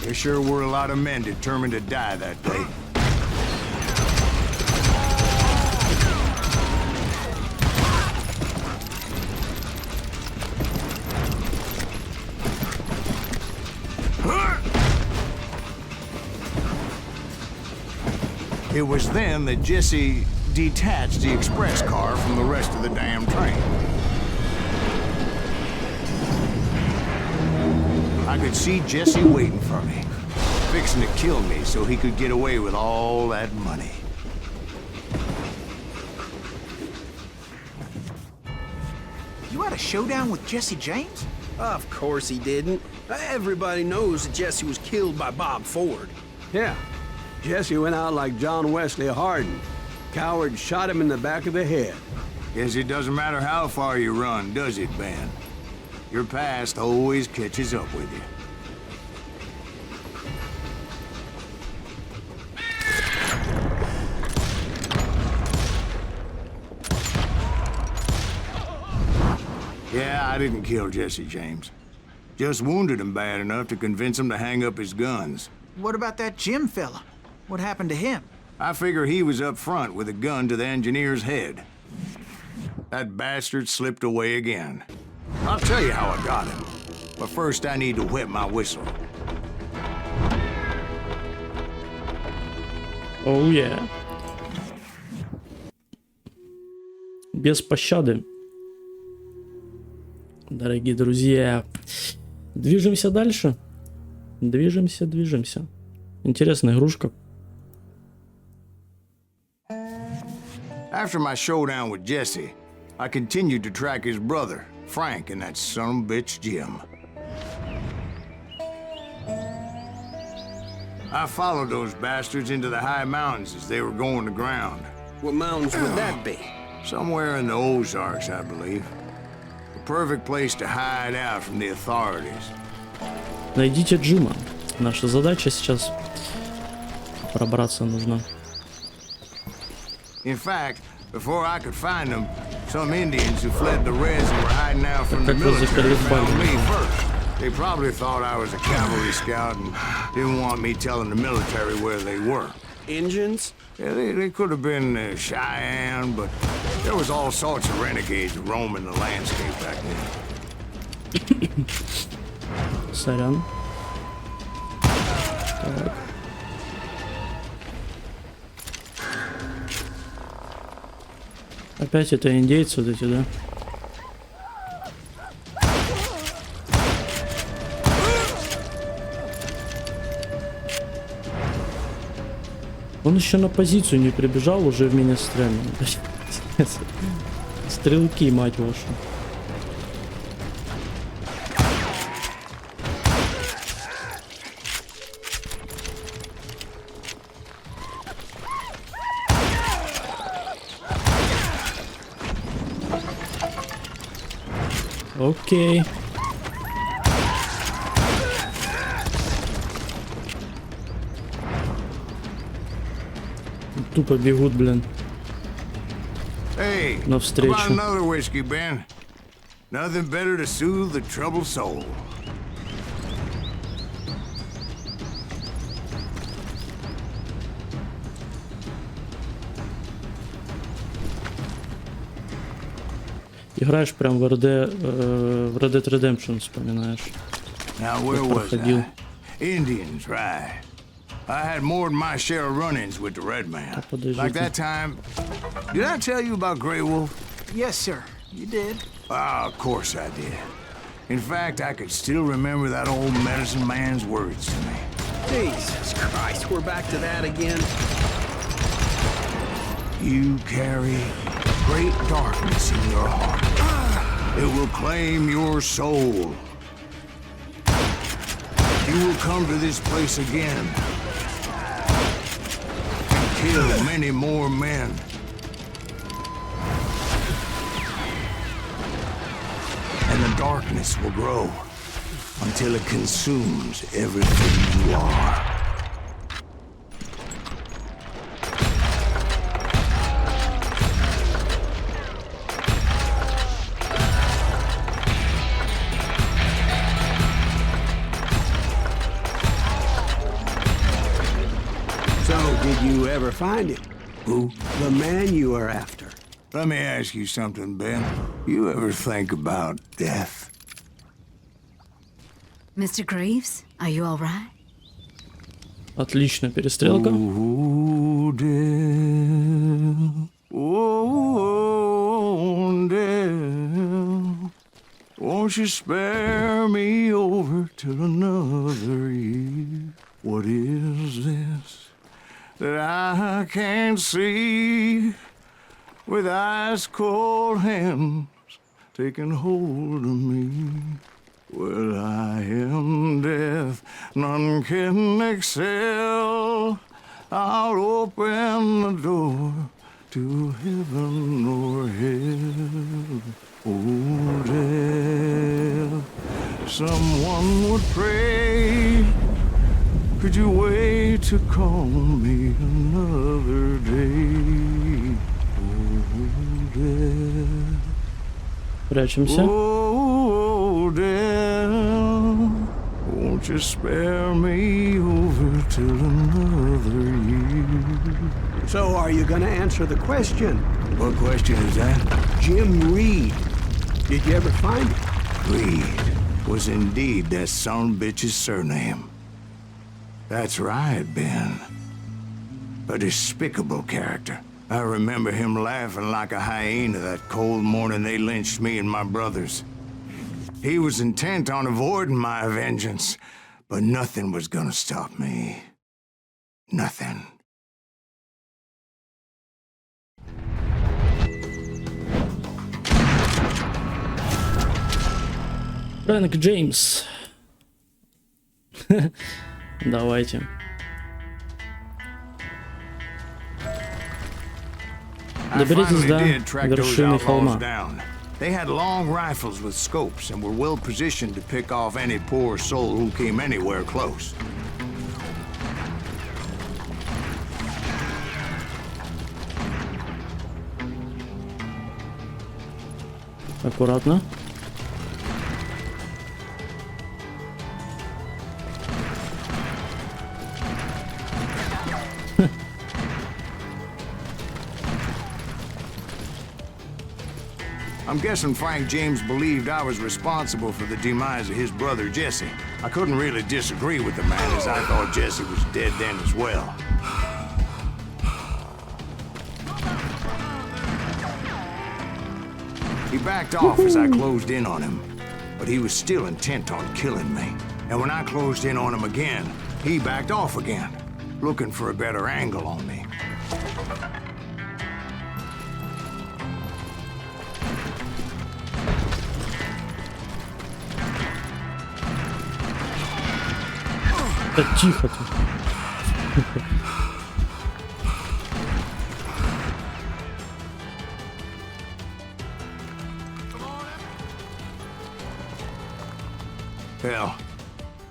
There sure were a lot of men determined to die that day. It was then that Jesse detached the express car from the rest of the damn train. I could see Jesse waiting for me, fixing to kill me so he could get away with all that money. You had a showdown with Jesse James? Of course he didn't. Everybody knows that Jesse was killed by Bob Ford. Yeah. Jesse went out like John Wesley Hardin. Coward shot him in the back of the head. Guess it doesn't matter how far you run, does it, Ben? Your past always catches up with you. Yeah, I didn't kill Jesse James. Just wounded him bad enough to convince him to hang up his guns. What about that Jim fella? What happened to him? I figure he was up front with a gun to the engineer's head. That bastard slipped away again. I'll tell you how I got him. But first I need to wet my whistle. Oh yeah. Без пощады. Дорогие друзья. Движемся дальше. Движемся. Интересная игрушка. After my showdown with Jesse, I continued to track his brother, Frank, and that son of a bitch Jim. I followed those bastards into the high mountains as they were going to ground. What mountains would that be? Somewhere in the Ozarks, I believe. The perfect place to hide out from the authorities. Найдите Джима. Наша задача сейчас пробраться нужно. In fact, before I could find them, some Indians who fled the Reds and were hiding out from the military found me first. They probably thought I was a cavalry scout and didn't want me telling the military where they were. Injuns? Yeah, they could have been Cheyenne, but there was all sorts of renegades roaming the landscape back then. Сорян. Так. Опять это индейцы вот эти, да? Он еще на позицию не прибежал, уже в меня стрелял. Стрелки, мать вашу. Окей. Тупо бегут, блин. Hey, навстречу. About another whiskey, Ben. Nothing better to soothe the troubled soul. Играешь прям в Red Dead Redemption, вспоминаешь. Now where was I? Indians, right. I had more than my share of run-ins with the Red Man. Like that time. Did I tell you about Grey Wolf? Yes, sir. You did. Ah, of course I did. In fact, I could still remember that old medicine man's words to me. Jesus Christ, we're back to that again. You carry great darkness in your heart. It will claim your soul. You will come to this place again and kill many more men. And the darkness will grow until it consumes everything you are. Did you ever find him? Who? The man you are after. Let me ask you something, Ben. You ever think about death? Mr. Greaves, are you all right? Отлично, перестрелка. Oh, death. Oh, death. Won't you spare me over till another year? What is this that I can't see, with ice cold hands taking hold of me? Well, I am death, none can excel. I'll open the door to heaven or hell. Oh, death, someone would pray. Could you wait to call me another day? Oh, death. Прячемся. Oh, death, won't you spare me over till another year? So are you gonna answer the question? What question is that? Jim Reed. Did you ever find him? Reed was indeed that son-bitch's surname. That's right, Ben. A despicable character. I remember him laughing like a hyena that cold morning they lynched me and my brothers. He was intent on avoiding my vengeance, but nothing was gonna stop me. Nothing. Фрэнк Джеймс. Давайте. Доберитесь до вершины холма. They had long rifles with scopes and were well positioned to pick off any poor soul who came anywhere close. Аккуратно. I'm guessing Frank James believed I was responsible for the demise of his brother Jesse. I couldn't really disagree with the man, as I thought Jesse was dead then as well. He backed off as I closed in on him, but he was still intent on killing me. And when I closed in on him again, he backed off again, looking for a better angle on me. Да тихо ты. Hell,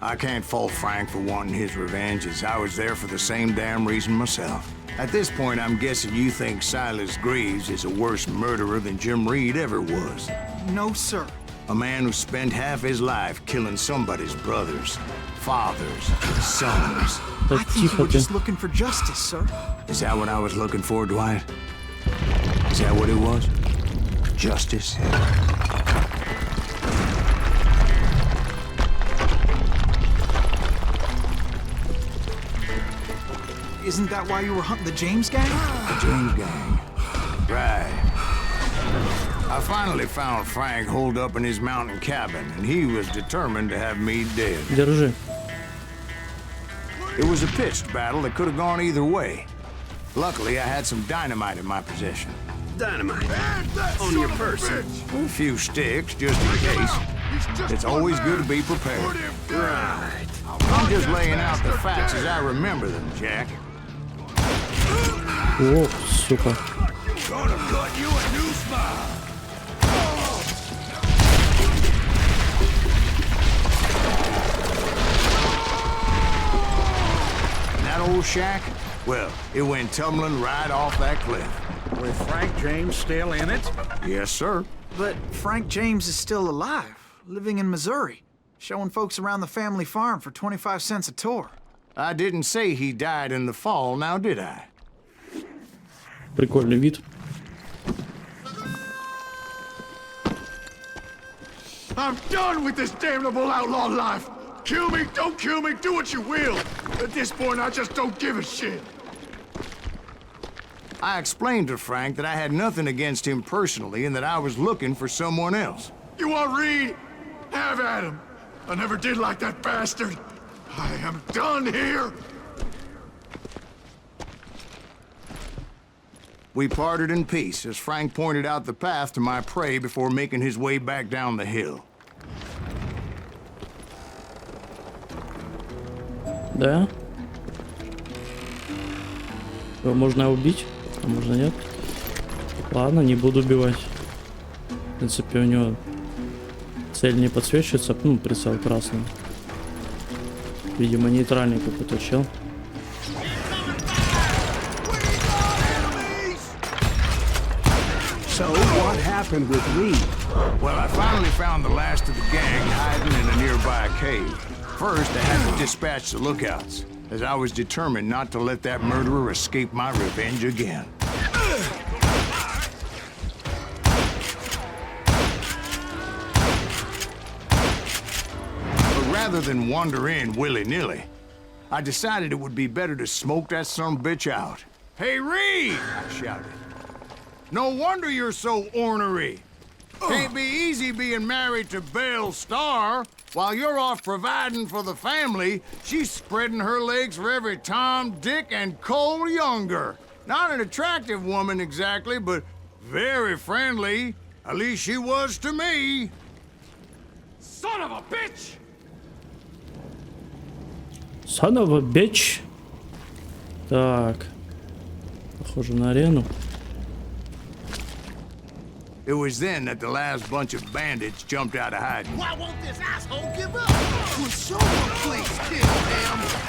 I can't fault Frank for wanting his revenge, as I was there for the same damn reason myself. At this point, I'm guessing you think Silas Greaves is a worse murderer than Jim Reed ever was. No, sir. A man who spent half his life killing somebody's brothers, fathers, sons. I think you were just looking for justice, sir. Is that what I was looking for, Dwight? Is that what it was? Justice? Isn't that why you were hunting the James gang? The James gang. Right. I finally found Frank holed up in his mountain cabin, and he was determined to have me dead. Держи. It was a pitched battle that could have gone either way. Luckily, I had some dynamite in my possession. Dynamite? On your person? A few sticks, just in case. It's always good to be prepared. Right. I'm just laying out the facts as I remember them, Jack. О, сука. Gonna cut you a new smile. That old shack? Well, it went tumbling right off that cliff. With Frank James still in it? Yes, sir. But Frank James is still alive, living in Missouri, showing folks around the family farm for 25 cents a tour. I didn't say he died in the fall, now did I? Прикольный вид. I'm done with this damnable outlaw life. Kill me, don't kill me, do what you will. At this point, I just don't give a shit. I explained to Frank that I had nothing against him personally and that I was looking for someone else. You want Reed? Have at him. I never did like that bastard. I am done here. We parted in peace as Frank pointed out the path to my prey before making his way back down the hill. Да? Его можно убить, а можно нет. Ладно, не буду убивать. В принципе, у него цель не подсвечивается, ну, прицел красный. Видимо, нейтральный какой-то чел. So, what happened with Reed? Well, I finally found the last of the gang hiding in a nearby cave. First, I had to dispatch the lookouts, as I was determined not to let that murderer escape my revenge again. But rather than wander in willy-nilly, I decided it would be better to smoke that sumbitch out. Hey, Reed! I shouted. No wonder you're so ornery. Can't be easy being married to Belle Starr. While you're off providing for the family, she's spreading her legs for every Tom, Dick, and Cole Younger. Not an attractive woman exactly, but very friendly. At least she was to me. Son of a bitch! Son of a bitch. Так. Похоже на арену. It was then that the last bunch of bandits jumped out of hiding. Why won't this asshole give up? Will someone please kill him?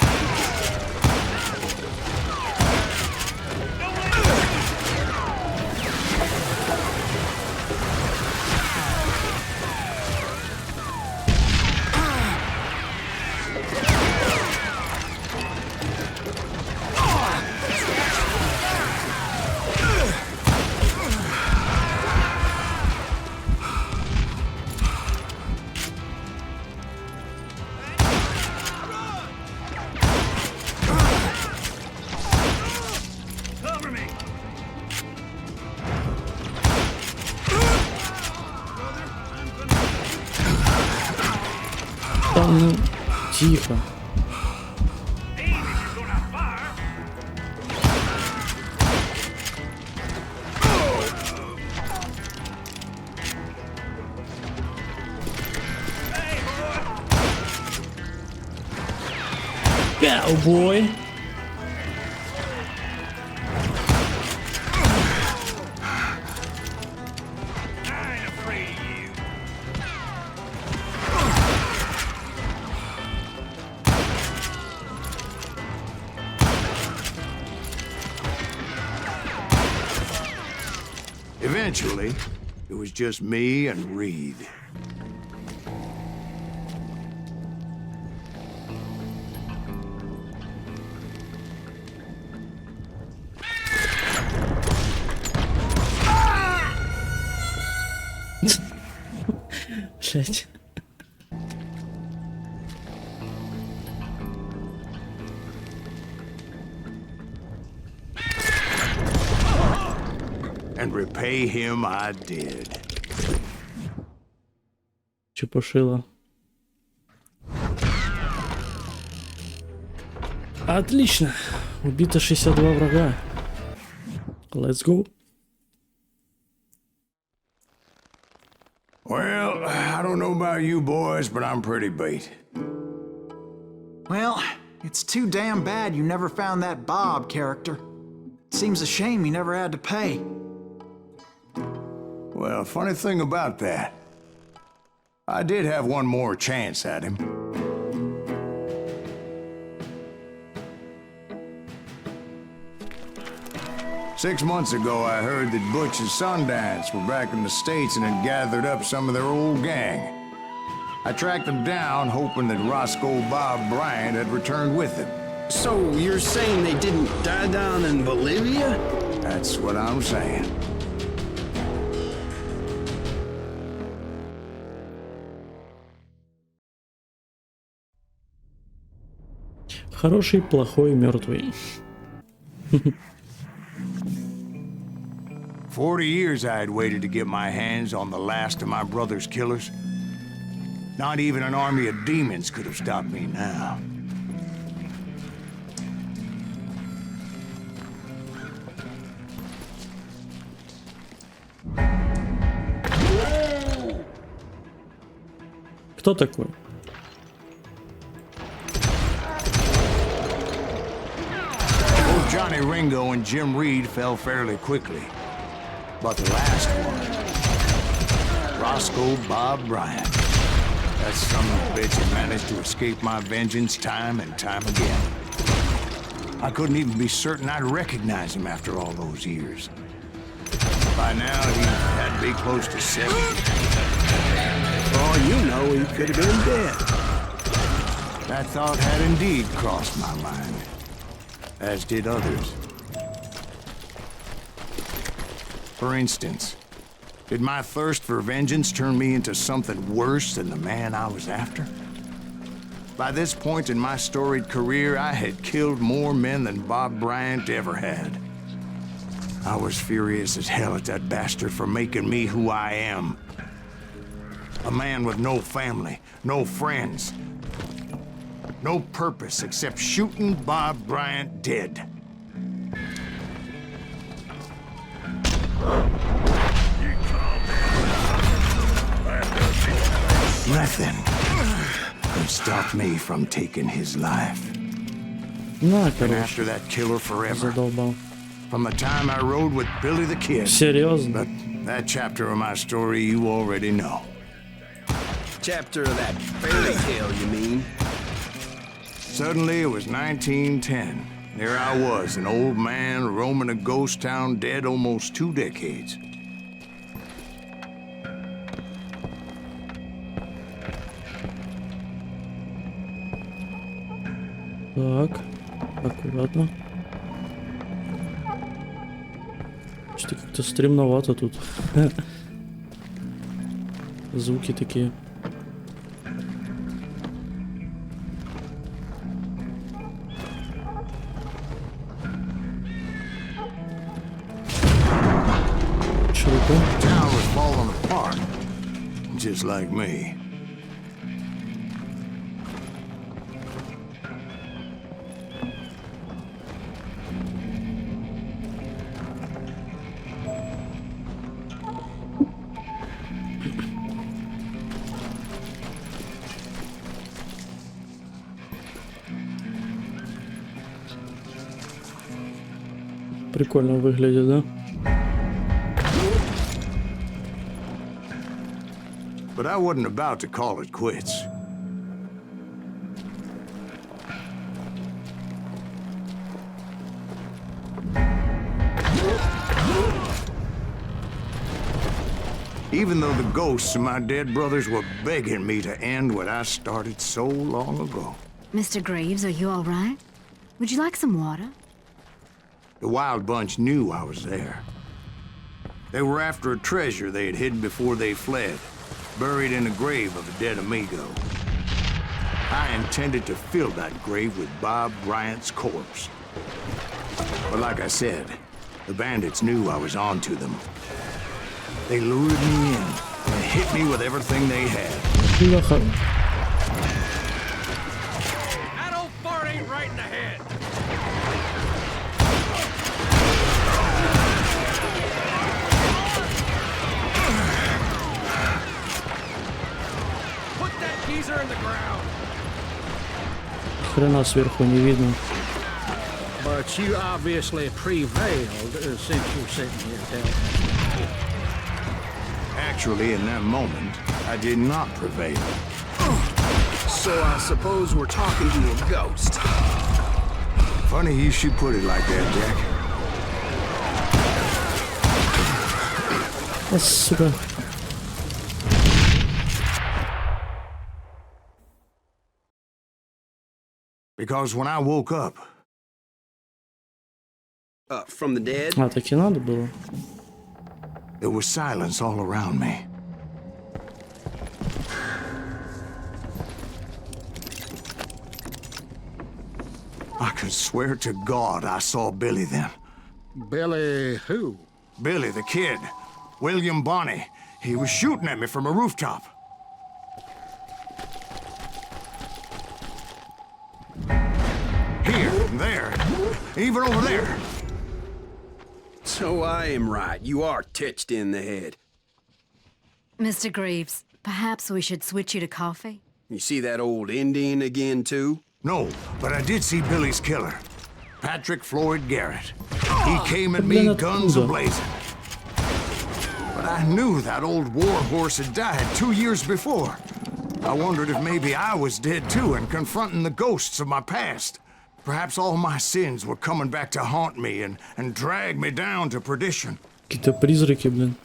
там, ну, тихо. Cowboy. Eventually, it was just me and Reed. Блять. And repay him I did. Чепушила. Отлично. Убито 62 врага. Let's go. Well, I don't know about you boys, but I'm pretty beat. Well, it's too damn bad you never found that Bob character. Seems a shame he never had to pay. Well, funny thing about that, I did have one more chance at him. Six months ago, I heard that Butch and Sundance were back in the States and had gathered up some of their old gang. I tracked them down, hoping that Roscoe Bob Bryant had returned with them. So you're saying they didn't die down in Bolivia? That's what I'm saying. Хороший, плохой, мертвый. 40 years I had waited to get my hands on the last of my brother's killers. Not even an army of demons could have stopped me now. Кто такой? Both Johnny Ringo and Jim Reed fell fairly quickly. But the last one, Roscoe Bob Bryant, that son of a bitch had managed to escape my vengeance time and time again. I couldn't even be certain I'd recognize him after all those years. By now, he had to be close to 70. For all you know, he could have been dead. That thought had indeed crossed my mind, as did others. For instance, did my thirst for vengeance turn me into something worse than the man I was after? By this point in my storied career, I had killed more men than Bob Bryant ever had. I was furious as hell at that bastard for making me who I am. A man with no family, no friends, no purpose except shooting Bob Bryant dead. Nothing could stop me from taking his life. And after that killer forever. From the time I rode with Billy the Kid. Серьезно? But that chapter of my story you already know. Chapter of that fairy tale, you mean? Suddenly, it was 1910. There I was, an old man roaming a ghost town dead almost 2 decades. Так, аккуратно. Что-то как-то стремновато тут. Звуки такие. Town was falling apart, just like me. Прикольно выглядит, да? But I wasn't about to call it quits. Even though the ghosts of my dead brothers were begging me to end what I started so long ago. Mr. Graves, are you all right? Would you like some water? The Wild Bunch knew I was there. They were after a treasure they had hidden before they fled, buried in a grave of a dead amigo. I intended to fill that grave with Bob Bryant's corpse. But like I said, the bandits knew I was on to them. They lured me in and hit me with everything they had. That old fart ain't right in the head. Put that geezer in the ground. Хрена сверху не видно. But you obviously prevailed since you're sitting here telling me. Actually, in that moment, I did not prevail. So I suppose we're talking to a ghost. Funny you should put it like that, Jack. А, сука. Because when I woke up... From the dead? А, так и надо было. There was silence all around me. I could swear to God I saw Billy then. Billy who? Billy the Kid. William Bonney. He was shooting at me from a rooftop. Here, and there, even over there. So I am right. You are titched in the head. Mr. Graves, perhaps we should switch you to coffee? You see that old Indian again, too? No, but I did see Billy's killer, Patrick Floyd Garrett. He came at me guns a-blazing. But I knew that old war horse had died 2 years before. I wondered if maybe I was dead too and confronting the ghosts of my past. Perhaps all my sins were coming back to haunt me and drag me down to perdition. Какие-то призраки, блин.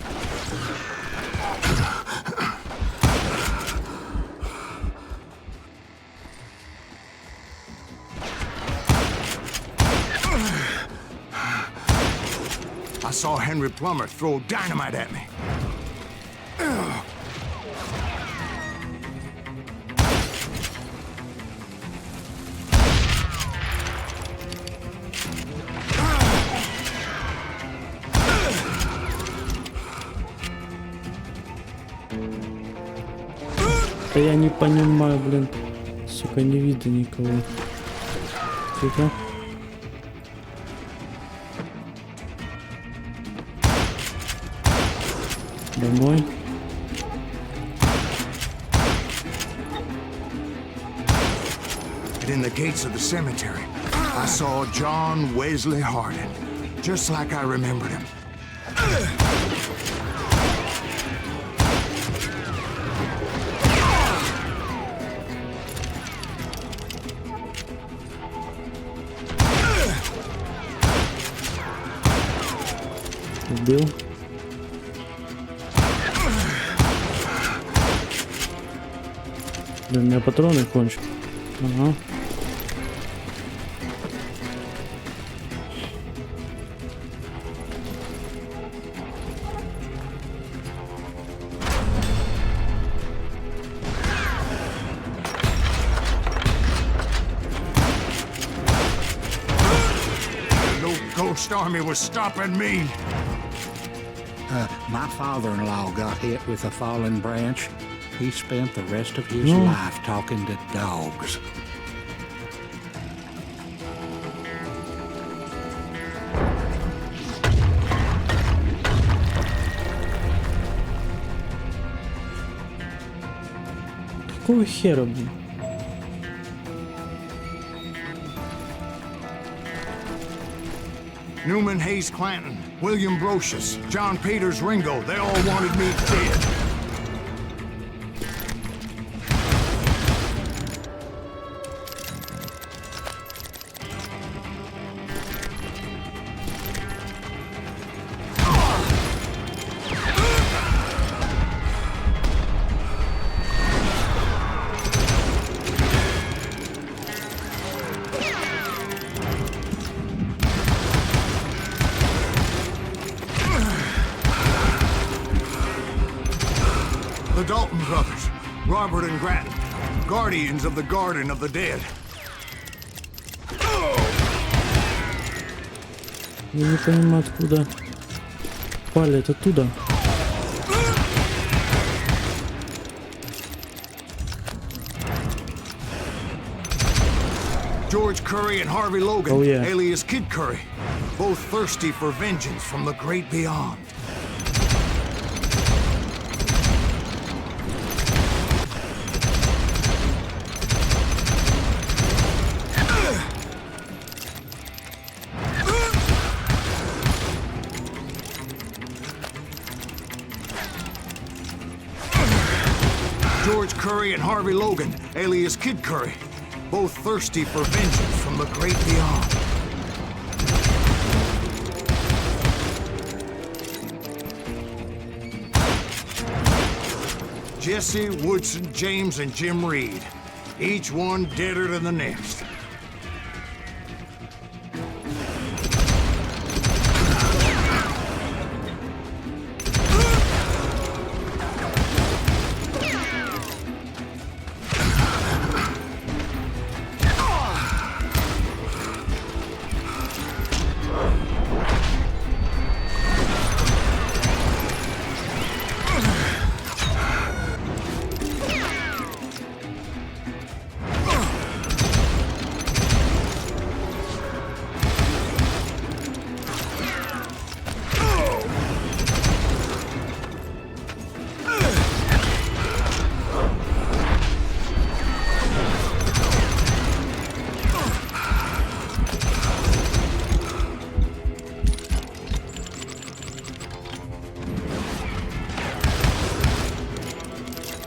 I saw Gенri Plammer throw dynamite at me. Да я не понимаю, блин. Сука, не видно никого. Тихо. Домой. And in the gates of the cemetery, I saw John Wesley Hardin, just like I remembered him. Убил. Блин, у меня патроны кончились. Ага. No ghost army was stopping me. My father-in-law got hit with a fallen branch. He spent the rest of his life talking to dogs. Какого хера, блин? Newman Hayes Clanton, William Brocious, John Peters Ringo, they all wanted me dead. The Dalton brothers, Robert and Grattan, guardians of the Garden of the Dead. Я не понимаю, откуда палят оттуда. George Curry and Harvey Logan, Oh, yeah. alias Kid Curry, both thirsty for vengeance from the great beyond. George Curry and Harvey Logan, alias Kid Curry, both thirsty for vengeance from the great beyond. Jesse, Woodson, James, and Jim Reed, each one deader than the next.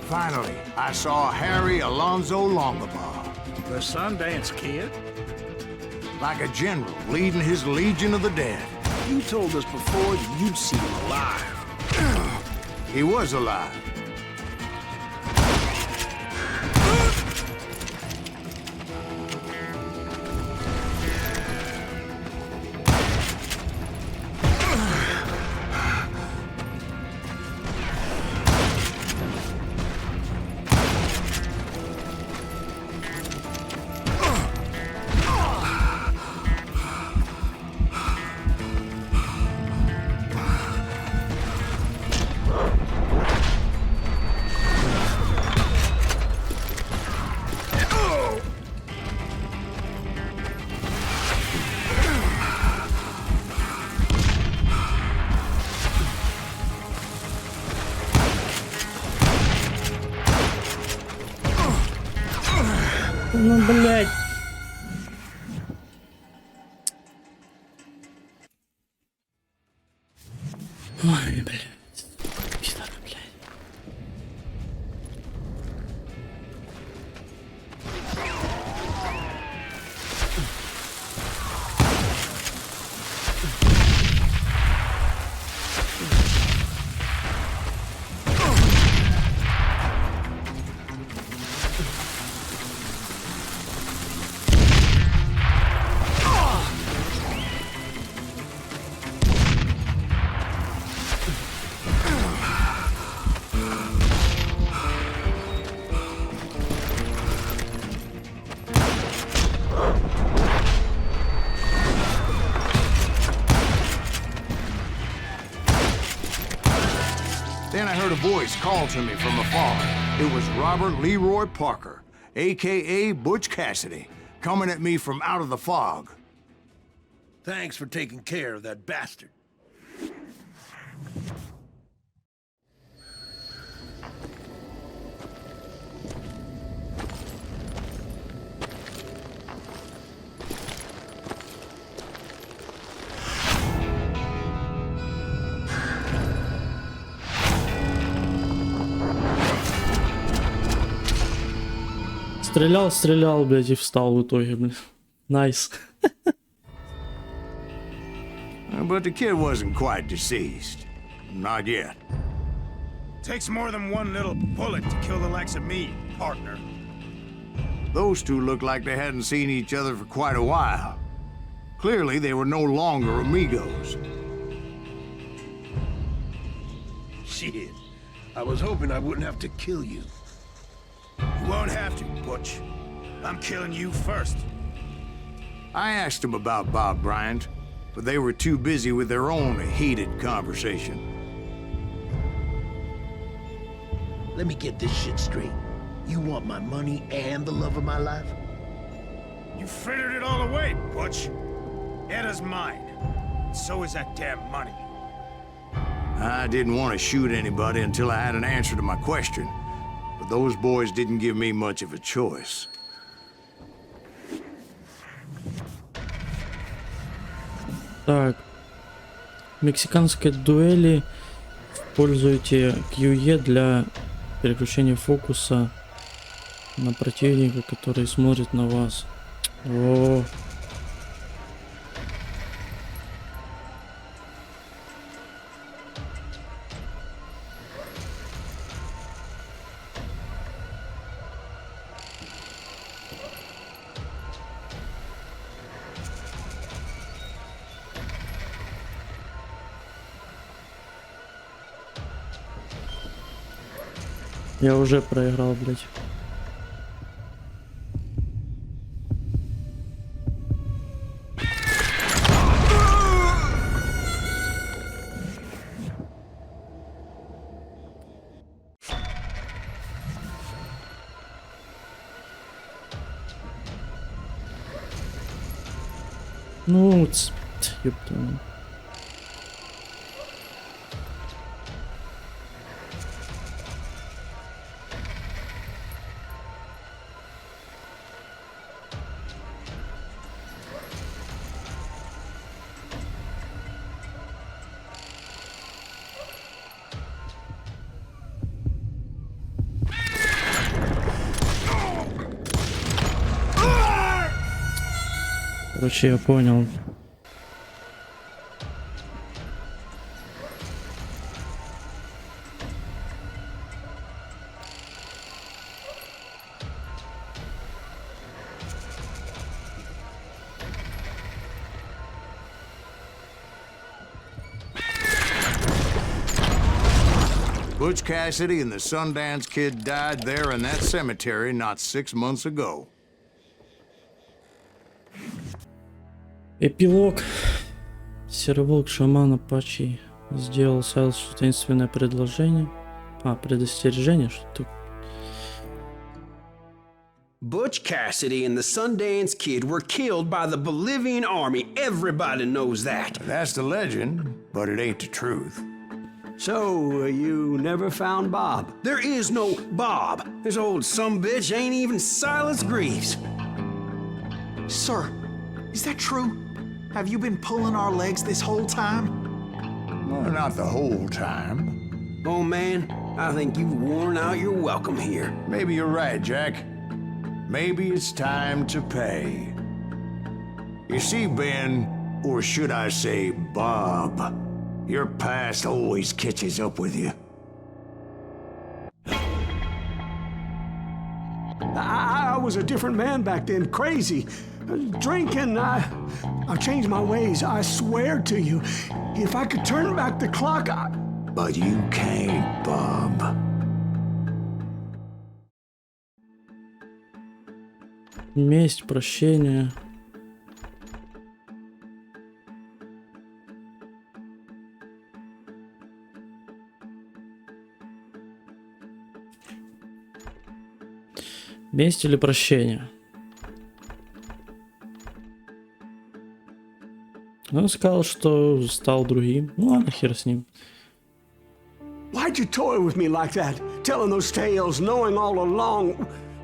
Finally, I saw Harry Alonzo Longabaugh. The Sandэнs Kid? Like a general leading his Legion of the Dead. You told us before that you'd seen him alive. He was alive. Ну, блядь. Ой, блядь. Пизда, блядь. Then I heard a voice call to me from afar. It was Robert Leroy Parker, a.k.a. Butch Cassidy, coming at me from out of the fog. Thanks for taking care of that bastard. Стрелял, блядь, и встал в итоге, блядь. Найс. But the kid wasn't quite deceased. Not yet. Takes more than one little bullet to kill the likes of me, partner. Those two looked like they hadn't seen each other for quite a while. Clearly, they were no longer amigos. Shit. I was hoping I wouldn't have to kill you. You won't have to, Butch. I'm killing you first. I asked them about Bob Bryant, but they were too busy with their own heated conversation. Let me get this shit straight. You want my money and the love of my life? You frittered it all away, Butch. Edda's mine. So is that damn money. I didn't want to shoot anybody until I had an answer to my question, but those boys didn't give me much of a choice. Так. В мексиканской дуэли используйте QE для переключения фокуса на противника, который смотрит на вас. О. Я уже проиграл, блядь. Ну, ёпта. Короче, я понял. Butch Cassidy and the Sandэнs Kid died there in that cemetery not 6 months ago. Эпилог. Серый волк шаман Апачи сделал Сайлсу таинственное предложение. Предостережение, что-то. Butch Cassidy and the Sandэнs Kid were killed by the Bolivian army. Everybody knows that. That's the legend, but it ain't the truth. So, you never found Bob? There is no Bob. This old sumbitch ain't even Silas Greaves. Sir, is that true? Have you been pulling our legs this whole time? Well, not the whole time. Oh, man, I think you've worn out your welcome here. Maybe you're right, Jack. Maybe it's time to pay. You see, Ben, or should I say Bob, your past always catches up with you. I was a different man back then, crazy. Drinking, I've changed my ways, I swear to you. If I could turn back the clock, But you can't, Bob. Месть, прощение. Месть или прощение? Он сказал, что стал другим. Ну ладно, хер с ним. Why'd you toy with me like that? Telling those tales, knowing all along.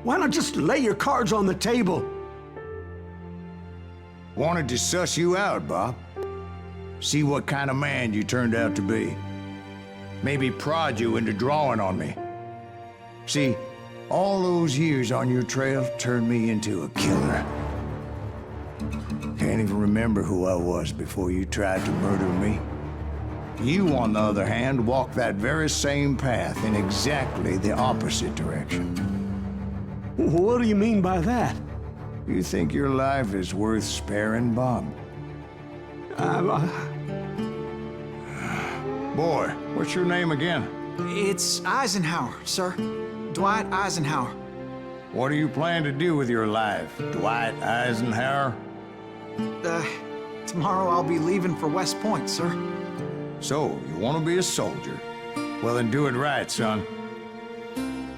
Why not just lay your cards on the table? Wanted to suss you out, Bob. See what kind of man you turned out to be. Maybe prod you into drawing on me. See, All those years on your trail turned me into a killer. Can't even remember who I was before you tried to murder me. You, on the other hand, walked that very same path in exactly the opposite direction. What do you mean by that? You think your life is worth sparing, Bob? Boy, what's your name again? It's Eisenhower, sir. Dwight Eisenhower. What do you plan to do with your life, Dwight Eisenhower? Tomorrow I'll be leaving for West Point, sir. So, you want to be a soldier? Well, then do it right, son.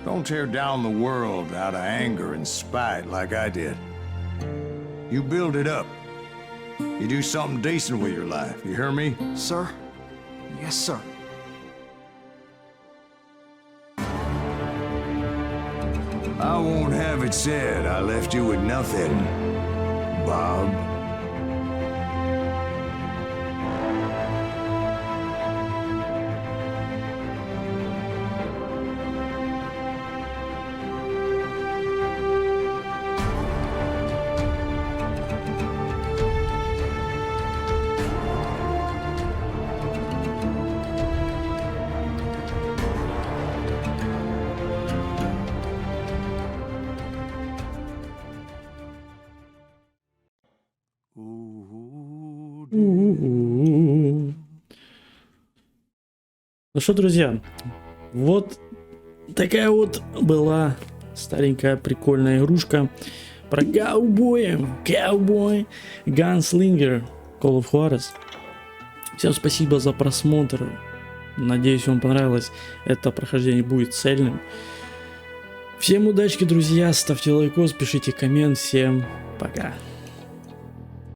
Don't tear down the world out of anger and spite like I did. You build it up. You do something decent with your life, you hear me? Sir? Yes, sir. I won't have it said I left you with nothing, Bob. Ну что, друзья, вот такая вот была старенькая прикольная игрушка про ковбоя, Gunslinger, Call of Juarez. Всем спасибо за просмотр, надеюсь, вам понравилось, это прохождение будет цельным. Всем удачи, друзья, ставьте лайкос, пишите коммент, всем пока.